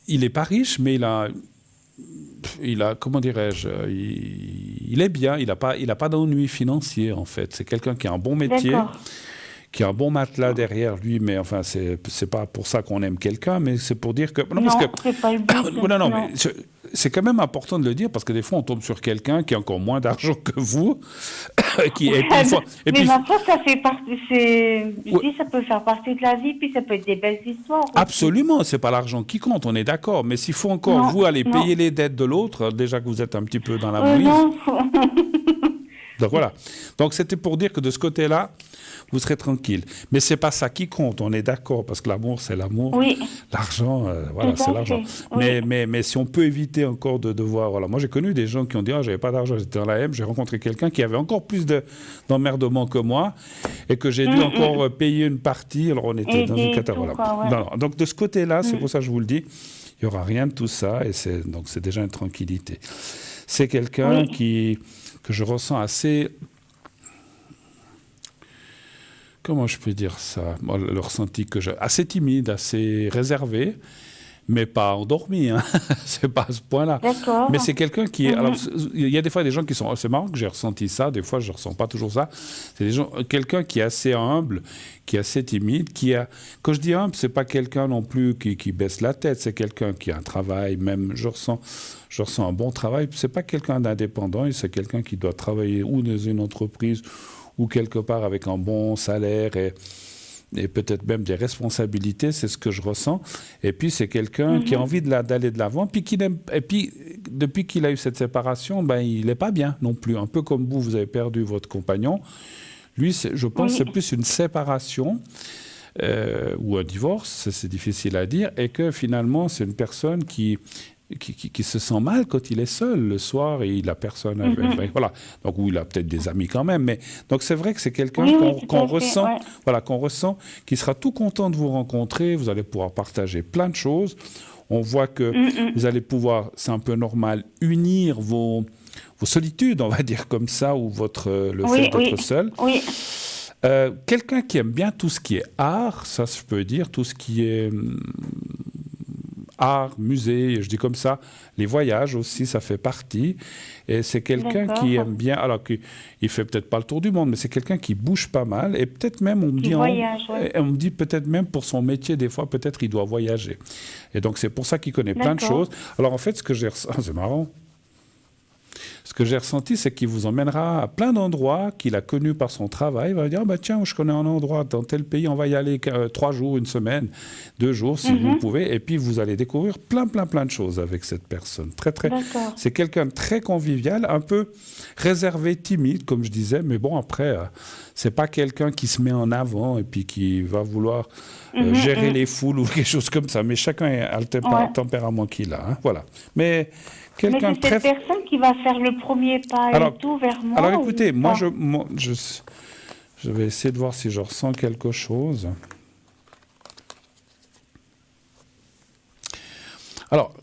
Il n'est pas riche, mais il a, comment dirais-je, il est bien, il n'a pas d'ennui financier, en fait. C'est quelqu'un qui a un bon métier, qui a un bon matelas derrière lui, mais enfin, c'est pas pour ça qu'on aime quelqu'un, mais c'est pour dire que... Non, c'est pas le but. non, mais c'est quand même important de le dire, parce que des fois, on tombe sur quelqu'un qui a encore moins d'argent que vous, mais ma foi, ça fait partie... Je dis, ça peut faire partie de la vie, puis ça peut être des belles histoires. Aussi. Absolument, c'est pas l'argent qui compte, on est d'accord, mais s'il faut encore, vous, aller payer les dettes de l'autre, déjà que vous êtes un petit peu dans la mouise... Donc voilà. Donc c'était pour dire que de ce côté-là, vous serez tranquille. Mais c'est pas ça qui compte, on est d'accord, parce que l'amour, c'est l'amour. Oui. L'argent, voilà, c'est l'argent. Oui. Mais si on peut éviter encore de devoir... Voilà. Moi, j'ai connu des gens qui ont dit « Ah, j'avais pas d'argent, j'étais dans la M », j'ai rencontré quelqu'un qui avait encore plus d'emmerdement que moi et que j'ai dû encore payer une partie. Alors, on était dans une catastrophe. Voilà. Non. Donc, de ce côté-là, c'est pour ça que je vous le dis, il n'y aura rien de tout ça et donc c'est déjà une tranquillité. C'est quelqu'un que je ressens assez... Comment je peux dire ça? Moi, le ressenti que j'ai... Assez timide, assez réservé, mais pas endormi. Hein. C'est pas à ce point-là. D'accord. Mais c'est quelqu'un qui est... Alors, il y a des fois des gens qui sont... C'est marrant que j'ai ressenti ça. Des fois, je ne ressens pas toujours ça. C'est quelqu'un qui est assez humble, qui est assez timide, qui a... Quand je dis humble, c'est pas quelqu'un non plus qui baisse la tête. C'est quelqu'un qui a un travail, même... Je ressens un bon travail. C'est pas quelqu'un d'indépendant. C'est quelqu'un qui doit travailler ou dans une entreprise ou quelque part avec un bon salaire et peut-être même des responsabilités, c'est ce que je ressens. Et puis, c'est quelqu'un qui a envie d'aller de l'avant, et puis, depuis qu'il a eu cette séparation, ben, il n'est pas bien non plus. Un peu comme vous avez perdu votre compagnon. Lui, je pense que c'est plus une séparation ou un divorce, c'est difficile à dire, et que finalement, c'est une personne qui se sent mal quand il est seul le soir et il a personne avec, voilà. Donc, où il a peut-être des amis quand même, mais donc c'est vrai que c'est quelqu'un qu'on ressent, voilà, qu'on ressent, qui sera tout content de vous rencontrer. Vous allez pouvoir partager plein de choses. On voit que vous allez pouvoir, c'est un peu normal, unir vos solitudes, on va dire comme ça, ou le fait d'être seul. Oui. Quelqu'un qui aime bien tout ce qui est art, ça je peux dire, tout ce qui est art, musée, je dis comme ça, les voyages aussi, ça fait partie. Et c'est quelqu'un qui aime bien, alors qu'il fait peut-être pas le tour du monde, mais c'est quelqu'un qui bouge pas mal. Et peut-être même, on me dit peut-être même pour son métier, des fois, peut-être il doit voyager. Et donc c'est pour ça qu'il connaît plein de choses. Alors en fait, ce que j'ai ressenti, c'est marrant. Ce que j'ai ressenti, c'est qu'il vous emmènera à plein d'endroits qu'il a connus par son travail. Il va dire, tiens, je connais un endroit dans tel pays, on va y aller 3 jours, 1 semaine, 2 jours, si vous pouvez. Et puis, vous allez découvrir plein de choses avec cette personne. C'est quelqu'un de très convivial, un peu réservé, timide, comme je disais. Mais bon, après, c'est pas quelqu'un qui se met en avant et puis qui va vouloir gérer les foules ou quelque chose comme ça. Mais chacun a le tempérament qu'il a. Hein, voilà. Mais quelqu'un c'est cette personne qui va faire le premier pas et tout vers moi. Alors écoutez, moi je vais essayer de voir si je ressens quelque chose. Alors,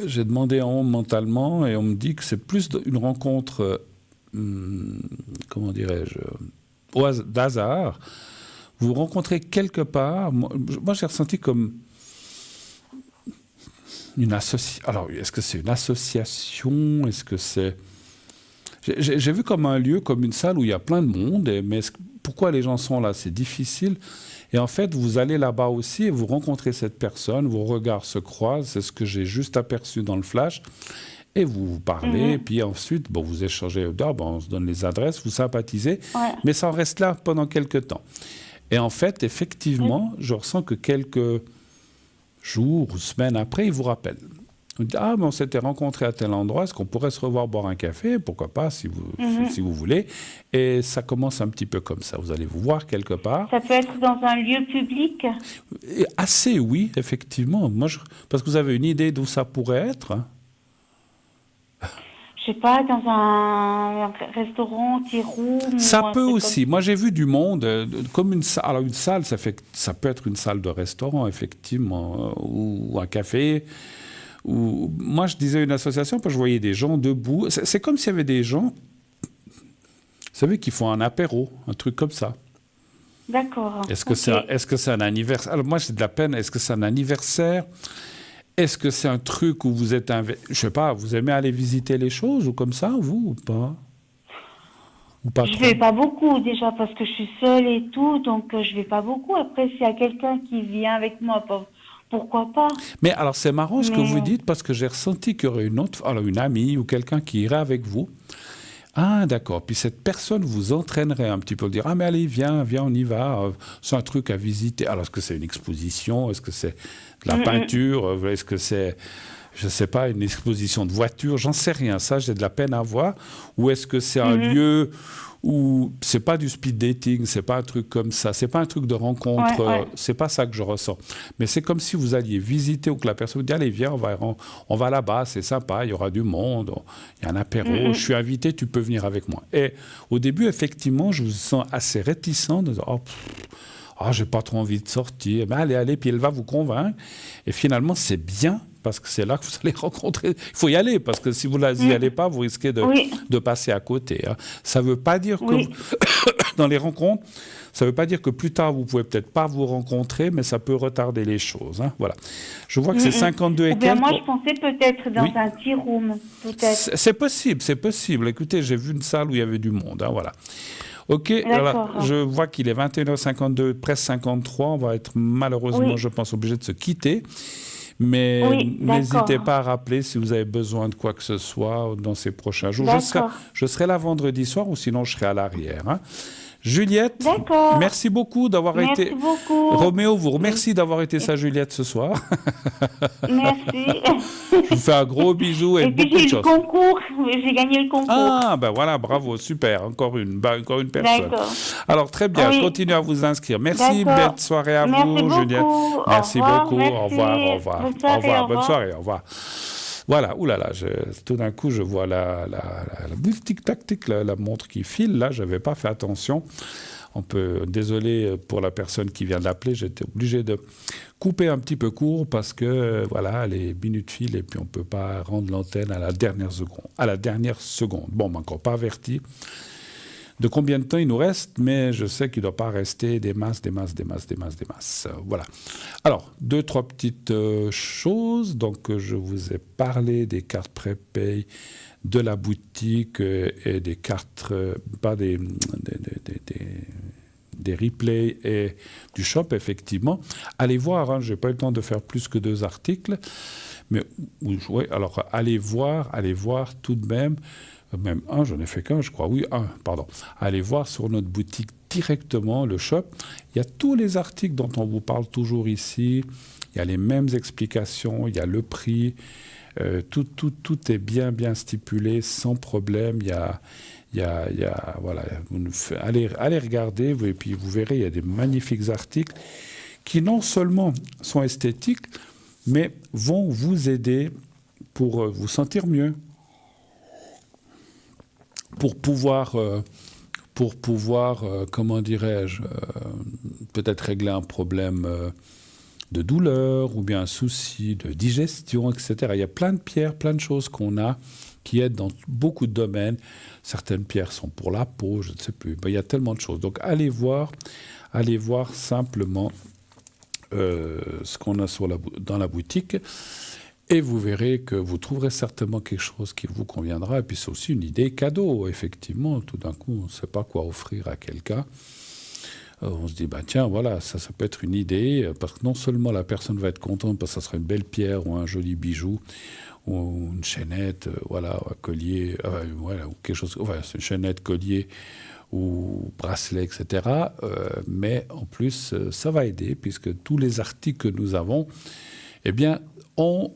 j'ai demandé en haut mentalement et on me dit que c'est plus une rencontre, comment dirais-je, d'hasard. Vous rencontrez quelque part, moi j'ai ressenti comme une association. Alors, est-ce que c'est une association? Est-ce que c'est... J'ai vu comme un lieu, comme une salle où il y a plein de monde, mais pourquoi les gens sont là? C'est difficile. Et en fait, vous allez là-bas aussi et vous rencontrez cette personne, vos regards se croisent, c'est ce que j'ai juste aperçu dans le flash, et vous parlez, et puis ensuite, vous échangez, on se donne les adresses, vous sympathisez, mais ça en reste là pendant quelques temps. Et en fait, effectivement, je ressens que quelques jours ou semaines après, il vous rappelle. Vous dites, mais on s'était rencontrés à tel endroit, est-ce qu'on pourrait se revoir boire un café? Pourquoi pas, si vous voulez. Et ça commence un petit peu comme ça. Vous allez vous voir quelque part. Ça peut être dans un lieu public? Et assez, oui, effectivement. Parce que vous avez une idée d'où ça pourrait être, hein? Je sais pas, dans un restaurant, tea room. Ça peut aussi. Moi, j'ai vu du monde comme une salle. Alors, une salle, ça peut être une salle de restaurant, effectivement, ou un café. Moi, je disais une association parce que je voyais des gens debout. C'est comme s'il y avait des gens, vous savez, qui font un apéro, un truc comme ça. D'accord. Est-ce que c'est un anniversaire? Alors, moi, j'ai de la peine. Est-ce que c'est un anniversaire? Est-ce que c'est un truc où vous êtes... Je sais pas, vous aimez aller visiter les choses ou comme ça, vous, ou pas? Je vais pas beaucoup, déjà, parce que je suis seule et tout, donc je vais pas beaucoup. Après, s'il y a quelqu'un qui vient avec moi... Pourquoi pas? Mais alors, c'est marrant ce que vous dites, parce que j'ai ressenti qu'il y aurait une amie ou quelqu'un qui irait avec vous. Ah, d'accord. Puis cette personne vous entraînerait un petit peu, dire, mais allez, viens, on y va. C'est un truc à visiter. Alors, est-ce que c'est une exposition? Est-ce que c'est de la peinture? Est-ce que c'est, je ne sais pas, une exposition de voitures? J'en sais rien. Ça, j'ai de la peine à voir. Ou est-ce que c'est un lieu où c'est pas du speed dating, c'est pas un truc comme ça, c'est pas un truc de rencontre, c'est pas ça que je ressens. Mais c'est comme si vous alliez visiter ou que la personne vous dit, allez, viens, on va là-bas, c'est sympa, il y aura du monde, il y a un apéro, je suis invité, tu peux venir avec moi. Et au début, effectivement, je vous sens assez réticent de dire, j'ai pas trop envie de sortir, mais allez, puis elle va vous convaincre. Et finalement, c'est bien, parce que c'est là que vous allez rencontrer. Il faut y aller, parce que si vous n'y allez pas, vous risquez de passer à côté. Hein. Ça ne veut pas dire que, dans les rencontres, ça ne veut pas dire que plus tard, vous ne pouvez peut-être pas vous rencontrer, mais ça peut retarder les choses. Hein. Voilà. Je vois que c'est 52 et quelques. Moi, je pensais peut-être dans un tea room, peut-être. C'est possible. Écoutez, j'ai vu une salle où il y avait du monde. Hein, voilà. Ok, alors, je vois qu'il est 21h52, presque 53. On va être malheureusement, je pense, obligé de se quitter. Mais n'hésitez pas à rappeler si vous avez besoin de quoi que ce soit dans ces prochains jours. Je serai là vendredi soir ou sinon je serai à l'arrière. Hein. Juliette, merci beaucoup d'avoir été... Merci beaucoup. Roméo vous remercie d'avoir été sa Juliette ce soir. Merci. Je vous fais un gros bisou et beaucoup de choses. J'ai eu le concours, j'ai gagné le concours. Ah, ben voilà, bravo, super, encore une personne. Alors, très bien, continuez à vous inscrire. Merci, belle soirée à vous, Juliette. Merci beaucoup, au revoir. Bonne soirée, au revoir. Voilà, oulala, tout d'un coup, je vois la tic-tac-tic, la montre qui file. Là, je n'avais pas fait attention. Désolé pour la personne qui vient d'appeler, j'étais obligé de couper un petit peu court parce que, voilà, les minutes filent et puis on ne peut pas rendre l'antenne à la dernière seconde. Bon, encore pas averti de combien de temps il nous reste, mais je sais qu'il ne doit pas rester des masses. Voilà. Alors, 2-3 petites choses. Donc, je vous ai parlé des cartes prépay de la boutique et des cartes, des replays et du shop, effectivement. Allez voir, je n'ai pas eu le temps de faire plus que 2 articles, mais alors allez voir tout de même un, j'en ai fait qu'un, je crois, pardon. Allez voir sur notre boutique directement, le shop. Il y a tous les articles dont on vous parle toujours ici. Il y a les mêmes explications, il y a le prix. Tout est bien stipulé, sans problème. Voilà. Allez regarder, et puis vous verrez, il y a des magnifiques articles qui non seulement sont esthétiques, mais vont vous aider pour vous sentir mieux, pour pouvoir comment dirais-je, peut-être régler un problème de douleur ou bien un souci de digestion, etc. Il y a plein de pierres, plein de choses qu'on a qui aident dans beaucoup de domaines. Certaines pierres sont pour la peau, je ne sais plus. Il y a tellement de choses. Donc allez voir simplement ce qu'on a dans la boutique et vous verrez que vous trouverez certainement quelque chose qui vous conviendra. Et puis c'est aussi une idée cadeau, effectivement. Tout d'un coup, on ne sait pas quoi offrir à quelqu'un. On se dit, tiens, voilà, ça peut être une idée, parce que non seulement la personne va être contente, parce que ça sera une belle pierre ou un joli bijou, ou une chaînette, voilà, un collier, voilà, ou quelque chose, enfin, c'est une chaînette, collier, ou bracelet, etc. Mais en plus, ça va aider, puisque tous les articles que nous avons, eh bien, ont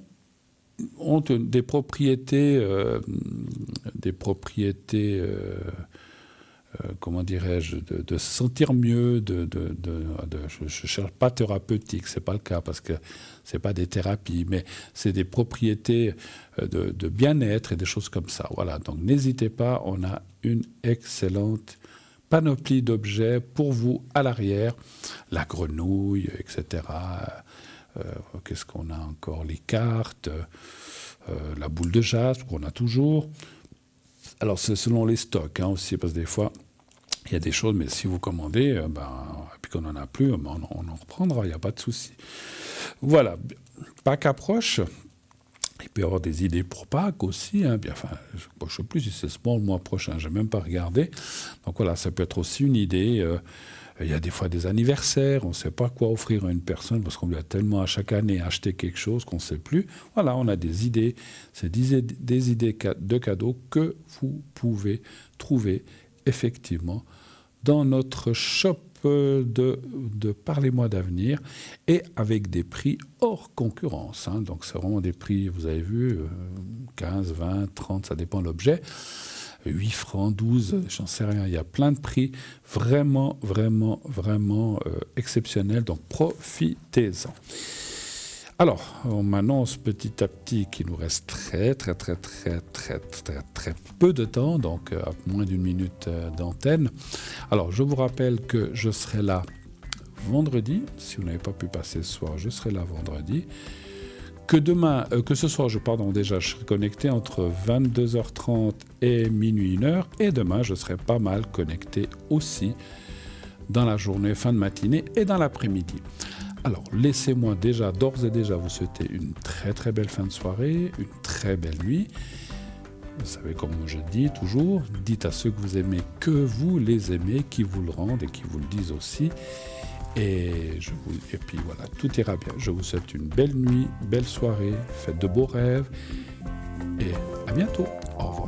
des propriétés, comment dirais-je, de se sentir mieux, je ne cherche pas thérapeutique, ce n'est pas le cas, parce que ce n'est pas des thérapies, mais c'est des propriétés de bien-être et des choses comme ça. Voilà, donc n'hésitez pas, on a une excellente panoplie d'objets pour vous à l'arrière, la grenouille, etc. Qu'est-ce qu'on a encore? Les cartes, la boule de jaspe qu'on a toujours. Alors c'est selon les stocks aussi, parce que des fois, il y a des choses, mais si vous commandez, et puis qu'on n'en a plus, on en reprendra, il n'y a pas de souci. Voilà, Pâques approche. Il peut y avoir des idées pour Pâques aussi. Je ne sais plus si c'est le mois prochain, je n'ai même pas regardé. Donc voilà, ça peut être aussi une idée. Il y a des fois des anniversaires, on ne sait pas quoi offrir à une personne parce qu'on lui a tellement à chaque année acheté quelque chose qu'on ne sait plus. Voilà, on a des idées. C'est des idées de cadeaux que vous pouvez trouver effectivement dans notre shop de Parlez-moi d'avenir et avec des prix hors concurrence. Donc c'est vraiment des prix, vous avez vu, 15, 20, 30, ça dépend de l'objet. 8 francs, 12, j'en sais rien. Il y a plein de prix vraiment, vraiment, vraiment exceptionnels. Donc profitez-en. Alors, on m'annonce petit à petit qu'il nous reste très peu de temps, donc à moins d'une minute d'antenne. Alors, je vous rappelle que je serai là vendredi. Si vous n'avez pas pu passer ce soir, je serai là vendredi. Que ce soir, je serai connecté entre 22h30 et minuit 1h. Et demain, je serai pas mal connecté aussi dans la journée, fin de matinée et dans l'après-midi. Alors, laissez-moi d'ores et déjà, vous souhaiter une très belle fin de soirée, une très belle nuit. Vous savez, comme je dis toujours, dites à ceux que vous aimez que vous les aimez, qui vous le rendent et qui vous le disent aussi. Et puis voilà, tout ira bien. Je vous souhaite une belle nuit, belle soirée, faites de beaux rêves et à bientôt. Au revoir.